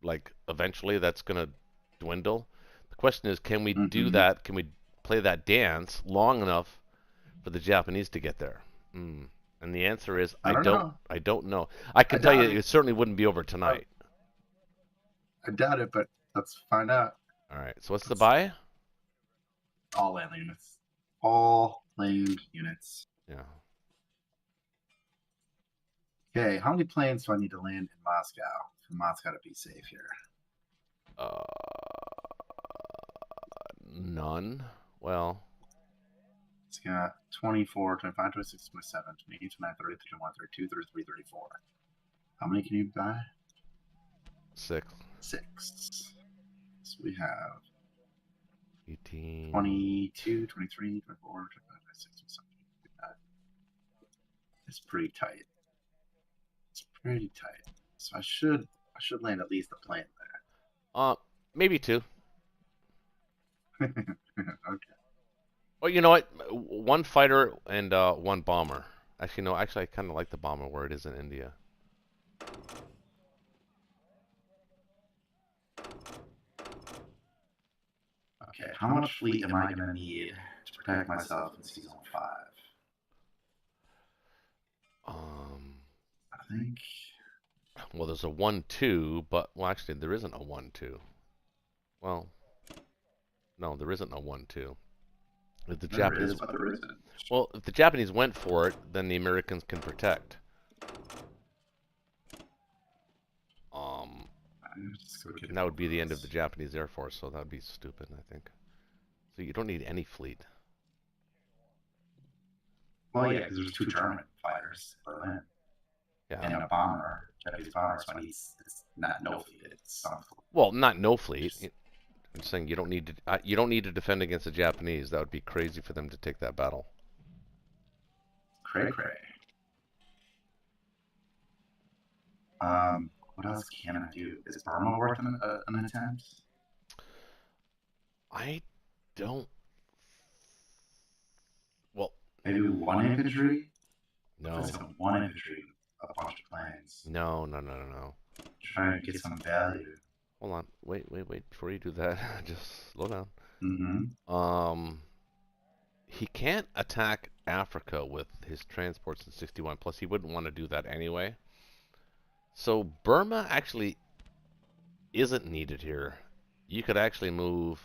like eventually. That's gonna dwindle. The question is, can we do that? Can we play that dance long enough for the Japanese to get there? And the answer is I don't know. I can tell you it certainly wouldn't be over tonight. I doubt it, but let's find out. All right. So what's the buy? All land units. All land units. Yeah. Okay, how many planes do I need to land in Moscow for Moscow to be safe here? None. Well, It's got 24, 25, 26, 27, 28, 29, 30, 31, 32, 33, 34. How many can you buy? 6. 6. So we have 18. 22, 23, 24, 25, 26, 27, 28. It's pretty tight. It's pretty tight. So I should land at least a plane Maybe 2. there. Okay. Well, you know what? 1 fighter and 1 bomber. Actually, no. Actually, I kind of like the bomber where it is in India. Okay, how much fleet am I going to need to protect myself in season 5? I think. Well, there's a 1-2, but well, actually, there isn't a 1-2. Well, no, there isn't a 1-2. If the Japanese, but there isn't. well, if the Japanese went for it, then the Americans can protect. And that would be the end of the Japanese Air Force, so that would be stupid, I think. So you don't need any fleet. Well, yeah, because there's 2 German fighters in Berlin. Yeah. And a bomber, Japanese bomber, so it's not no fleet, it's some fleet. Well, not no fleet. I'm saying you don't need to defend against the Japanese. That would be crazy for them to take that battle. Cray. What else can I do? Is Burma worth an attempt? I don't. Well, maybe 1 infantry? no. It's 1 infantry, a bunch of planes. No. Trying to get some value. Hold on. Wait. Before you do that, just slow down. Mm-hmm. He can't attack Africa with his transports in 61. Plus, he wouldn't want to do that anyway. So Burma actually isn't needed here. You could actually move.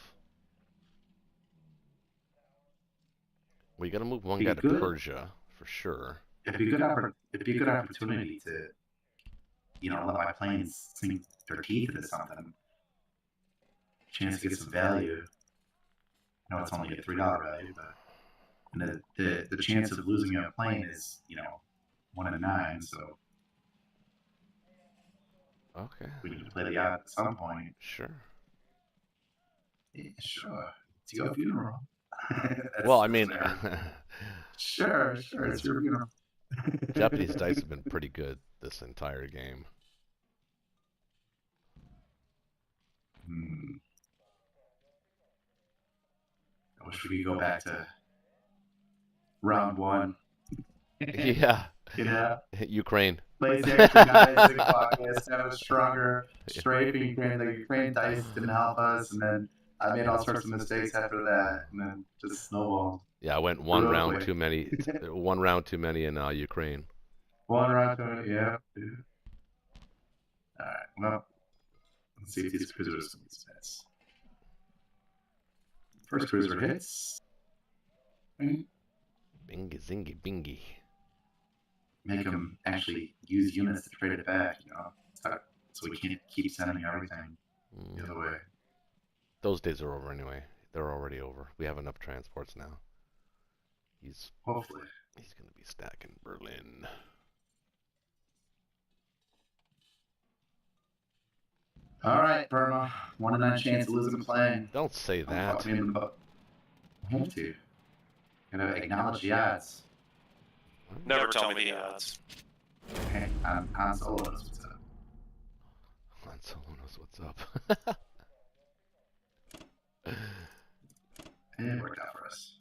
Well, you got to move 1 guy to Persia for sure. It'd be a good opportunity to, let my planes sink their teeth into something. Chance to get some value. I know it's only a $3 value, but and the chance of losing a plane is 1 in 9. So okay, we need to play the odds at some point. Sure. Yeah, sure. It's your funeral. Well, I mean, sure, it's your funeral. Japanese dice have been pretty good this entire game. I wish we could go back to round 1. Yeah. Ukraine. Play the extra guys in Caucus, have a stronger strafing Ukraine. The Ukraine dice didn't help us, and then I made all sorts of mistakes after that, and then just snowballed. Yeah, I went 1 round too many. 1 round too many in Ukraine. 1 round too many, yeah. All right, well, let's see if these cruisers can be hits. First cruiser hits. Bingy, zingy, bingy. Make them actually use units to trade it back, so we can't keep sending everything the other way. Those days are over anyway. They're already over. We have enough transports now. Hopefully. He's going to be stacking Berlin. All right, Burma. 1 in 9 chance of losing a plane. Don't say that. I have to. Gotta acknowledge the odds. Never tell me the odds. Hey, Han Solo knows what's up. Han Solo knows what's up. It worked out for us.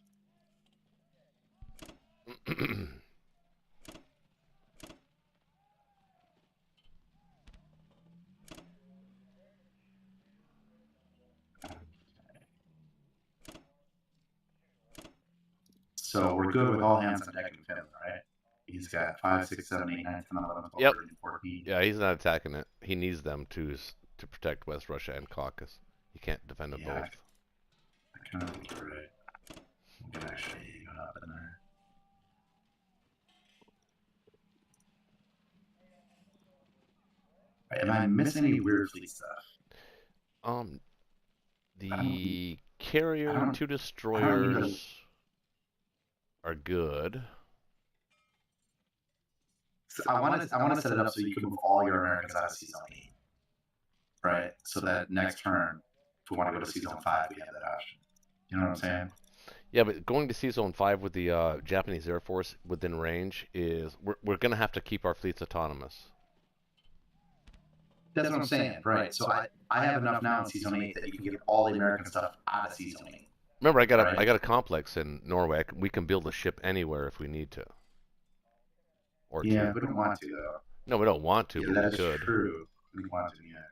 So we're good with all hands on deck in Finland, right? He's got 5, 6, 7, 8, 9, 10, 11, 12, Yep. 13, 14. Yeah, he's not attacking it. He needs them to protect West Russia and Caucasus. He can't defend them both. I kind of think you're right. We can actually go up in there. Am I missing any weird fleet stuff? The carrier, two I don't need destroyers are good. I want to set it up so you can move all your Americans out of C Zone 8, right? So that next turn, if we want to go to C Zone 5, we have that option. You know what I'm saying? Yeah, but going to C Zone 5 with the Japanese Air Force within range is we're gonna have to keep our fleets autonomous. That's what I'm saying, right? So I have enough now in C Zone 8 that you can get all the American stuff out of C Zone 8. Remember, I got Right. I got a complex in Norway. We can build a ship anywhere if we need to. Or Yeah, two. we don't want to though. No, we don't want to, Yeah, but that we is could. true. We want to, yeah.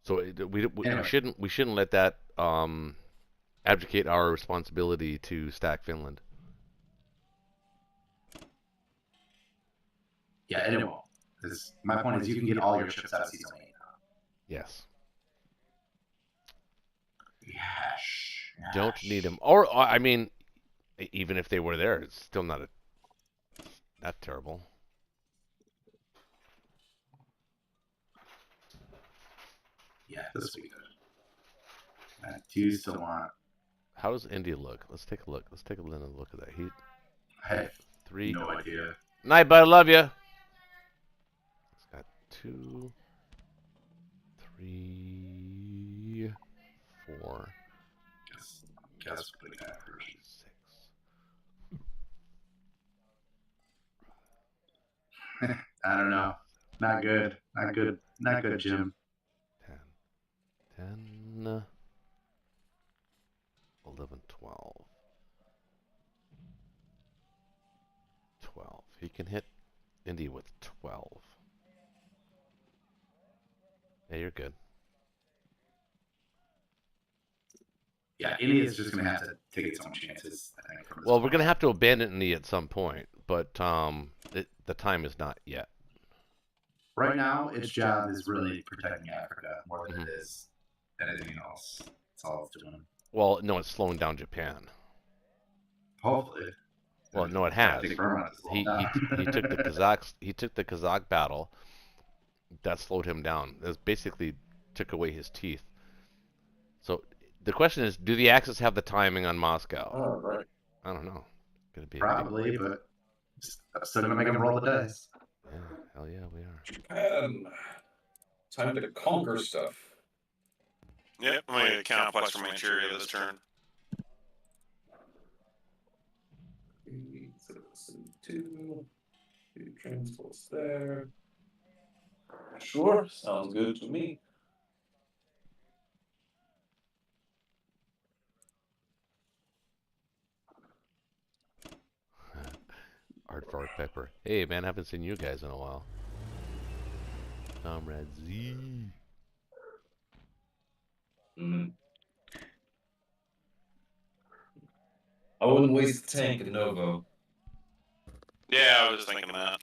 So we Anyway. shouldn't let that abdicate our responsibility to stack Finland. Yeah, and it won't. Because my point is, you can get all your ships out of C Zone 8 now. Yes. Yes. Don't need them. Or I mean, even if they were there, it's still not that terrible. Yeah, this will be good. I do still want. How does India look? Let's take a look. Let's take a little look at that. I have 3. no idea. Night, bud. Love you. It's got 2, 3, 4. Guess we got version 6. I don't know. Not good. Not good. Not good, Jim. 10, 11, 12. 12. He can hit India with 12. Yeah, you're good. Yeah, India's just going to have to take its own chances, I think. Well, we're going to have to abandon India at some point, but the time is not yet. Right now, its job is really protecting Africa more than it is anything else. That's all it's doing. Well, no, it's slowing down Japan. Hopefully. Well, no, it has. He took the Kazakhs. He took the Kazakh battle. That slowed him down. It basically took away his teeth. So the question is, do the Axis have the timing on Moscow? Oh, right. I don't know. Gonna be probably, but still gonna make him roll the dice. Yeah, hell yeah, we are. Japan. Time to conquer stuff. Yep, I'm going to counterplex from Manchuria this turn. 2 transports there. Sure, sounds good to me. Art for Pepper. Hey man, haven't seen you guys in a while. Comrade Z. I wouldn't waste the tank at Novo. Yeah, I was thinking that.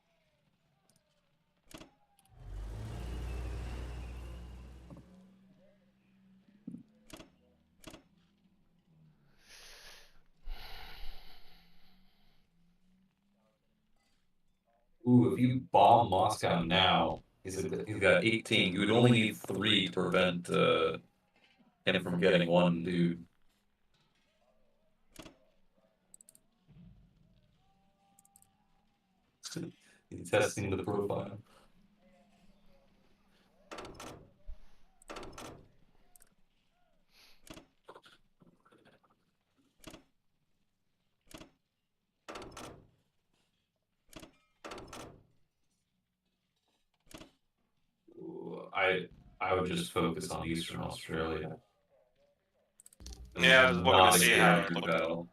Ooh, if you bomb Moscow now, he's got 18. You would only need 3 to prevent him from getting 1 dude. He's testing the profile. I would just focus on Eastern Australia. Yeah, I was looking to see how it looked. battle.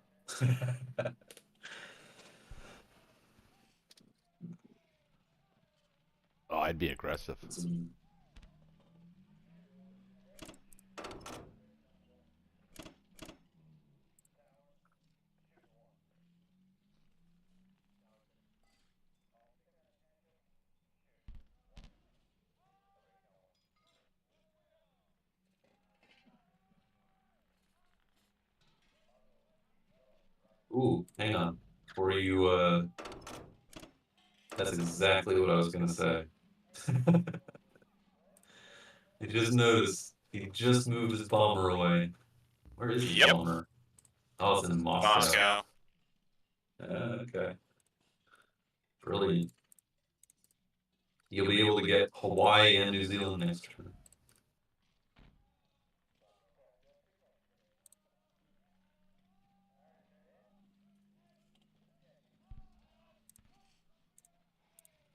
Oh, I'd be aggressive. Ooh, hang on. Before you, that's exactly what I was gonna say. I just noticed he just moved his bomber away. Where is his bomber? Oh, it's in Moscow. Moscow. Okay. Brilliant. You'll be able to get Hawaii and New Zealand next turn.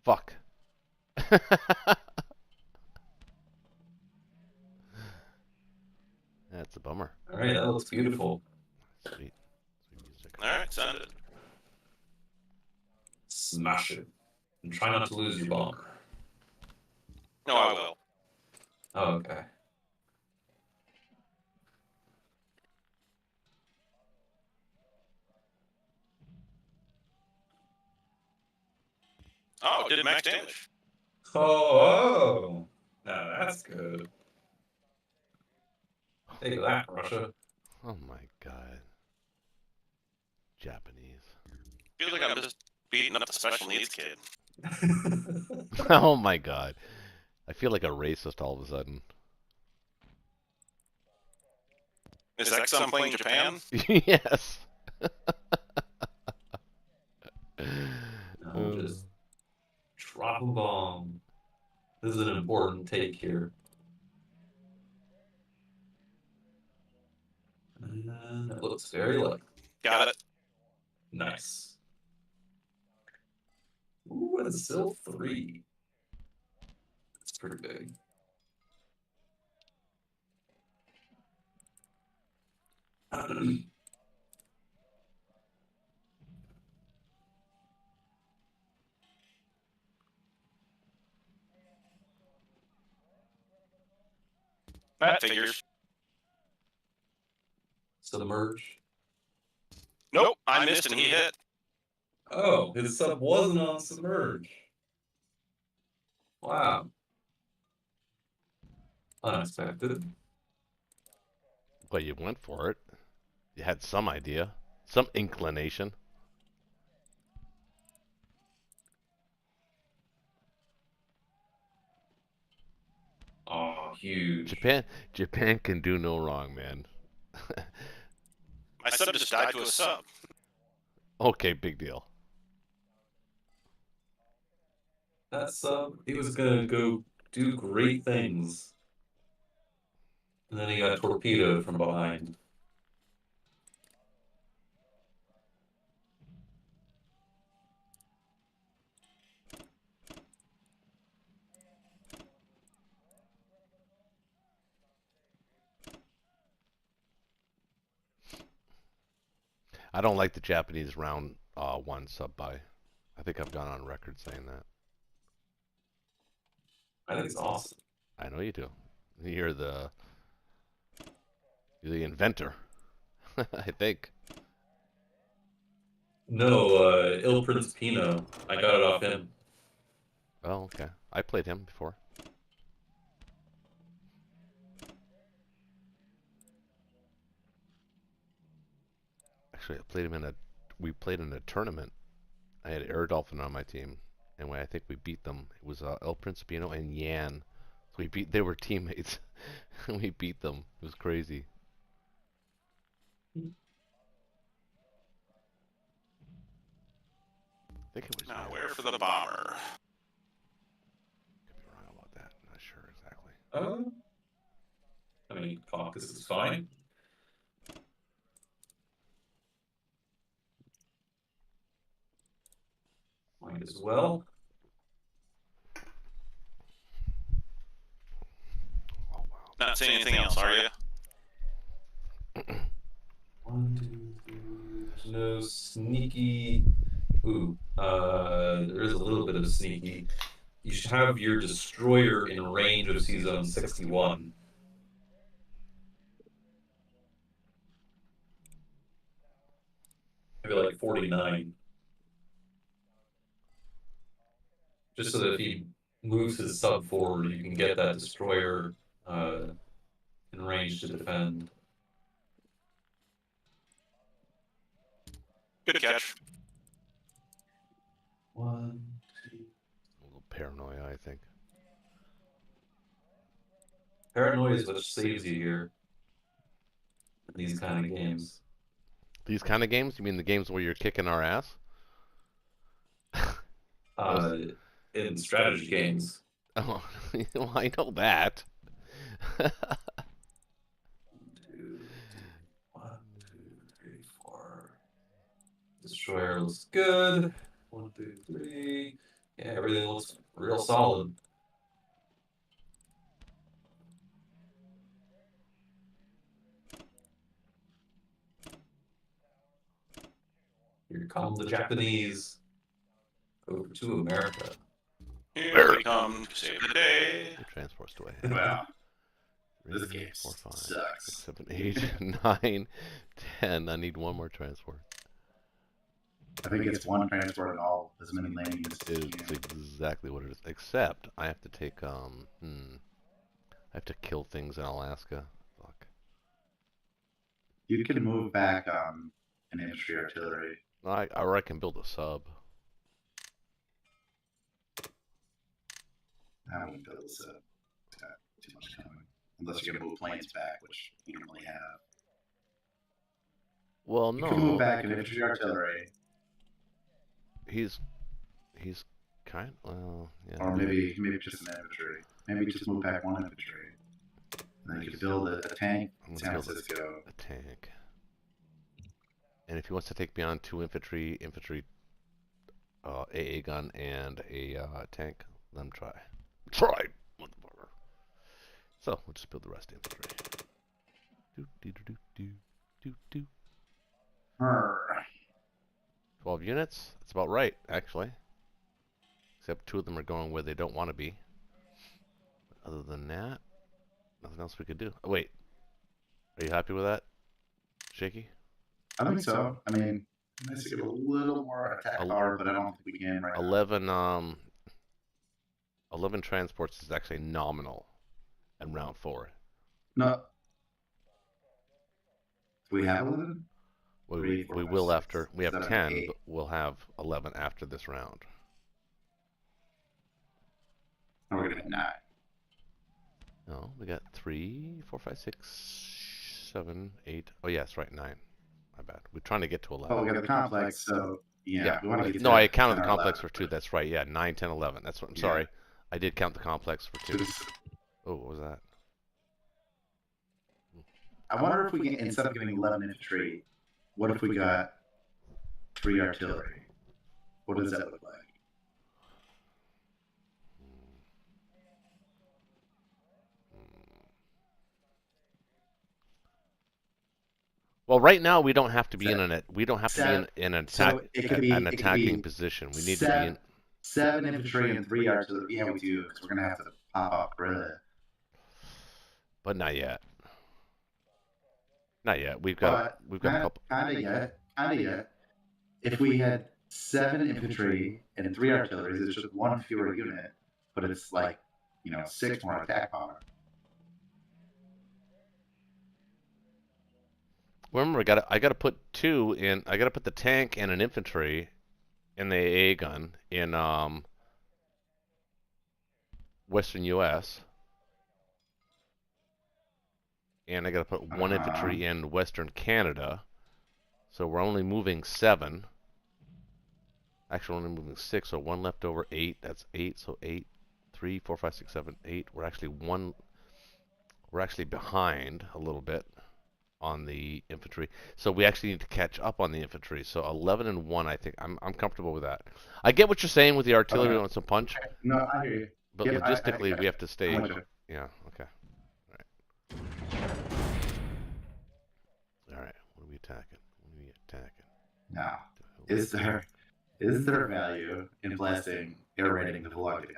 Fuck. That's a bummer. All right, that looks beautiful. Sweet. Sweet music. All right, send it. Smash it. And try not to lose your bomber. No, I will. Oh, okay. Oh, did max damage. Oh, now that's good. Take that, Russia. Oh my god. Japanese. Feels like I'm just beating up the special needs kid. Oh my god. I feel like a racist all of a sudden. Is that some playing Japan? Yes. No, just drop a bomb. This is an important take here. And it looks very likely. Got it. Nice. Ooh, and still 3. That's pretty big. That figures. Submerge. Nope, I missed and he hit. Oh, his sub wasn't on submerge. Wow. Unexpected. Well, you went for it. You had some idea. Some inclination. Oh, huge. Japan can do no wrong, man. My sub just died to a sub. Okay, big deal. That sub, he was gonna go do great things. And then he got torpedoed from behind. I don't like the Japanese round 1 sub buy. I think I've gone on record saying that. I think it's awesome. I know you do. You're the inventor. I think. No, Il Prince Pino. I got it off him. Oh, okay. I played him before. Actually, we played in a tournament. I had Air Dolphin on my team, and I think we beat them. It was El Principino and Yan. So they were teammates. We beat them. It was crazy. I think it was. Now, where for the bomber? Could be wrong about that. I'm not sure exactly. I mean, caucus is fine. Might as well. Oh wow. Not saying anything else, are you? 1, 2, 3. There's no sneaky. Ooh, there is a little bit of sneaky. You should have your destroyer in range of C-Zone 61. Maybe like 49. Just so that if he moves his sub forward, you can get that destroyer in range to defend. Good catch. 1, 2. A little paranoia, I think. Paranoia is what saves you here in these kind of games. These kind of games? You mean the games where you're kicking our ass? In strategy games. Oh, well, I know that. 1, 2, 3, 4. Destroyer looks good. 1, 2, 3. Yeah, everything looks real solid. Here come the Japanese over to America. Here we come to save the day. What transports do I have? Well, 3, this game 4, 5, sucks. 6, 7, 8, 9, 10. I need one more transport. I think it's one transport and all as many landings. It's exactly what it is. Except I have to take I have to kill things in Alaska. Fuck. You can move back an infantry artillery. Or I can build a sub. I wouldn't build a sub. It's got too much coming. Unless you're gonna move planes back, which you don't really have. Well, You can move no. back an infantry artillery. He's kind. Well, yeah. Or maybe just an infantry. Maybe just move back one infantry. And then you could build a tank in San Francisco. A tank. And if he wants to take beyond 2 infantry, AA gun, and a tank, let him try. Try, motherfucker. So we'll just build the rest infantry. Do do do do do do. 12 units. That's about right, actually. Except 2 of them are going where they don't want to be. But other than that, nothing else we could do. Oh, wait. Are you happy with that, Shaky? I think so. I mean, nice to get a little more attack power, but I don't think we can right now. 11 transports is actually nominal in round 4. No. Do we have 11? We Three, four, will five, after. six, We have 7, 10, 8. but we'll have 11 after this round. And we're gonna hit 9. No, we got 3, 4, 5, 6, 7, 8. Oh, yeah, that's right, 9. My bad. We're trying to get to 11. Oh, we got the complex, so yeah. We want to get No, to I counted 10 the or complex 11, for 2. That's right. Yeah, 9, 10, 11. That's what I'm Yeah. sorry. I did count the complex for 2. but Oh, what was that? I wonder if we can, instead of getting 11 infantry, what if we got 3 artillery? What does that look like? Well, right now we don't have to be in an So it could be attacking position. We need to be in. 7 infantry and 3 artillery. Yeah, we do, because we're gonna have to pop off guerrilla. But not yet. Not yet. We've got a couple. Kinda yet. If we had 7 infantry and 3 artillery, it's just 1 fewer unit, but it's like 6 more attack power. Remember, I gotta put 2 in. I gotta put the tank and an infantry in the AA gun in Western U.S. And I gotta put 1 infantry in Western Canada. So we're only moving 7. Actually, we're only moving 6. So 1 left over 8. That's 8. So 8, 3, 4, 5, 6, 7, 8. We're actually behind a little bit on the infantry, so we actually need to catch up on the infantry. So 11 and 1, I think I'm comfortable with that. I get what you're saying with the artillery on some punch. No, I hear you. But Yeah, logistically, we have to stay. I'm with you. Yeah. Okay. All right. All right. What are we attacking? Now, is there value in blasting air raiding the Volga guy?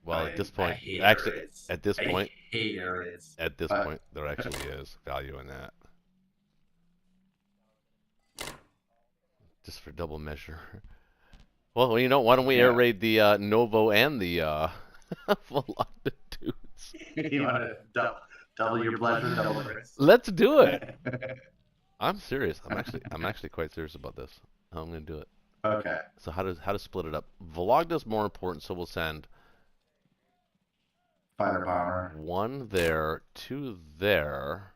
Well, at this point, hate actually, air raids. at this point, I hate air raids. at this point, there actually is value in that. Just for double measure. Well, you know, why don't we air raid the Novo and the Velocitudes? You want to double your pleasure, double the risk? Let's do it. I'm serious. I'm actually quite serious about this. I'm gonna do it. Okay. So how to split it up? Vologda's more important, so we'll send Fighter bomber. 1 there, 2 there,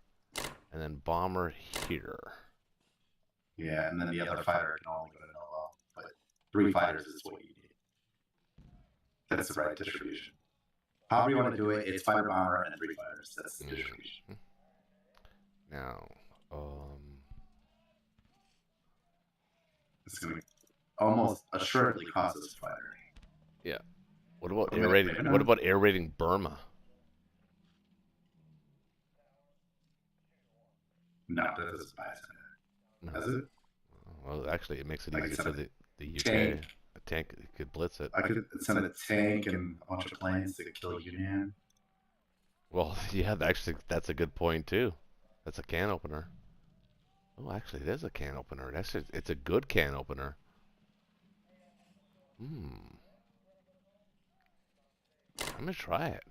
and then bomber here. Yeah, and then the other fighter can only go to Nova. But 3 fighters is what you need. That's the right distribution. However you want to do it, it's fighter bomber and 3 fighters. That's the distribution. Now, It's going to almost assuredly cost us a fighter. yeah. What about Okay, air raiding? fair What enough. about air raiding Burma? No, that doesn't buy us anything. Does it? Well, actually, it makes it I easy could for send the UK. tank. A tank you could blitz it. I could send a tank and a bunch of planes to kill Union. Well, yeah, actually, that's a good point too. That's a can opener. Oh, actually, it is a can opener. It's a good can opener. I'm gonna try it.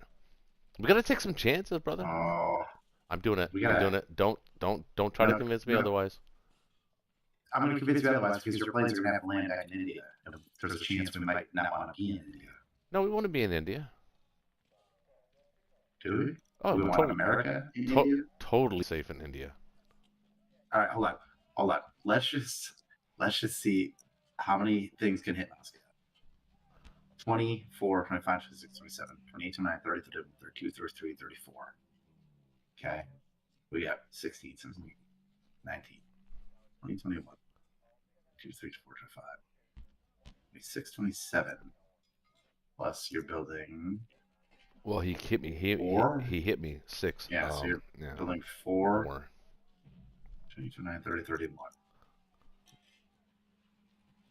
We gotta take some chances, brother. Oh, I'm doing it. we I'm gotta- doing it. Don't try to No, convince me no. otherwise. I'm going to convince you otherwise because your planes are going to have to land back in India. And there's a chance we might not want to be in India. No, we want to be in India. Do we? Oh, Do we want America in India? Totally safe in India. All right, hold on. Let's just see how many things can hit Moscow. 24, 25, 26, 27, 28, 29, 30, 31, 32, 33, 34. Okay. We got 16, 17, 19, 20, 21, 22, 23, 24, 25, 26, 27. Plus you're building. Well, he hit me. He hit me 6. Yeah, so you're yeah, building 4. 4. 22, 29, 30, 31.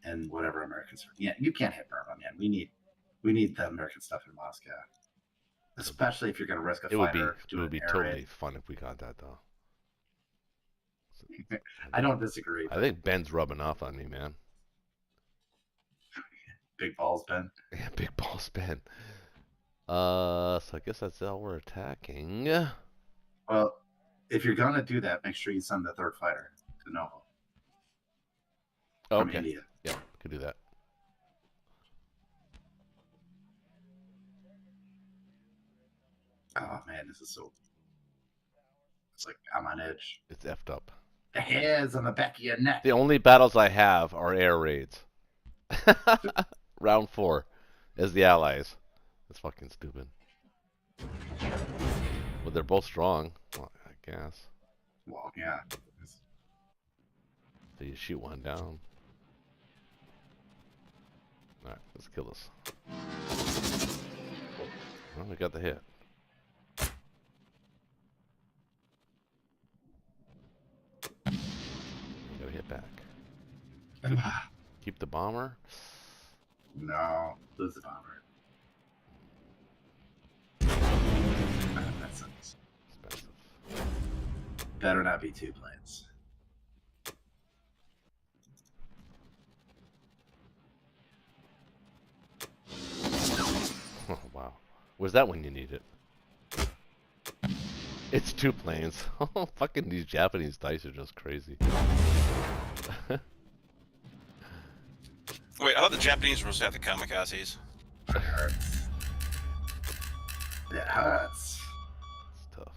And whatever Americans. Yeah, you can't hit Burma, man. We need the American stuff in Moscow. Especially if you're going to risk a It would be fighter. totally fun if we got that though. I don't disagree. I think Ben's rubbing off on me, man. Big balls, Ben. Yeah, big balls, Ben. So I guess that's all we're attacking. Well, if you're going to do that, make sure you send the 3rd fighter to Nova. From Okay. India. Yeah, could do that. Oh, man, this is so... It's like I'm on edge. It's effed up. The hairs on the back of your neck. The only battles I have are air raids. Round 4 is the allies. That's fucking stupid. Well, they're both strong, well, I guess. Well, yeah. So you shoot one down. Alright, let's kill this. Well, we got the hit. Gotta hit back. Keep the bomber. No, lose the bomber. That sucks. Expensive. Better not be 2 planes. Oh, wow. Where's that when you need it? It's 2 planes. Oh, fucking these Japanese dice are just crazy. Wait, I thought the Japanese were supposed to have the kamikazes. It hurts. It hurts. It's tough.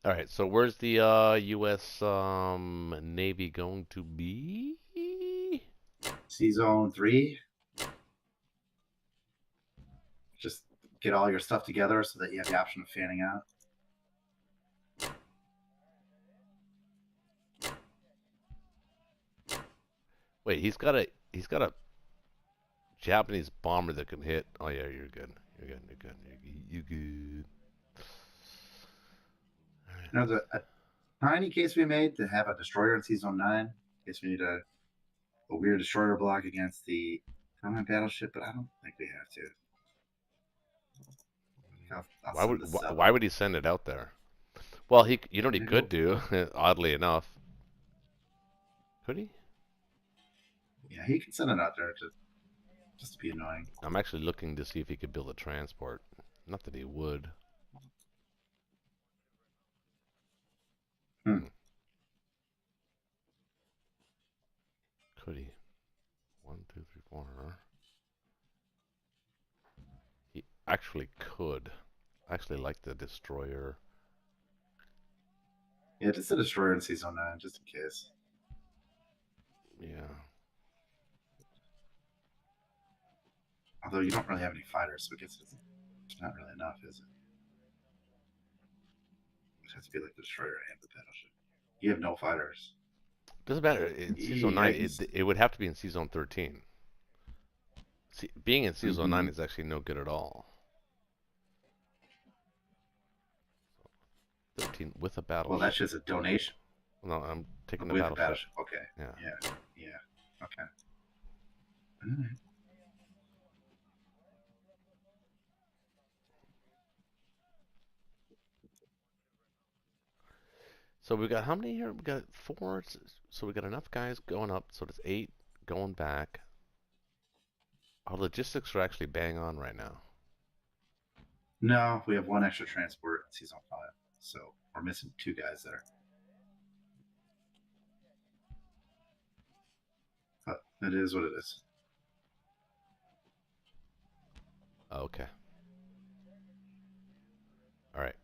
All right, so where's the U.S. Navy going to be? Sea Zone 3. Just get all your stuff together so that you have the option of fanning out. Wait, he's got a he's got a Japanese bomber that can hit. Oh yeah, you're good. You're good. You're good. You're good. There's a tiny case we made to have a destroyer in Season 9. In case we need a weird destroyer block against the common battleship, but I don't think we have to. I'll Why send would the sub. why would he send it out there? Well, you know what he Maybe could do, oddly enough. Could he? Yeah, he can send it out there just to be annoying. I'm actually looking to see if he could build a transport. Not that he would. Hmm. Could he? 1, 2, 3, 4. He actually could. I actually like the destroyer. Yeah, just a destroyer in Season 9, just in case. Yeah. Although you don't really have any fighters, so I guess it's not really enough, is it? It has to be like the destroyer and the battleship. You have no fighters. Doesn't matter. In Season 9, it would have to be in Season 13. See, being in Season 9 is actually no good at all. 13 with a battleship. Well, that's just a donation. No, I'm taking the With battleship. the battleship. Okay. Yeah. Yeah. Okay. All right. So we got how many here? We got 4. So we got enough guys going up. So it's 8 going back. Our logistics are actually bang on right now. No, we have one extra transport in Season 5, so we're missing 2 guys there. But it is what it is. Okay. All right.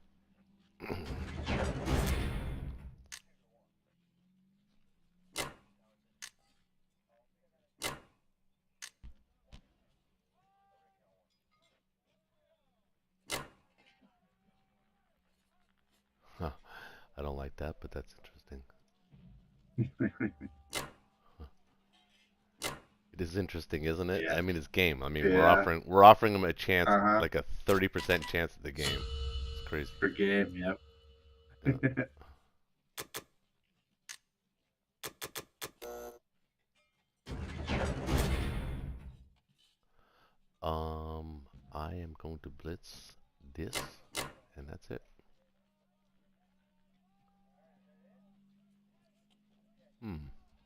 Huh. I don't like that, but that's interesting. It is interesting, isn't it? Yeah. I mean, it's game. I mean, Yeah. we're offering them a chance, Uh-huh. like a 30% chance at the game. It's crazy. Per game, yep. Yeah. I am going to blitz this, and that's it.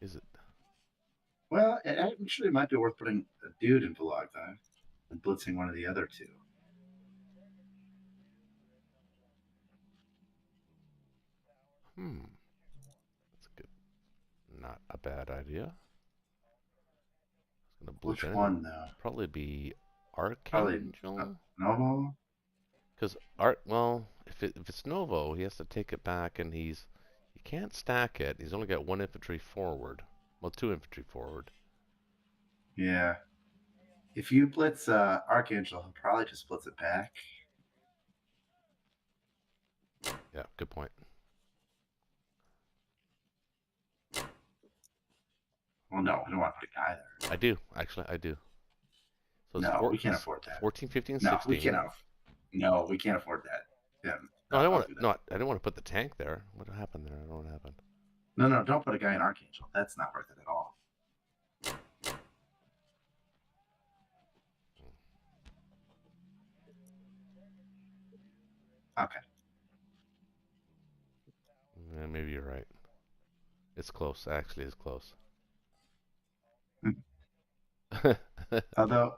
Is it? Well, it actually might be worth putting a dude in Vlog Time and blitzing one of the other 2. That's a good, not a bad idea. Gonna Which blitz one, though? Probably be Probably Archangel. Novo? Because if it's Novo, he has to take it back, and he can't stack it. He's only got 1 infantry forward. Well, 2 infantry forward. Yeah. If you blitz Archangel, he'll probably just blitz it back. Yeah, good point. Well, no, we don't want to put a guy there. I do, actually, I do. So No, we can't afford that. 14, 15, No, 16. we can't afford that. Yeah, No, I don't want to. No, I didn't want to put the tank there. What happened there? I don't know what happened. No, don't put a guy in Archangel. That's not worth it at all. Okay. Yeah, maybe you're right. It's close. Actually, it's close. Although,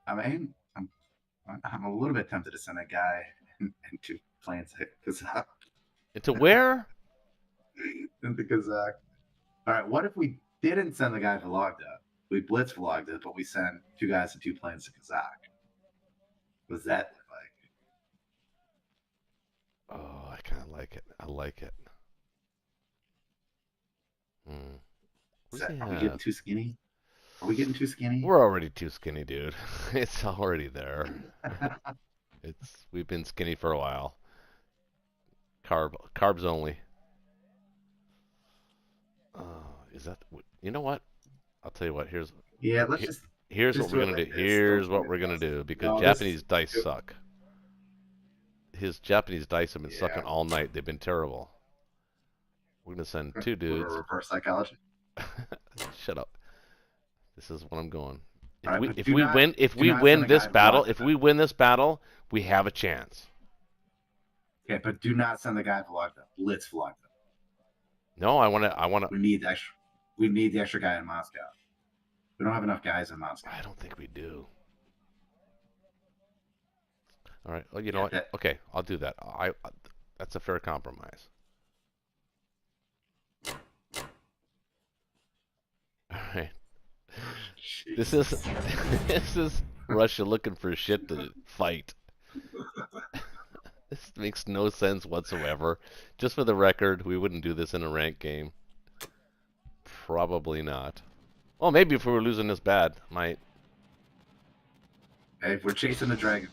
I mean, I'm a little bit tempted to send a guy into planes Kazakh. Into where? Into Kazakh. All right, what if we didn't send the guy to Vologda? We blitz Vologda, but we send 2 guys and 2 planes to Kazakh. What does that look like? Oh, I kind of like it. I like it. Are we getting too skinny? Are we getting too skinny? We're already too skinny, dude. It's already there. We've been skinny for a while. Carbs only. Is that? You know what? I'll tell you what. Yeah, let's he- just. Here's Just what we're do it gonna like do. this. Here's Don't what do we're it gonna this. do because No, Japanese dice do- suck. His Japanese dice have been Yeah. sucking all night. They've been terrible. We're gonna send 2 dudes. Reverse psychology. Shut up. This is what I'm going. If All right, we but if do we not- win if do we not win send a this guy to battle, block if them. we win this battle, we have a chance. Okay, but do not send the guy vlog them. Blitz vlog them. No, I wanna We need the extra. We need the extra guy in Moscow. We don't have enough guys in Moscow. I don't think we do. All right. Well, you know Yeah, what? that- Okay, I'll do that. That's a fair compromise. All right. This is this is Russia looking for shit to fight. This makes no sense whatsoever. Just for the record, we wouldn't do this in a ranked game. Probably not. Well, maybe if we were losing this bad, might. Hey, we're chasing the dragon.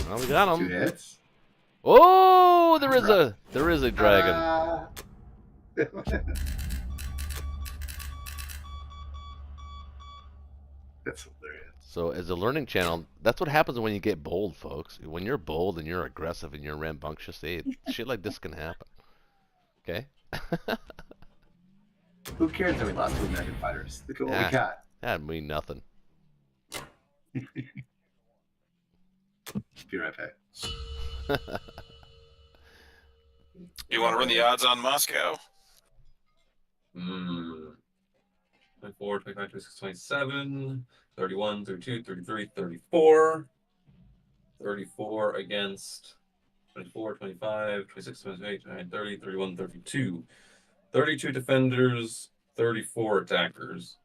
Well, we got 2 him. hits. Oh, there is a dragon. That's hilarious. So as a learning channel, that's what happens when you get bold, folks. When you're bold and you're aggressive and you're rambunctious, shit like this can happen. Okay? Who cares that we lost to American fighters? Look at what we got. That'd mean nothing. Be right back. You want to run the odds on Moscow? 24, 25, 26, 27, 31, 32, 33, 34. 34 against 24, 25, 26, 28, 29, 30, 31, 32. 32 defenders, 34 attackers.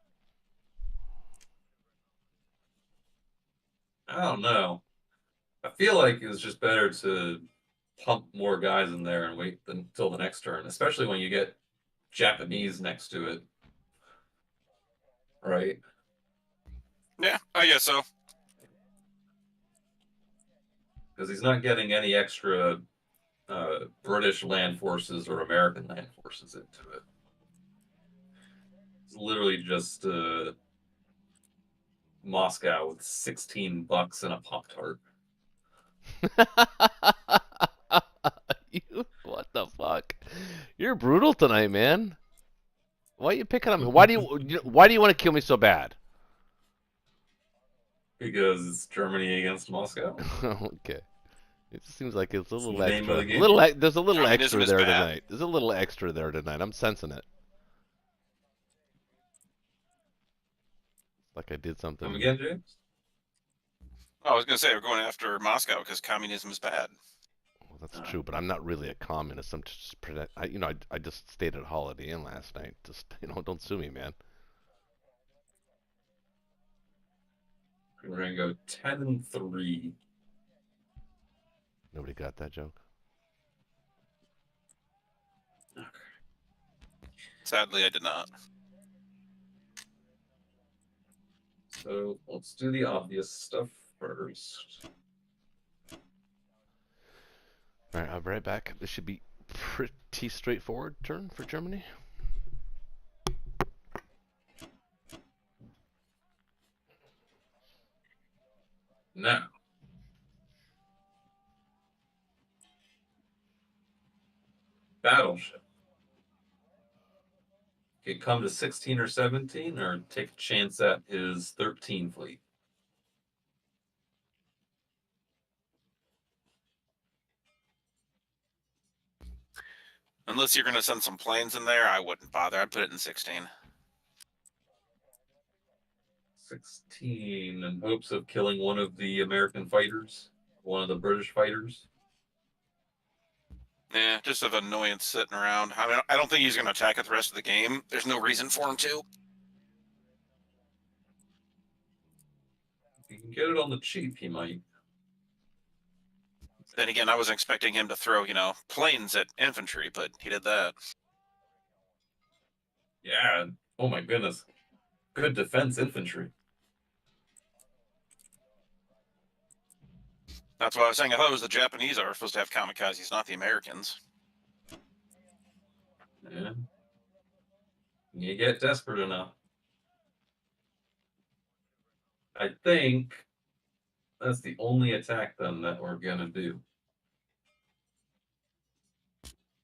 I don't know. I feel like it's just better to pump more guys in there and wait until the next turn, especially when you get Japanese next to it. Right? Yeah, I guess so. Because he's not getting any extra British land forces or American land forces into it. It's literally just Moscow with $16 and a Pop-Tart. What the fuck? You're brutal tonight, man. Why are you picking on me? Why do you want to kill me so bad? Because it's Germany against Moscow. Okay. It seems like it's a little the name of extra. the game. There's a little Communism extra is there bad. tonight. There's a little extra there tonight. I'm sensing it. Like I did something. Come again, James? Oh, I was going to say we're going after Moscow because communism is bad. Well, that's true, but I'm not really a communist. I'm just I just stayed at Holiday Inn last night. Just don't sue me, man. We're gonna go 10-3. Nobody got that joke. Sadly, I did not. So let's do the obvious stuff first. All right, I'll be right back. This should be pretty straightforward turn for Germany. Now, battleship. Okay, come to 16 or 17, or take a chance at his 13 fleet. Unless you're going to send some planes in there, I wouldn't bother. I'd put it in 16. 16 in hopes of killing one of the American fighters, one of the British fighters. Yeah, just of annoyance sitting around. I mean, I don't think he's going to attack it the rest of the game. There's no reason for him to. If you can get it on the cheap, he might. Then again, I wasn't expecting him to throw, planes at infantry, but he did that. Yeah. Oh my goodness. Good defense infantry. That's why I was saying I thought it was the Japanese that were supposed to have kamikazes, not the Americans. Yeah. You get desperate enough. I think that's the only attack then that we're gonna do.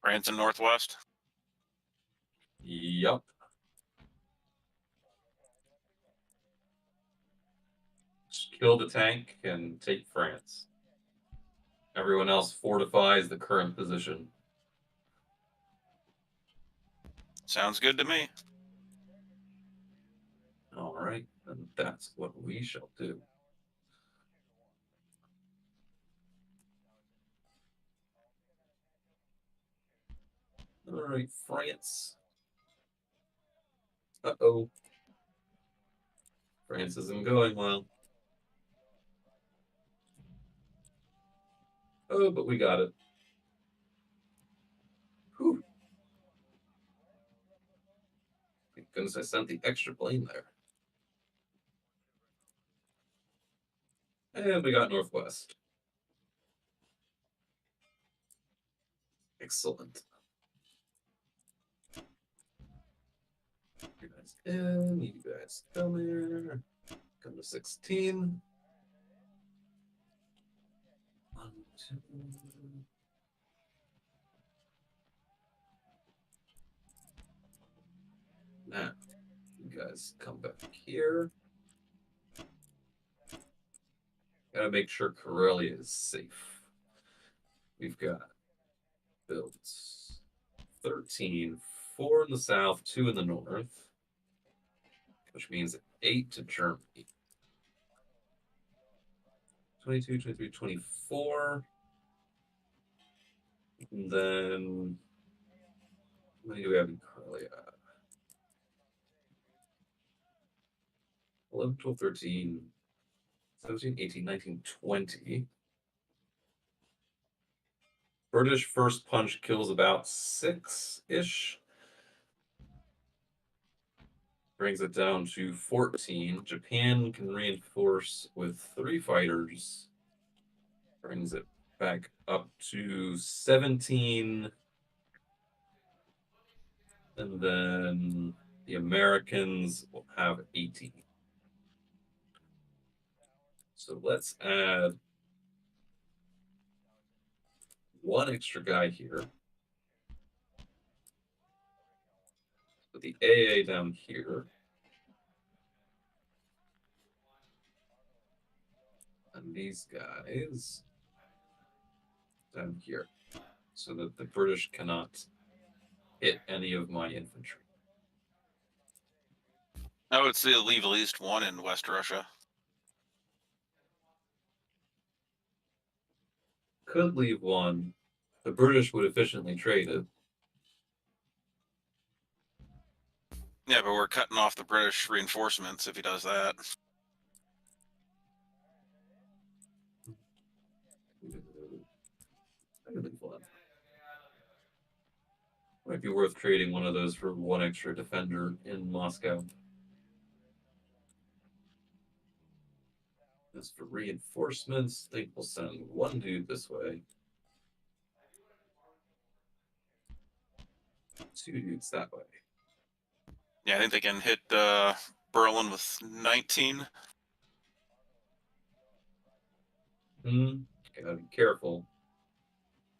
France and Northwest. Yup. Just kill the tank and take France. Everyone else fortifies the current position. Sounds good to me. All right, and that's what we shall do. All right, France. Uh-oh. France isn't going well. Oh, but we got it. Whew. Thank goodness I sent the extra plane there. And we got Northwest. Excellent. You guys in, you guys come here. Come to 16. 1, 2. Now, you guys come back here. Gotta make sure Corellia is safe. We've got built 13, 4 in the south, 2 in the north, which means 8 to Germany. 22, 23, 24. And then, how many do we have in Corellia? 11, 12, 13, 17, 18, 19, 20. British first punch kills about 6-ish. Brings it down to 14. Japan can reinforce with 3 fighters. Brings it back up to 17. And then the Americans will have 18. So let's add 1 extra guy here. Put the AA down here. And these guys down here. So that the British cannot hit any of my infantry. I would say leave at least 1 in West Russia. Could leave 1. The British would efficiently trade it. Yeah, but we're cutting off the British reinforcements if he does that. I could leave 1. Might be worth trading one of those for 1 extra defender in Moscow. As for reinforcements, I think we'll send 1 dude this way. 2 dudes that way. Yeah, I think they can hit Berlin with 19. Gotta be careful.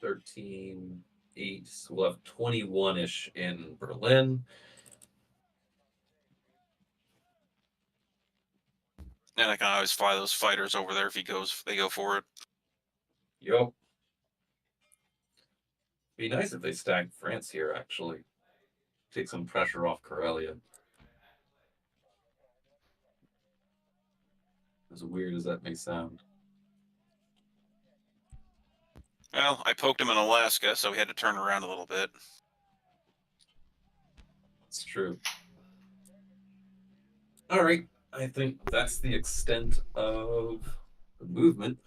13, 8. So we'll have 21-ish in Berlin. And I can always fly those fighters over there if they go for it. Yup. Be nice if they stacked France here, actually. Take some pressure off Karelia. As weird as that may sound. Well, I poked him in Alaska, so he had to turn around a little bit. It's true. All right. I think that's the extent of the movement.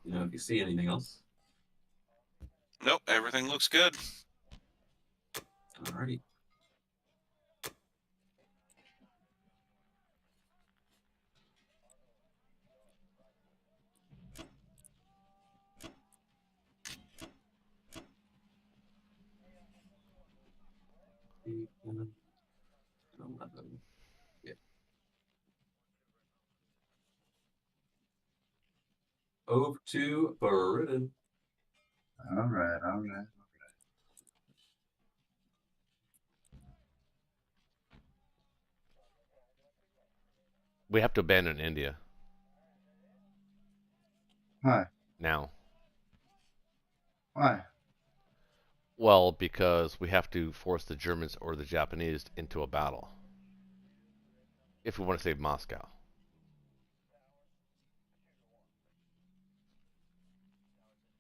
You know, if you see anything else. Nope, everything looks good. Alrighty. Yeah. over to Britain. All right, all right. We have to abandon India Why? now. Why? Well, because we have to force the Germans or the Japanese into a battle if we want to save Moscow.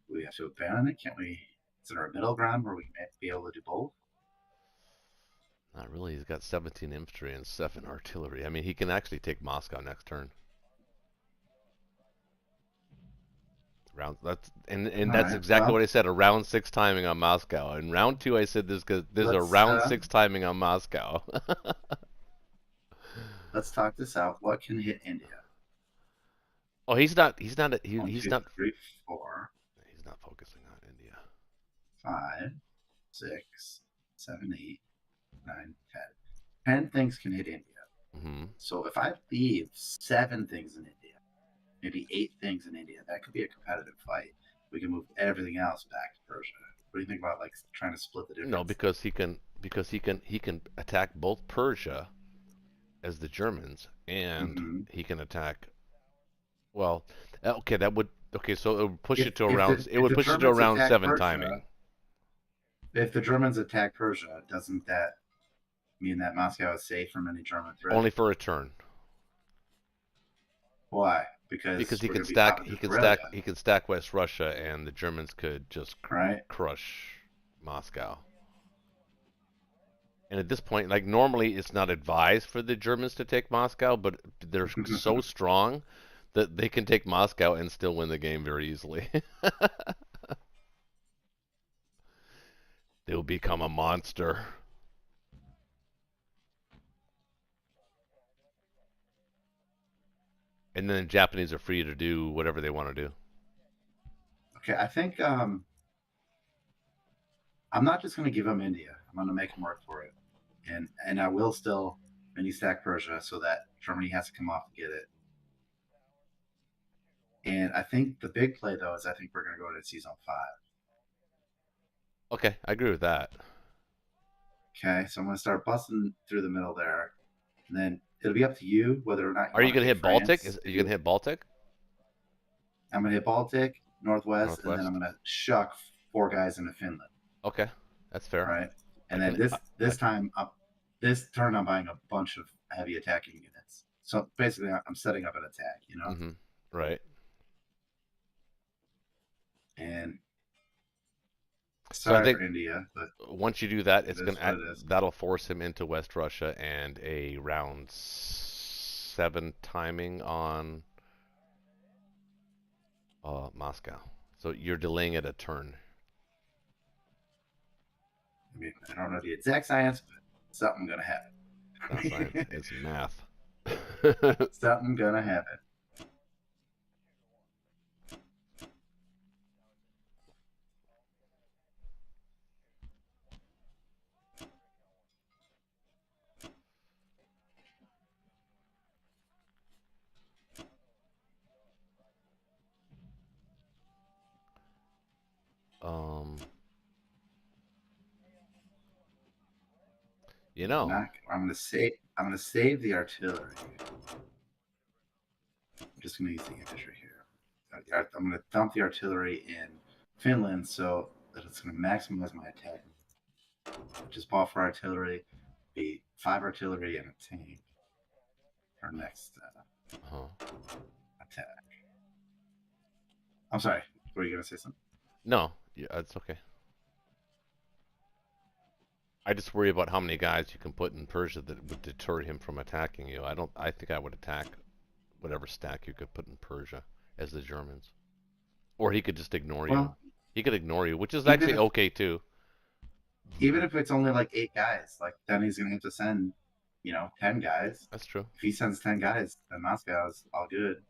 We have to abandon it? Can't we? Is there a middle ground where we may be able to do both? Not really. He's got 17 infantry and 7 artillery. I mean, he can actually take Moscow next turn. That's Alright, exactly well, what I said. A round 6 timing on Moscow. In round 2, I said there's a let's round 6 timing on Moscow. let's talk this out. What can hit India? Oh, he's not. He's not. One, He's two, not. 3, 4, He's not focusing on India. 5, 6, 7, 8, 9, 10. 10 things can hit India. Mm-hmm. So if I leave 7 things in India, maybe 8 things in India, that could be a competitive fight. We can move everything else back to Persia. What do you think about like trying to split the difference? No, because he can attack both Persia as the Germans, and he can attack. Well, okay, that would so it would push it to around. It would push it to around 7 Persia, timing. If the Germans attack Persia, doesn't that mean that Moscow is safe from any German threat? Only for a turn. Why? Because he can stack West Russia, and the Germans could just crush Moscow. And at this point, like normally, it's not advised for the Germans to take Moscow, but they're so strong that they can take Moscow and still win the game very easily. They'll become a monster. And then the Japanese are free to do whatever they want to do. Okay, I think I'm not just going to give them India. I'm going to make them work for it, and I will still mini stack Persia so that Germany has to come off to get it. And I think the big play though is I think we're going to go to season 5. Okay, I agree with that. Okay, so I'm going to start busting through the middle there, and then it'll be up to you whether or not. Are you going to hit Baltic? Are you going to hit Baltic? I'm going to hit Baltic, Northwest, and then I'm going to shuck 4 guys into Finland. Okay, that's fair. All right, and then this turn I'm buying a bunch of heavy attacking units. So basically, I'm setting up an attack. You know. Mm-hmm. Right. And so I think for India, but once you do that, that'll force him into West Russia and a round 7 timing on Moscow. So you're delaying it a turn. I mean, I don't know the exact science, but something gonna happen. It's not science, it's math. Something gonna happen. You know, I'm gonna save the artillery. I'm just gonna use the infantry here. I'm gonna dump the artillery in Finland so that it's gonna maximize my attack. Just bought for artillery, be 5 artillery and a tank. Our next attack. I'm sorry. Were you gonna say something? No, yeah, it's okay. I just worry about how many guys you can put in Persia that would deter him from attacking you. I think I would attack whatever stack you could put in Persia as the Germans. Or he could just ignore you. He could ignore you, which is actually okay too. Even if it's only like 8 guys, like then he's gonna have to send, 10 guys. That's true. If he sends 10 guys, then Moscow's all good.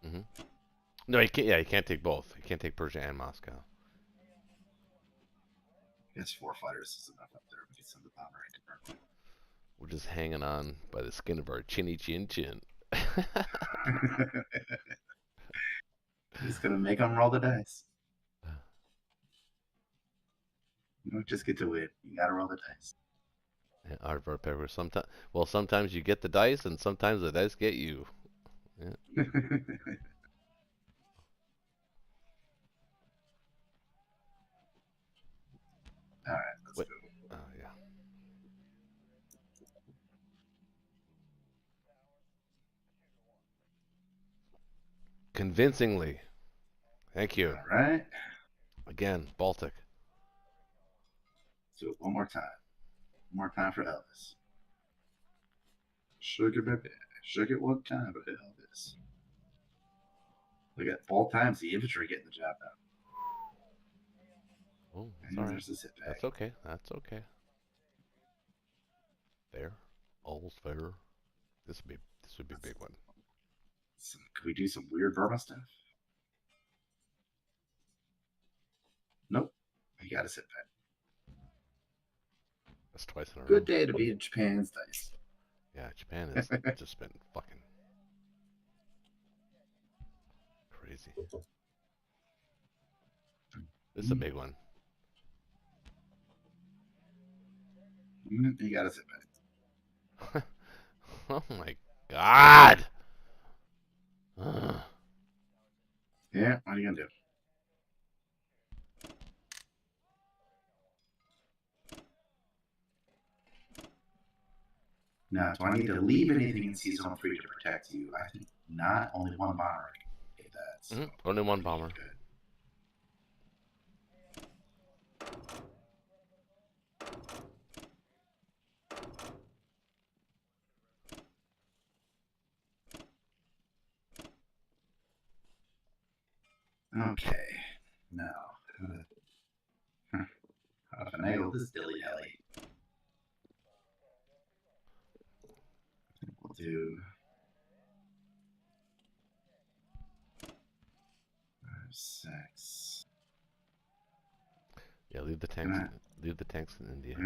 Mm-hmm. No, he can't. Yeah, he can't take both. He can't take Persia and Moscow. I guess 4 fighters is enough up there. We can send the bomber into Berlin. We're just hanging on by the skin of our chinny chin chin. Just gonna make them roll the dice. You don't just get to win. You gotta roll the dice. Yeah, art of paper. Sometimes you get the dice, and sometimes the dice get you. Yeah. All right, let's Wait. go. Oh yeah. Convincingly. Thank you. All right. Again, Baltic. Do it one more time. One more time for Elvis. Sugar baby. Sugar it one time for Elvis. Look at both times the infantry getting the job done. Oh, that's And all right. there's the sit back. That's okay. That's okay. Fair. All's fair. This would be a big one. Could we do some weird Burma stuff? Nope. You gotta sit back. That's twice in a row. Good day to be in Japan's dice. Yeah, Japan has just been fucking crazy. This is a big one. You gotta sit back. Oh my god! Ugh. Yeah, what are you gonna do? Now, do I need to leave anything in Zone 3 to protect you? I think not. Only one bomber can get that. So Only one bomber. good. Okay. Now, how to finagle this dilly dally? We'll do 5, 6. Yeah, leave the tanks. Leave the tanks in India.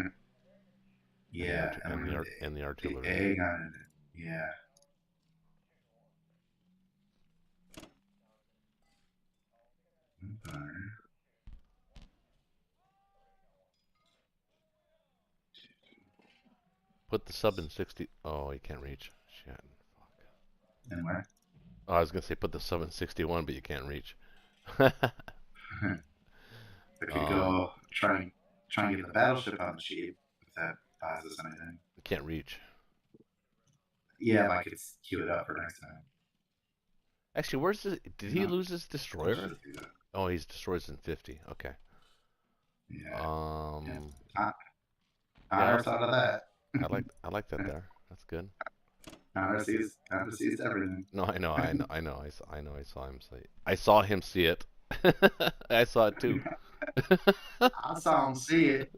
Yeah, and the artillery. The egg on it. Yeah. Put the sub in 60. Oh, you can't reach. Shit. Fuck. And where? Oh, I was gonna say put the sub in 61, but you can't reach. I could go try and get the battleship on the sheet if that pauses anything. You can't reach. Yeah, I could queue it up for next time. Actually, where's the? Did he lose his destroyer? Yeah. Oh, he's destroys in 50. Okay. Yeah. Yeah, Out of that. I like that there. That's good. Connor sees everything. No, I know. I saw him see. I saw him see it. I saw it too. I saw him see it.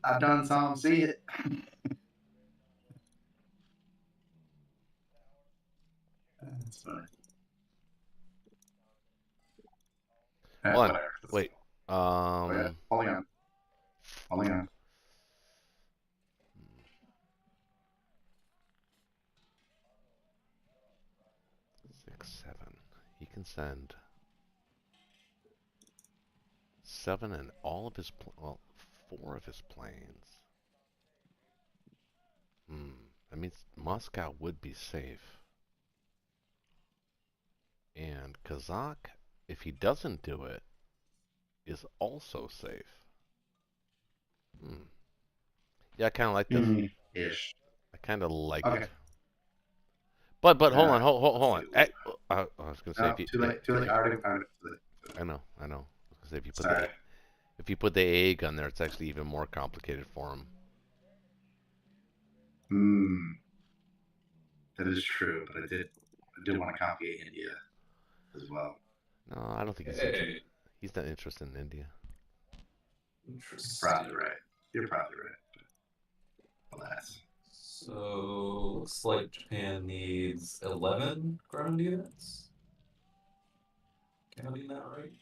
I done saw him see it. That's funny. Hold on. Wait. Holding on. 6, 7. He can send 7 and all of his 4 of his planes. That means Moscow would be safe. And Kazakh, if he doesn't do it, is also safe. Yeah, I kind of like this. Ish. I kind of like it. But hold on. I was gonna say too late. I know. I was gonna say if you put the AA gun there, it's actually even more complicated for him. That is true, but I did want to copy India as well. No, I don't think he's not interested in India. Interesting. You're probably right. Alas. So looks like Japan needs 11 ground units. Counting that right?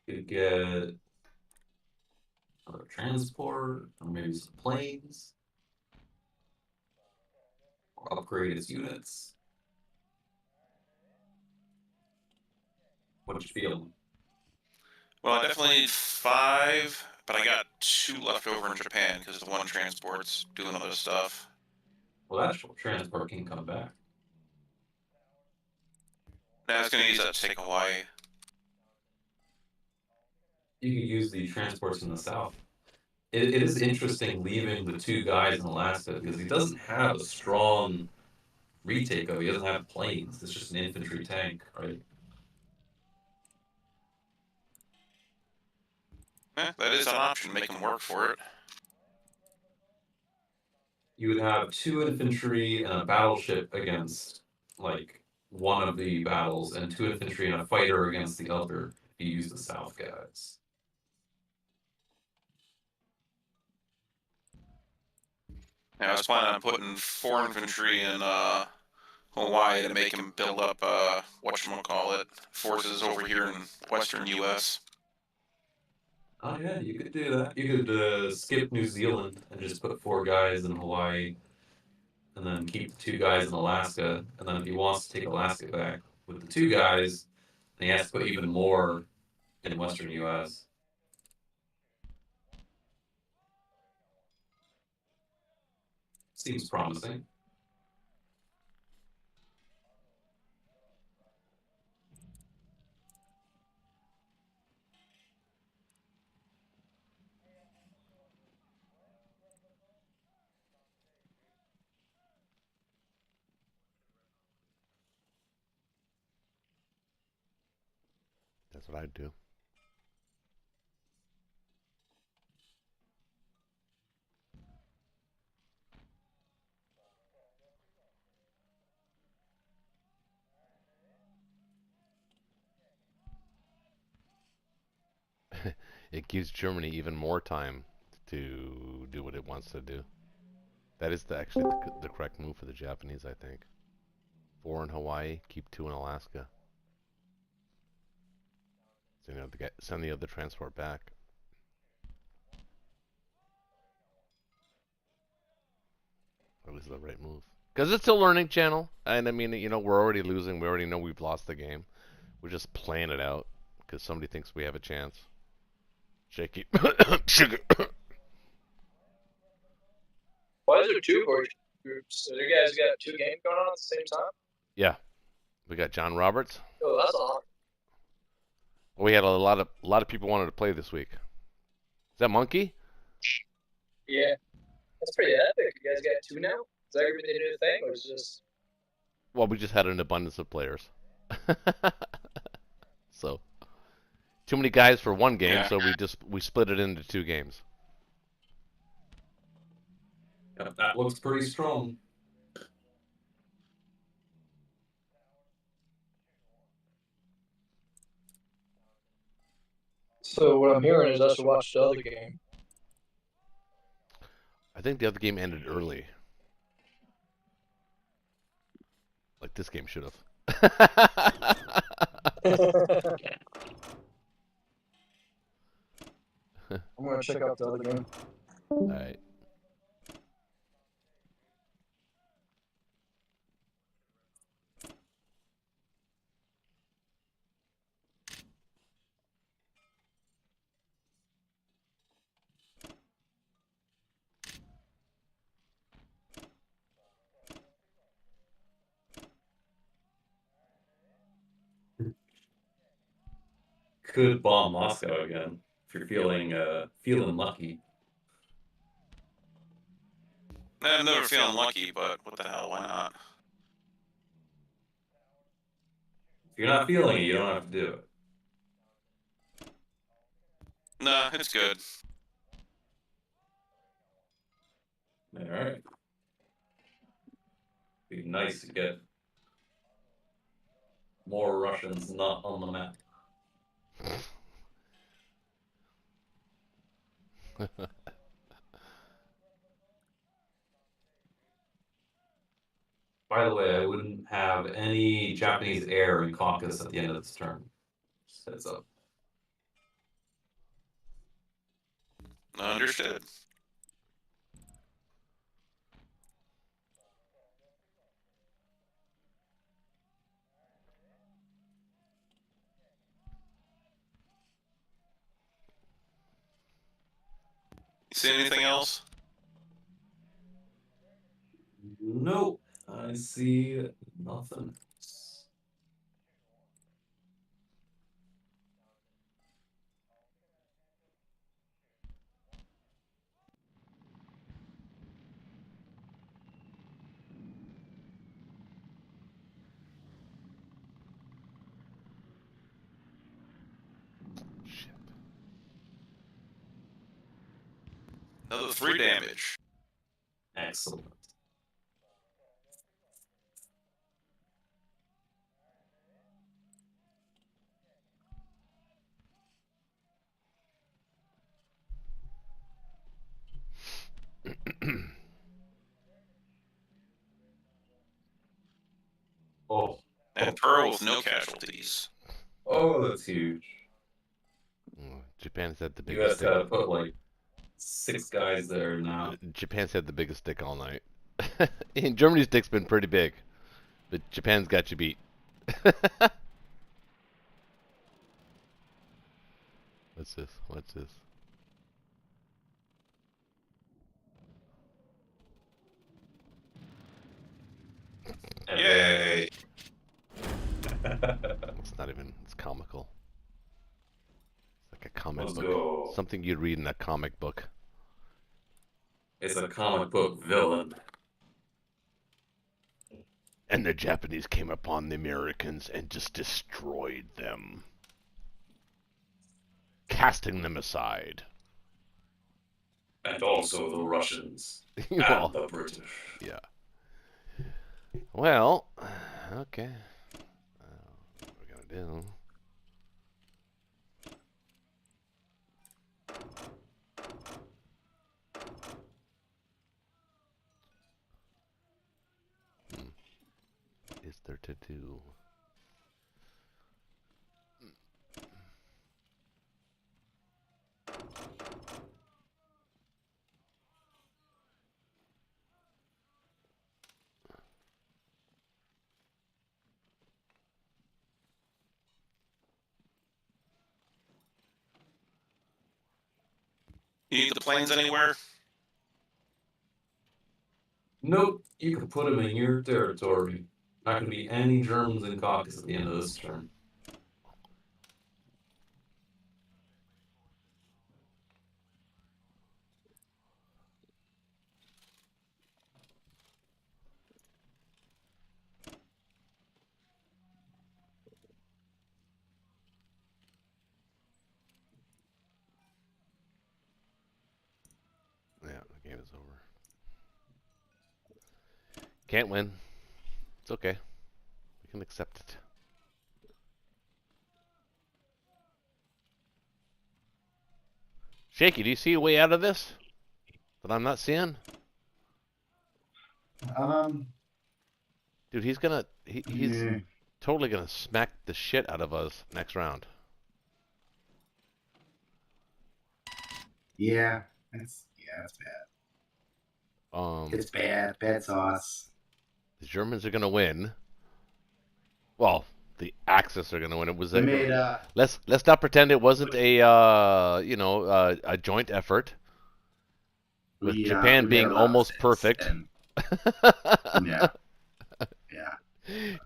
You could get another transport, or maybe some planes. Or upgrade its units. What you feeling? Well, I definitely need 5, but I got 2 left over in Japan because the one transport's doing other stuff. Well, that transport can come back. Now I was going to use that to take Hawaii. You can use the transports in the south. It is interesting leaving the 2 guys in Alaska because he doesn't have a strong retake of. He doesn't have planes. It's just an infantry tank, right? That is an option. Make them work for it. You would have 2 infantry and a battleship against, like, one of the battles, and 2 infantry and a fighter against the other if you use the south guys. Yeah, I was planning on putting 4 infantry in Hawaii to make him build up whatchamacallit, forces over here in western U.S. Oh yeah, you could do that. You could skip New Zealand and just put 4 guys in Hawaii, and then keep the 2 guys in Alaska. And then if he wants to take Alaska back with the 2 guys, then he has to put even more in Western U.S. Seems promising. That's what I'd do. It gives Germany even more time to do what it wants to do. That is actually the correct move for the Japanese, I think. 4 in Hawaii, keep 2 in Alaska. So, send the other transport back. That was the right move. Because it's a learning channel. And I mean, we're already losing. We already know we've lost the game. We're just playing it out because somebody thinks we have a chance. Shaky. Sugar. Why is there 2 groups? So you guys got 2 games going on at the same time? Yeah. We got John Roberts. Oh, that's awesome. We had a lot of people wanted to play this week. Is that Monkey? Yeah. That's pretty epic. You guys got 2 now? Is that everybody do a thing, or is it just... Well, we just had an abundance of players. So, too many guys for one game, Yeah. so we split it into 2 games. Yep, that looks pretty strong. So what I'm hearing is I should watch the other game. I think the other game ended early. Like this game should have. I'm gonna check out the other game. All right. Could bomb Moscow again if you're feeling lucky. I'm never feeling lucky, but what the hell, why not? If you're not feeling it, you don't have to do it. Nah, it's good. All right. Be nice to get more Russians not on the map. By the way, I wouldn't have any Japanese air in Caucasus at the end of this turn. Just heads up. Understood. You see anything else? Nope. I see nothing. Shit. Another 3 damage. Excellent. Oh. And Pearl with no casualties. Oh, that's huge. Japan's had the You biggest guys gotta put like 6 guys there now. Japan's had the biggest dick all night. And Germany's dick's been pretty big, but Japan's got you beat. What's this? What's this? Yay! It's not even. It's comical. It's like a comic Let's book. go. Something you'd read in a comic book. It's a comic book villain. And the Japanese came upon the Americans and just destroyed them, casting them aside. And also the Russians. Well, And the British. yeah. Well, okay. What we're gonna do? What is there to do? You need the planes anywhere? Nope, you can put them in your territory. Not gonna be any Germans in caucus at the end of this turn. Yeah, the game is over. Can't win. It's okay. We can accept it. Shaky, do you see a way out of this that I'm not seeing? Dude, he's gonna he's Yeah. totally gonna smack the shit out of us next round. Yeah, that's bad. It's bad. Bad sauce. The Germans are gonna win. Well, the Axis are gonna win. It was They a, made let's not pretend it wasn't a a joint effort with Japan we being made a lot of almost mistakes, perfect. and- yeah. Yeah.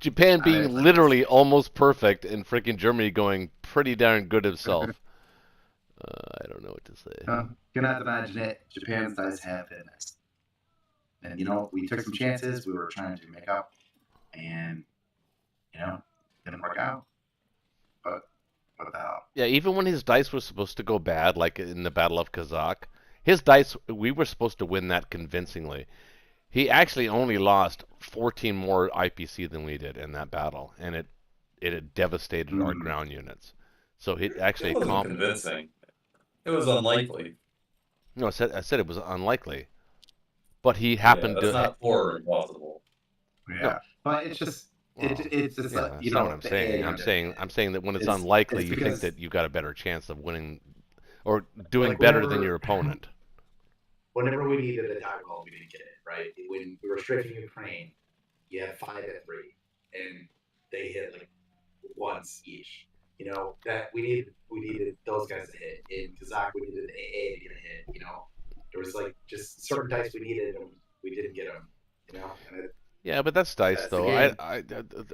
Japan being I- literally almost perfect, and freaking Germany going pretty darn good himself. I don't know what to say. Cannot deny Japan's dice have been nice. And, we took some chances. We were trying to make up. And, didn't work out. But what the hell? Yeah, even when his dice was supposed to go bad, like in the Battle of Kazakh, his dice, we were supposed to win that convincingly. He actually only lost 14 more IPC than we did in that battle, and it had devastated our ground units. So it actually It wasn't convincing. It was unlikely. No, I said it was unlikely, but he happened that's to. not horror impossible. Yeah. No. But it's just it's just Yeah, like, that's not what I'm saying. I'm saying that when it's unlikely, it's you think because- that you've got a better chance of winning or doing Like, better whenever- than your opponent. whenever we needed a die roll, we didn't get it, right? When we were strafing Ukraine, you had 5 at 3, and they hit like once each. You know, that we needed those guys to hit. In Kazakh, we needed AA to get a hit. You know, there was like just certain dice we needed, and we didn't get them. You know. Yeah, but that's dice, That's the though.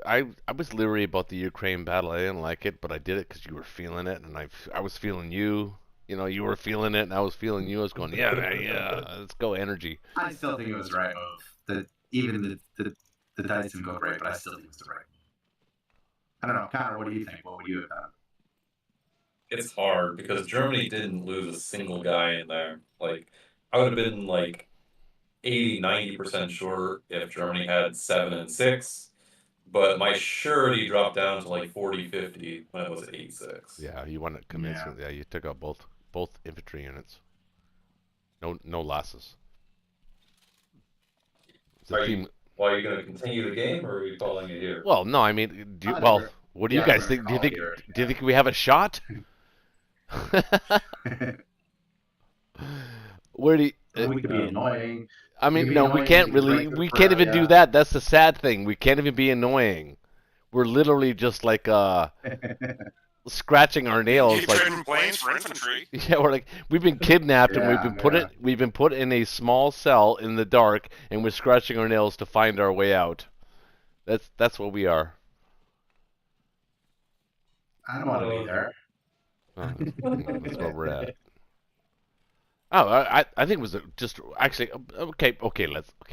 game. I was leery about the Ukraine battle. I didn't like it, but I did it because you were feeling it, and I was feeling you. You know, you were feeling it, and I was feeling you. I was going, yeah, let's go energy. I still think it was the right move. Even the dice didn't go great, but I still think it was the right move. I don't know, Connor. What do you think? What would you have done? It's hard because Germany didn't lose a single guy in there. Like, I would have been like 80-90% sure if Germany had 7 and 6, but my surety dropped down to like 40-50 when it was 8-6. Yeah, you won it convincingly. Yeah, you took out both infantry units. No losses. Are you going to continue the game, or are you calling it here? Well, no, I mean, what do you guys think? Do you think we have a shot? Where do you, we could be annoying. I mean, no, we can't really. We can't even do that. That's the sad thing. We can't even be annoying. We're literally just like scratching our nails. You Like, trading planes for infantry. yeah, we're like we've been kidnapped and we've been put in a small cell in the dark, and we're scratching our nails to find our way out. That's what we are. I don't want to be there. That's where we're at. Oh, I think it was just actually okay.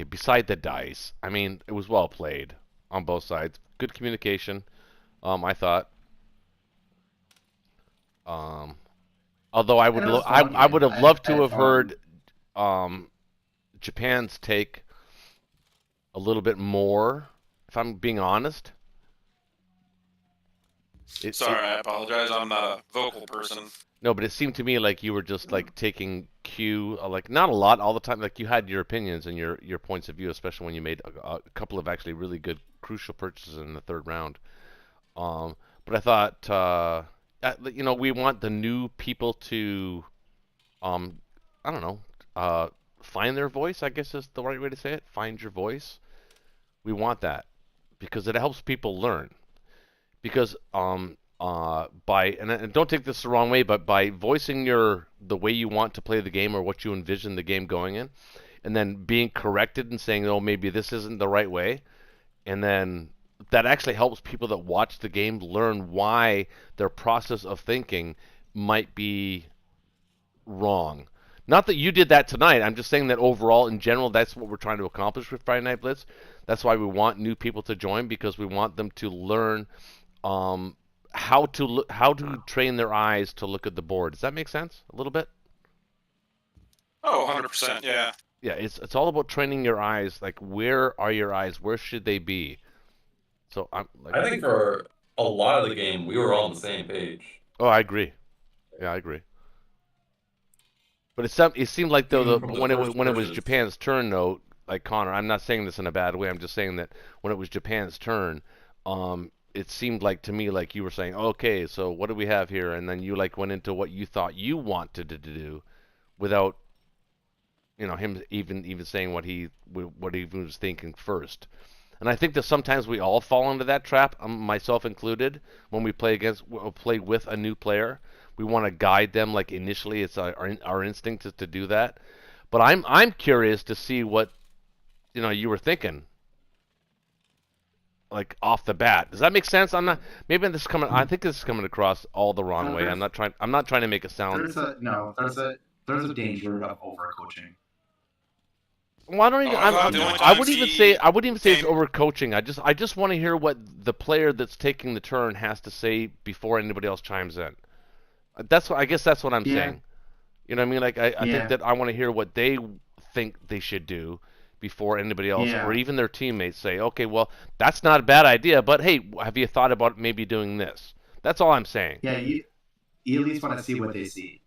Beside the dice, I mean, it was well played on both sides. Good communication. I thought. Although I would have loved to have heard Japan's take a little bit more. If I'm being honest. Sorry, I apologize. I'm not a vocal person. No, but it seemed to me like you were just like taking cue, like not a lot all the time. Like you had your opinions and your points of view, especially when you made a couple of actually really good crucial purchases in the third round. But I thought, you know, we want the new people to, I don't know, find their voice. I guess is the right way to say it. Find your voice. We want that because it helps people learn. Because and don't take this the wrong way, but by voicing the way you want to play the game or what you envision the game going in, and then being corrected and saying, oh, maybe this isn't the right way, and then that actually helps people that watch the game learn why their process of thinking might be wrong. Not that you did that tonight. I'm just saying that overall, in general, that's what we're trying to accomplish with Friday Night Blitz. That's why we want new people to join, because we want them to learn how to train their eyes to look at the board. Does that make sense? A little bit? Oh, 100%. Yeah. Yeah, it's all about training your eyes. Like, where are your eyes? Where should they be? So I think for a lot of the game, we were all on the same page. Oh, I agree. Yeah, I agree. But it seemed like though when it was Japan's turn, though, like Connor, I'm not saying this in a bad way. I'm just saying that when it was Japan's turn, it seemed like to me like you were saying, okay, so what do we have here? And then you like went into what you thought you wanted to do, without, you know, him even saying what he was thinking first. And I think that sometimes we all fall into that trap, myself included, when we play with a new player. We want to guide them, like initially it's our instinct is to do that. But I'm curious to see what, you know, you were thinking, like off the bat. Does that make sense? I think this is coming across all the wrong way. I'm not trying to make it sound. There's a danger of overcoaching. Well, I wouldn't even say it's overcoaching. I just want to hear what the player that's taking the turn has to say before anybody else chimes in. I guess that's what I'm saying. You know what I mean? Like I think that I want to hear what they think they should do before anybody else or even their teammates say, okay, well, that's not a bad idea, but hey, have you thought about maybe doing this? That's all I'm saying. Yeah, you at least want to see what they see.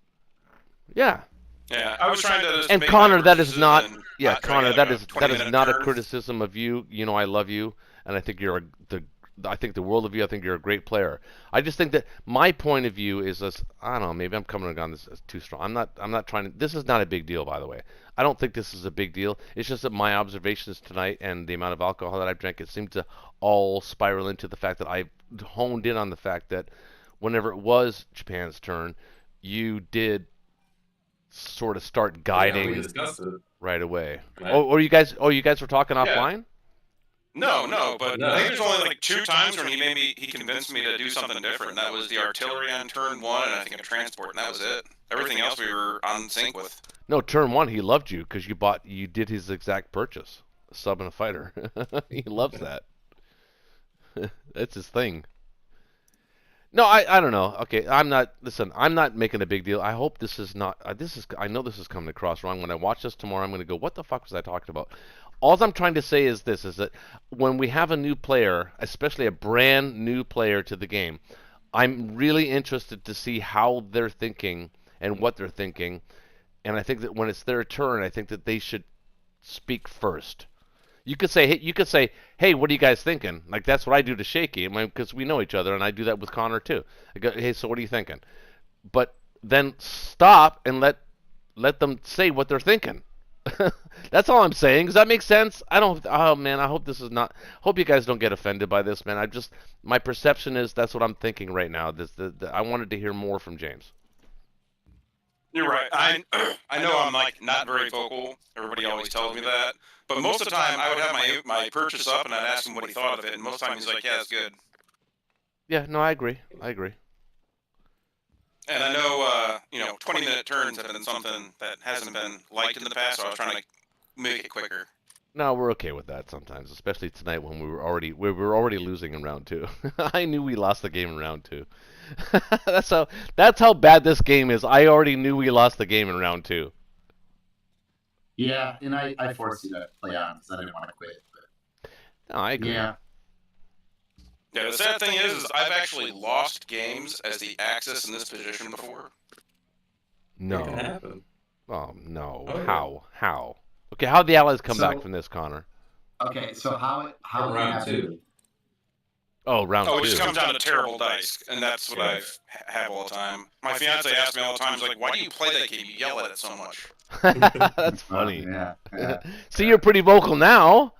Yeah. Yeah, I was trying to. And Connor, that is not. Yeah, Connor, that is not a criticism of you. You know, I love you, and I think you're the I think the world of you. I think you're a great player. I just think that my point of view is this. I don't know. Maybe I'm coming on this as too strong. I'm not trying to. This is not a big deal, by the way. I don't think this is a big deal. It's just that my observations tonight and the amount of alcohol that I've drank, it seemed to all spiral into the fact that I honed in on the fact that whenever it was Japan's turn, you did sort of start Yeah, guiding we discussed it. right away. Right. Oh, you guys were talking Yeah. offline? No, but No. I think there's only like 2 times when he convinced me to do something different. And that was the artillery on turn 1, and I think a transport, and that was it. Everything else we were on sync with. No, turn 1 he loved you because you did his exact purchase, a sub and a fighter. He loves that. That's his thing. No, I don't know. Okay, I'm not making a big deal. I hope this is not I know this is coming across wrong. When I watch this tomorrow, I'm going to go, what the fuck was I talking about? All I'm trying to say is this, is that when we have a new player, especially a brand new player to the game, I'm really interested to see how they're thinking and what they're thinking. And I think that when it's their turn, I think that they should speak first. You could say, hey, what are you guys thinking? Like, that's what I do to Shaky, because we know each other, and I do that with Connor too. I go, hey, so what are you thinking? But then stop and let them say what they're thinking. That's all I'm saying. Does that make sense? Oh man, I hope this is not. Hope you guys don't get offended by this, man. My perception is that's what I'm thinking right now. I wanted to hear more from James. You're right. I know I'm like not very vocal. Everybody always tells me that. But most of the time, I would have my purchase up, and I'd ask him what he thought of it. And most of the time, he's like, "Yeah, it's good." Yeah, no, I agree. And I know, 20-minute turns have been something that hasn't been liked in the past, so I was trying to make it quicker. No, we're okay with that sometimes, especially tonight when we were already losing in round 2. I knew we lost the game in round 2. That's how bad this game is. I already knew we lost the game in round 2. Yeah, and I forced you to play on because I didn't want to quit. But No, I agree. yeah, Yeah, the sad thing is I've actually lost games as the Axis in this position before. It can No. happen. Oh no. Oh, yeah. How? Okay, how'd the Allies come So- back from this, Connor? okay. So how From round 2. Oh, round Oh, 2. it just comes down to terrible dice, and that's what Yeah. I have all the time. My fiance asks me all the time, she's like, "Why do you play that game? You yell at it so much." That's funny. Yeah. See, you're pretty vocal now.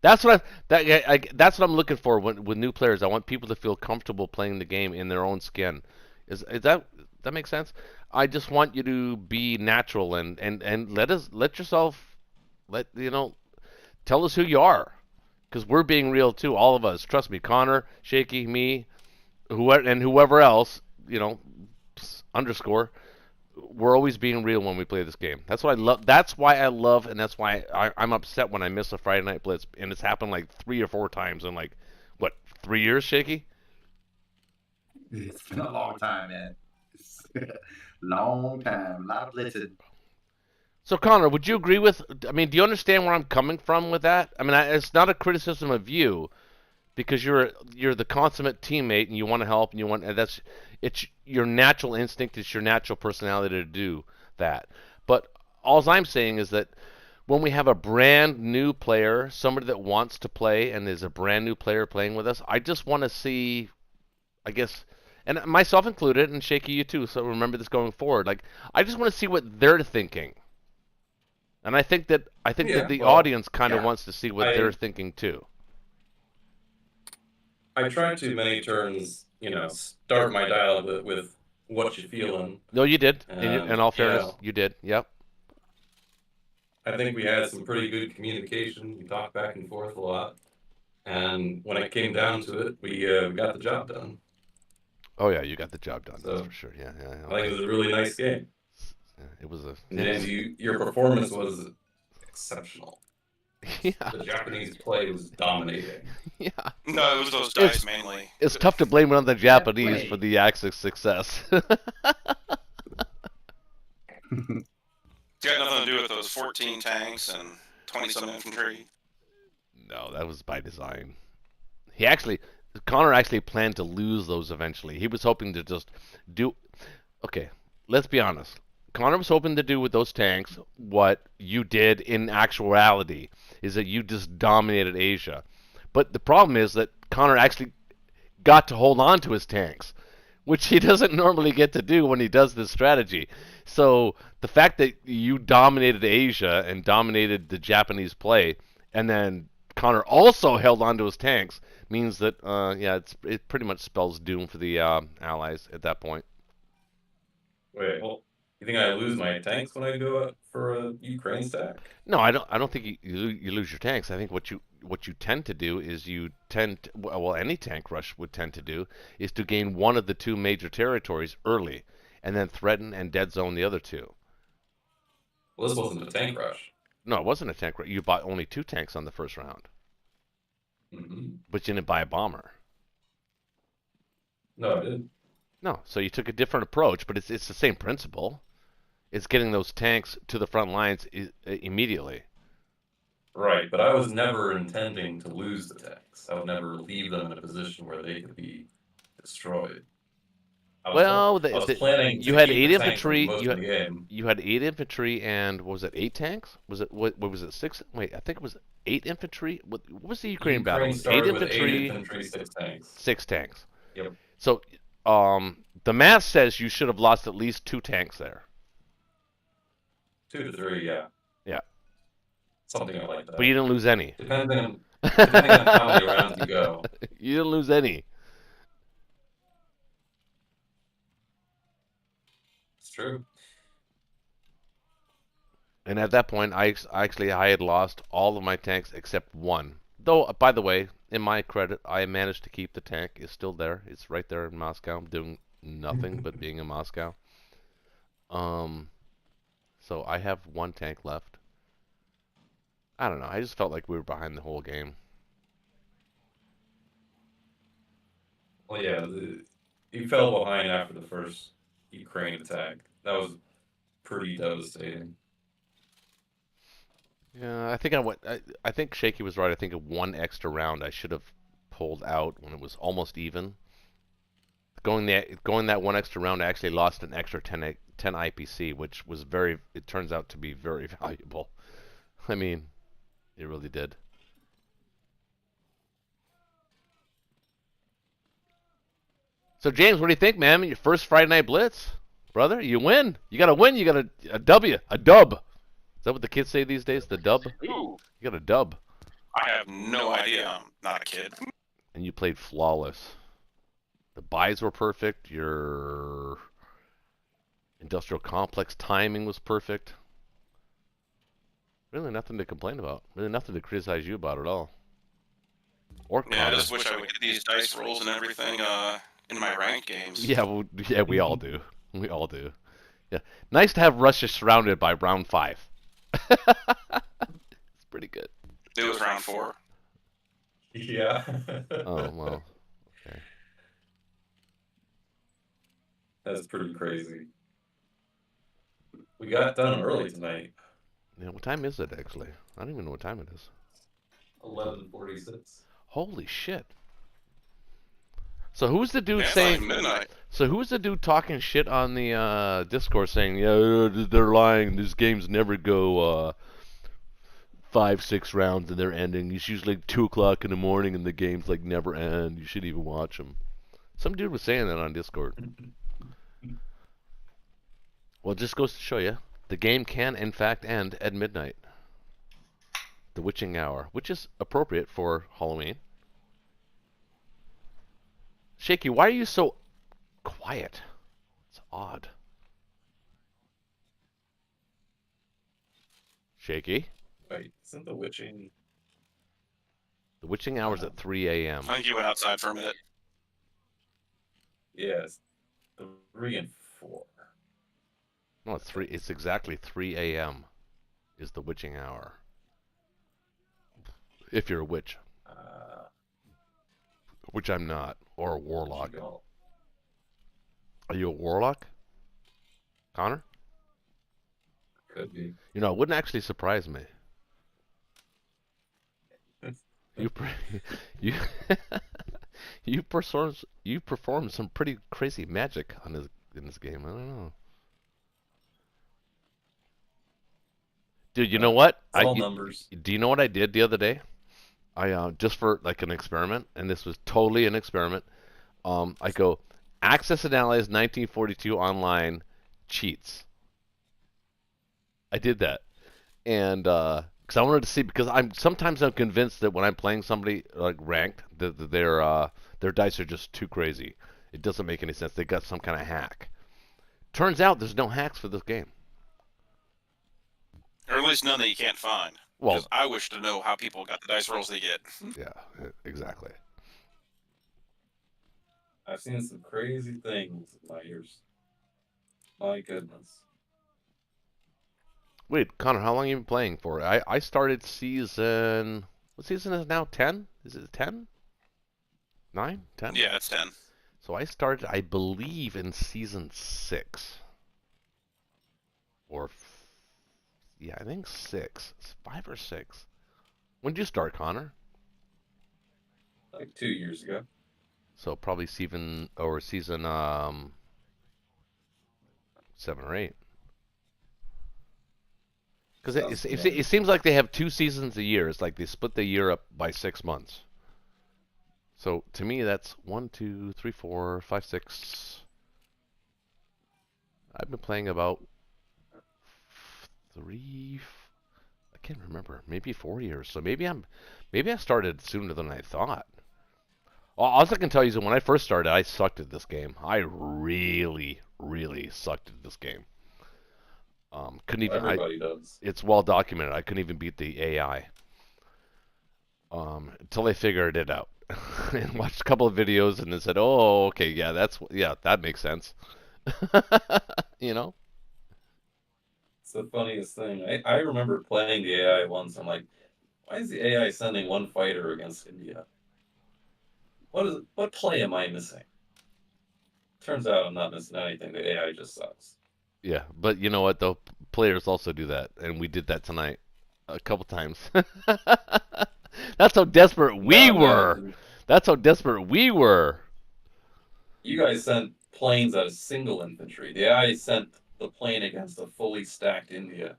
That's what that's what I'm looking for with new players. I want people to feel comfortable playing the game in their own skin. Is that make sense? I just want you to be natural and tell us who you are, because we're being real too. All of us, trust me, Connor, Shaky, me, whoever else, underscore. We're always being real when we play this game. That's what I love. That's why I love, and that's why I'm upset when I miss a Friday Night Blitz, and it's happened like 3 or 4 times in 3 years, Shaky? It's been a long time, man. Long time. A lot of blitzing. So Connor, would you agree with? I mean, do you understand where I'm coming from with that? I mean, it's not a criticism of you, because you're the consummate teammate and you want to help and it's your natural instinct, it's your natural personality to do that. But all I'm saying is that when we have a brand new player, somebody that wants to play, and there's a brand new player playing with us, I just want to see, I guess, and myself included, and Shaky, you too. So remember this going forward. Like, I just want to see what they're thinking. And I think that the audience kind of wants to see what they're thinking too. I try to many turns, start my dialogue with what you feeling. No, you did. In all fairness, you did. Yep. I think we had some pretty good communication. We talked back and forth a lot, and when it came down to it, we got the job done. Oh yeah, you got the job done. So, That's for sure. Yeah. I think it was a really nice game. Yeah, it was a. And your performance was exceptional. Yeah. The Japanese play was dominating. Yeah. No, it was those dice mainly. It's tough to blame it on the Japanese for the Axis success. It's got nothing to do with those 14 tanks and 20-some infantry. No, that was by design. Connor actually planned to lose those eventually. He was hoping to just do. Okay, let's be honest. Connor was hoping to do with those tanks what you did in actuality. is that you just dominated Asia. But the problem is that Connor actually got to hold on to his tanks, which he doesn't normally get to do when he does this strategy. So the fact that you dominated Asia and dominated the Japanese play, and then Connor also held on to his tanks, means that it pretty much spells doom for the Allies at that point. Wait, well, you think I lose my tanks when I go out for a Ukraine stack? No, I don't. I don't think you lose your tanks. I think what you tend to do is any tank rush would tend to do is to gain one of the two major territories early, and then threaten and dead zone the other two. Well, this wasn't a tank rush. No, it wasn't a tank rush. You bought only 2 tanks on the first round, but you didn't buy a bomber. No, I didn't. No, so you took a different approach, but it's the same principle. It's getting those tanks to the front lines immediately. Right, but I was never intending to lose the tanks. I would never leave them in a position where they could be destroyed. I was planning you to had keep 8 the tanks infantry. for most of the game. You had 8 infantry and what was it? 8 tanks? Was it what was it? 6? Wait, I think it was 8 infantry. What was the Ukraine battle? It was 8 infantry, 8 infantry, 6 tanks. 6 tanks. Yep. So, the math says you should have lost at least 2 tanks there. 2 to 3, yeah. Yeah. Something like that. But you didn't lose any. Depending on how many rounds you go. You didn't lose any. It's true. And at that point, I had lost all of my tanks except 1. Though, by the way, in my credit, I managed to keep the tank. It's still there. It's right there in Moscow. I'm doing nothing but being in Moscow. So I have 1 tank left. I don't know. I just felt like we were behind the whole game. Well, yeah, you fell behind after the first Ukraine attack. That was pretty devastating. Yeah, I think I think Shaky was right. I think 1 extra round I should have pulled out when it was almost even. Going that 1 extra round, I actually lost an extra 10 IPC, which was it turns out to be very valuable. I mean, it really did. So James, what do you think, man? Your first Friday Night Blitz, brother. You win. You got to win. You got a W, a dub. Is that what the kids say these days? The dub? Ooh. You got a dub. I have no idea. I'm not a kid. And you played flawless. The buys were perfect. Your industrial complex timing was perfect. Really nothing to complain about. Really nothing to criticize you about at all. Or I just wish I would get these dice rolls and everything in my ranked games. Yeah, we all do. We all do. Yeah, nice to have Russia surrounded by round 5. It's pretty good. It was round 4. Yeah. Oh well. Okay. That's pretty crazy. We got done early tonight. Yeah, what time is it actually? I don't even know what time it is. 11:46. Holy shit. So who's the dude It's saying? like midnight. So who's the dude talking shit on the Discord saying, yeah, they're lying. These games never go 5-6 rounds and they're ending. It's usually like 2 o'clock in the morning and the games like never end. You should even watch them. Some dude was saying that on Discord. Well, it just goes to show you, the game can in fact end at midnight. The witching hour, which is appropriate for Halloween. Shaky, why are you so quiet? It's odd. Shaky? Wait, isn't the witching? The witching hour's at 3 a.m. I think you went outside for a minute. Yes, 3 and 4. No, it's 3. It's exactly 3 a.m. is the witching hour. If you're a witch. Which I'm not. Or a warlock. Are you a warlock? Connor? Could be. You know, it wouldn't actually surprise me. You perform some pretty crazy magic in this game. I don't know. Dude, you know what? It's all numbers. Do you know what I did the other day? I just for like an experiment, and this was totally an experiment. I go Access and Allies 1942 online cheats. I did that, and because I wanted to see, because sometimes I'm convinced that when I'm playing somebody like ranked, that their dice are just too crazy. It doesn't make any sense. They got some kind of hack. Turns out there's no hacks for this game. Or at least none that you can't find. Well, Because I wish to know how people got the dice rolls they get. yeah, exactly. I've seen some crazy things in my years. My goodness. Wait, Connor, how long have you been playing for? I started season. What season is it now? 10? Is it 10? 9? 10? Yeah, it's 10. So I started, I believe, in season 6. Or, yeah, I think 6. It's 5 or 6. When did you start, Connor? Like 2 years ago. So probably season 7 or 8. Because it seems like they have 2 seasons a year. It's like they split the year up by 6 months. So to me, that's 1, 2, 3, 4, 5, 6. I've been playing about 3. I can't remember. Maybe 4 years. So maybe I started sooner than I thought. All I can tell you is when I first started, I sucked at this game. I really, really sucked at this game. Couldn't even. Everybody does. It's well documented. I couldn't even beat the AI. Until I figured it out and watched a couple of videos and then said, "Oh, okay, yeah, that makes sense." You know. It's the funniest thing. I remember playing the AI once. I'm like, why is the AI sending one fighter against India? What play am I missing? Turns out I'm not missing anything. The AI just sucks. Yeah, but you know what though? Players also do that, and we did that tonight a couple times. That's how desperate we were. That's how desperate we were. You guys sent planes out of single infantry. The AI sent the plane against a fully stacked India.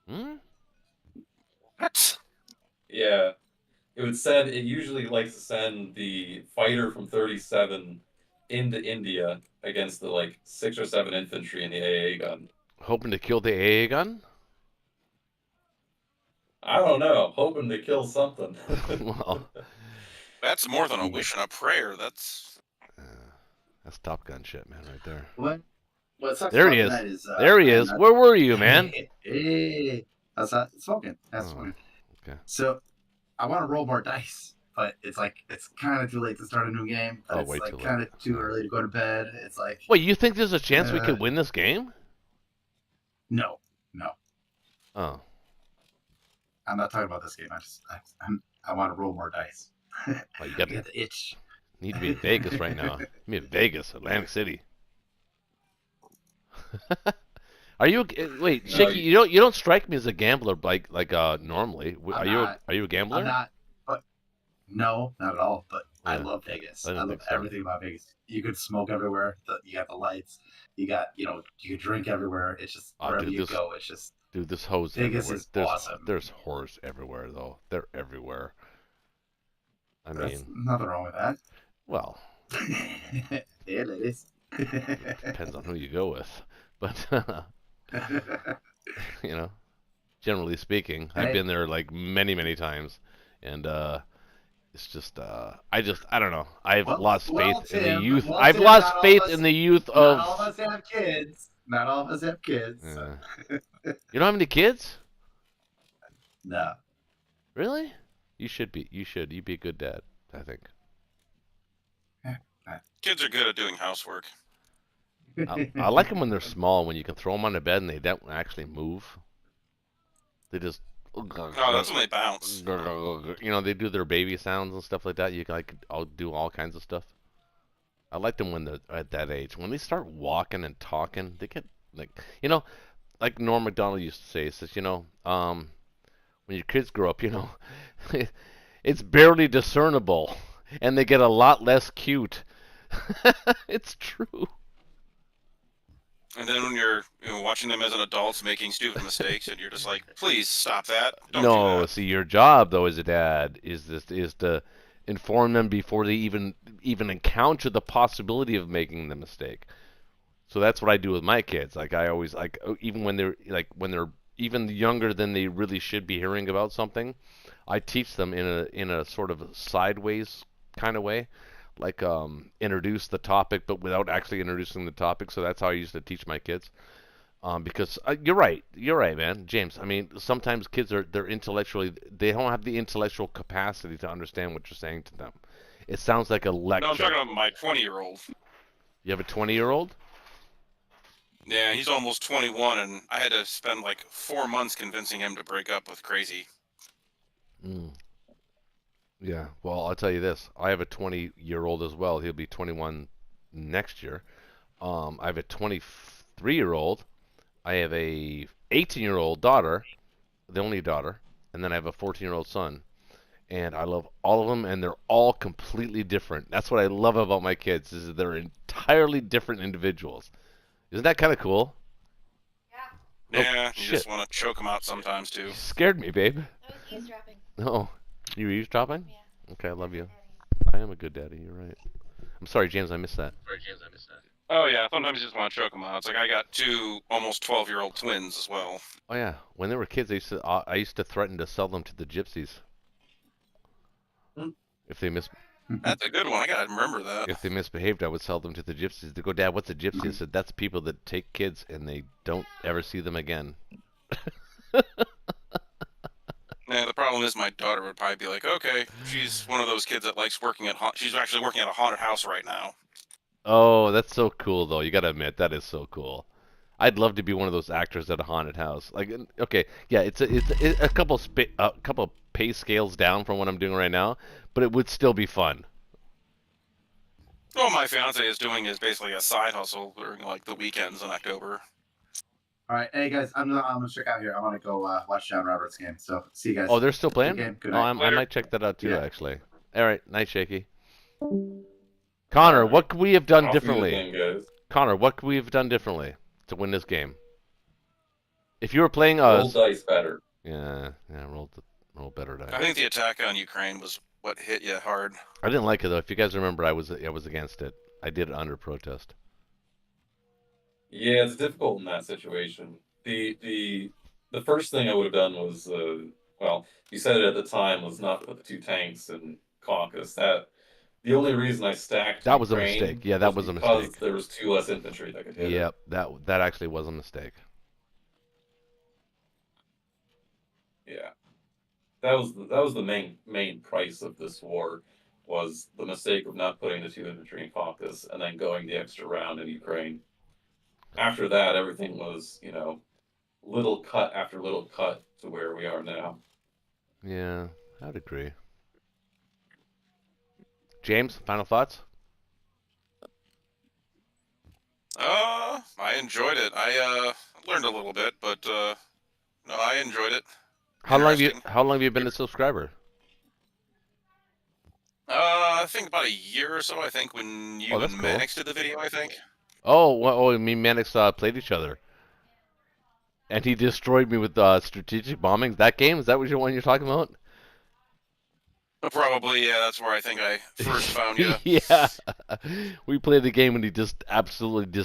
Hmm? What? Yeah. It usually likes to send the fighter from 37 into India against the like 6 or 7 infantry in the AA gun. Hoping to kill the AA gun? I don't know, hoping to kill something. Well, That's more than a wish and a prayer. That's that's Top Gun shit, man, right there. What sucks There about he is. tonight is There he is. Where were you, man? Hey, that's not smoking. That's smoking. Okay. So I want to roll more dice, but it's kind of too late to start a new game. But it's way like too late. kind of too early to go to bed. It's like Wait, you think there's a chance we could win this game? no. Oh. I'm not talking about this game. I want to roll more dice. Well, you got the itch. Need to be in Vegas right now. You mean Vegas, Atlantic City. Are you wait, No, Shaky? You don't strike me as a gambler like normally. Are you a gambler? I'm not. But no, not at all. But I Yeah. love Vegas. I I didn't love think so. everything about Vegas. You could smoke everywhere. You got the lights. You got you could drink everywhere. It's just Oh, wherever dude, you go. It's just Dude, this hose Vegas everywhere. is There's awesome. there's whores everywhere though. They're everywhere. I there's mean, nothing wrong with that. well, Yeah, ladies. depends on who you go with, but generally speaking, I've Hey. been there like many times, and it's just I don't know. I've lost faith in the Tim, youth. well, I've Tim, lost not all faith of us- in the youth Not all of of. us have kids. Not all of us have kids. Yeah. You don't have any kids? No. Really? You should be. You'd be a good dad, I think. kids are good at doing housework. I like them when they're small, when you can throw them on the bed and they don't actually move. They just. Oh, that's when they bounce. They do their baby sounds and stuff like that. I'll do all kinds of stuff. I like them when they're at that age. When they start walking and talking, they get like Norm Macdonald used to say. He says, when your kids grow up, it's barely discernible, and they get a lot less cute. It's true. And then when you're watching them as an adults making stupid mistakes, and you're just like, please stop that. Don't do No, that. see, your job though as a dad is to inform them before they even encounter the possibility of making the mistake. So that's what I do with my kids. Like I always even when they're even younger than they really should be hearing about something, I teach them in a sort of sideways kind of way, like introduce the topic but without actually introducing the topic. So that's how I used to teach my kids. Because you're right, man, James. I mean, sometimes kids they're intellectually they don't have the intellectual capacity to understand what you're saying to them. It sounds like a No, I'm lecture. talking about my 20-year-old. You have a 20-year-old? Yeah, he's almost 21, and I had to spend like 4 months convincing him to break up with Crazy. Mm. Yeah. Well, I'll tell you this. I have a 20-year-old as well. He'll be 21 next year. I have a 23-year-old. I have a 18-year-old daughter, the only daughter, and then I have a 14-year-old son. And I love all of them, and they're all completely different. That's what I love about my kids is that they're entirely different individuals. Isn't that kind of cool? Yeah, you shit. just want to choke him out sometimes too. You scared me, babe. I was eavesdropping. No. You were eavesdropping? Yeah. Okay, I love you. Daddy. I am a good daddy. You're right. I'm sorry, James. I missed that. Oh yeah, sometimes you just want to choke him out. It's like I got 2 almost 12-year-old twins as well. Oh yeah. When they were kids, I used to threaten to sell them to the gypsies Hmm. if they That's a good one. I gotta remember that. if they misbehaved. I would sell them to the gypsies. They go, Dad, what's a gypsy? I said, that's people that take kids and they don't ever see them again. Yeah, the problem is my daughter would probably be like, okay, she's one of those kids that likes working at she's actually working at a haunted house right now. Oh, that's so cool, though. You gotta admit that is so cool. I'd love to be one of those actors at a haunted house. Like, okay, yeah, it's a couple pay scales down from what I'm doing right now, but it would still be fun. What my fiance is doing is basically a side hustle during like the weekends in October. All right, hey guys, I'm gonna check out here. I want to go watch John Roberts' game. So see you guys. Oh, they're still Good playing? game. Good Oh, night. I might check that out too, Yeah. actually. All right, night, Shaky. Connor, what could we have done Off you differently? again, guys. Connor, what could we have done differently to win this game? If you were playing Roll us, dice better. yeah, roll better I dice. think the attack on Ukraine was what hit you hard. I didn't like it though. If you guys remember, I was against it. I did it under protest. Yeah, it's difficult in that situation. The first thing I would have done was, well, you said it at the time, was not put the 2 tanks in caucus. The only reason I stacked That was a Ukraine mistake. Yeah, that was a because mistake. there was 2 less infantry that could hit it. Yep, that actually was a mistake. Yeah, that was the main price of this war, was the mistake of not putting the 2 infantry in caucus and then going the extra round in Ukraine. After that, everything was, little cut after little cut to where we are now. Yeah, I'd agree. James, final thoughts? I enjoyed it. I learned a little bit, but no, I enjoyed it. How Interesting. long have you been a subscriber? I think about a year or so. I think when you that's and cool. Mannix did the video. I think. Me and Mannix played each other. And he destroyed me with strategic bombing. That game? Is that what you're talking about? Probably, yeah. That's where I think I first found you. Yeah. We played the game and he just absolutely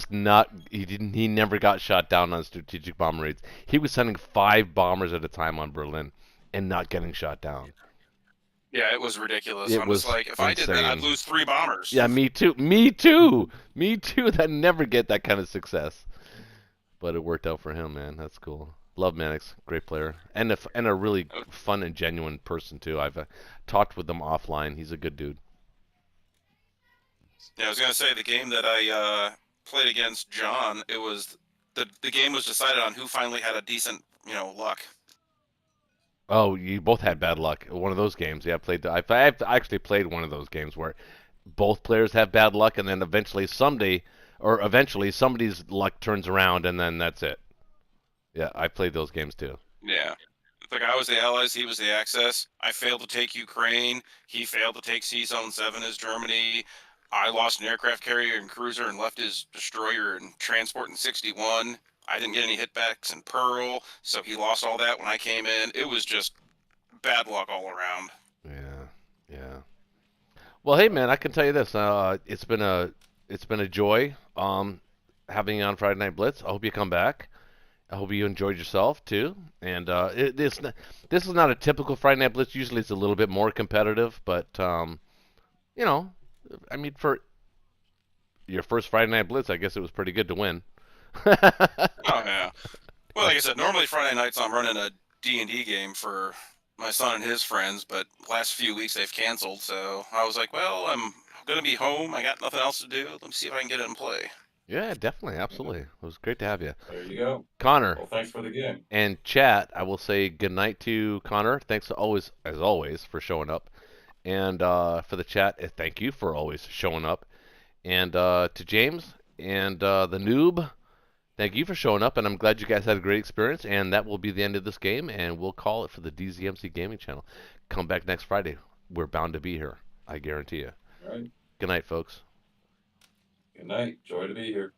he never got shot down on strategic bomb raids. He was sending 5 bombers at a time on Berlin and not getting shot down. Yeah, it was ridiculous. It I'm was just like, if I did that, I'd insane. lose 3 bombers. Yeah, me too. Me too. Me too. That never get that kind of success. But it worked out for him, man. That's cool. Love Mannix, great player, and a really fun and genuine person too. I've talked with him offline. He's a good dude. Yeah, I was gonna say the game that I played against John. It was the game was decided on who finally had a decent, luck. Oh, you both had bad luck. One of those games. Yeah, I've actually played one of those games where both players have bad luck, and then eventually somebody's luck turns around, and then that's it. Yeah, I played those games too. Yeah. It's like I was the Allies, he was the Axis. I failed to take Ukraine. He failed to take C Zone 7 as Germany. I lost an aircraft carrier and cruiser and left his destroyer and transport in 61. I didn't get any hitbacks in Pearl, so he lost all that when I came in. It was just bad luck all around. Yeah, yeah. Well, hey man, I can tell you this. It's been a joy having you on Friday Night Blitz. I hope you come back. I hope you enjoyed yourself too. And this is not a typical Friday Night Blitz. Usually it's a little bit more competitive, but you know, I mean, for your first Friday Night Blitz, I guess it was pretty good to win. Oh yeah. Well, like I said, normally Friday nights I'm running a D&D game for my son and his friends, but last few weeks they've canceled. So I was like, well, I'm gonna be home. I got nothing else to do. Let me see if I can get in and play. Yeah, definitely, absolutely. It was great to have you, There you go. Connor. Well, thanks for the game. And chat, I will say good night to Connor. Thanks as always, for showing up. And for the chat, thank you for always showing up. And to James and the noob, thank you for showing up. And I'm glad you guys had a great experience. And that will be the end of this game. And we'll call it for the DZMC Gaming Channel. Come back next Friday. We're bound to be here. I guarantee you. All right. Good night, folks. Good night. Joy to be here.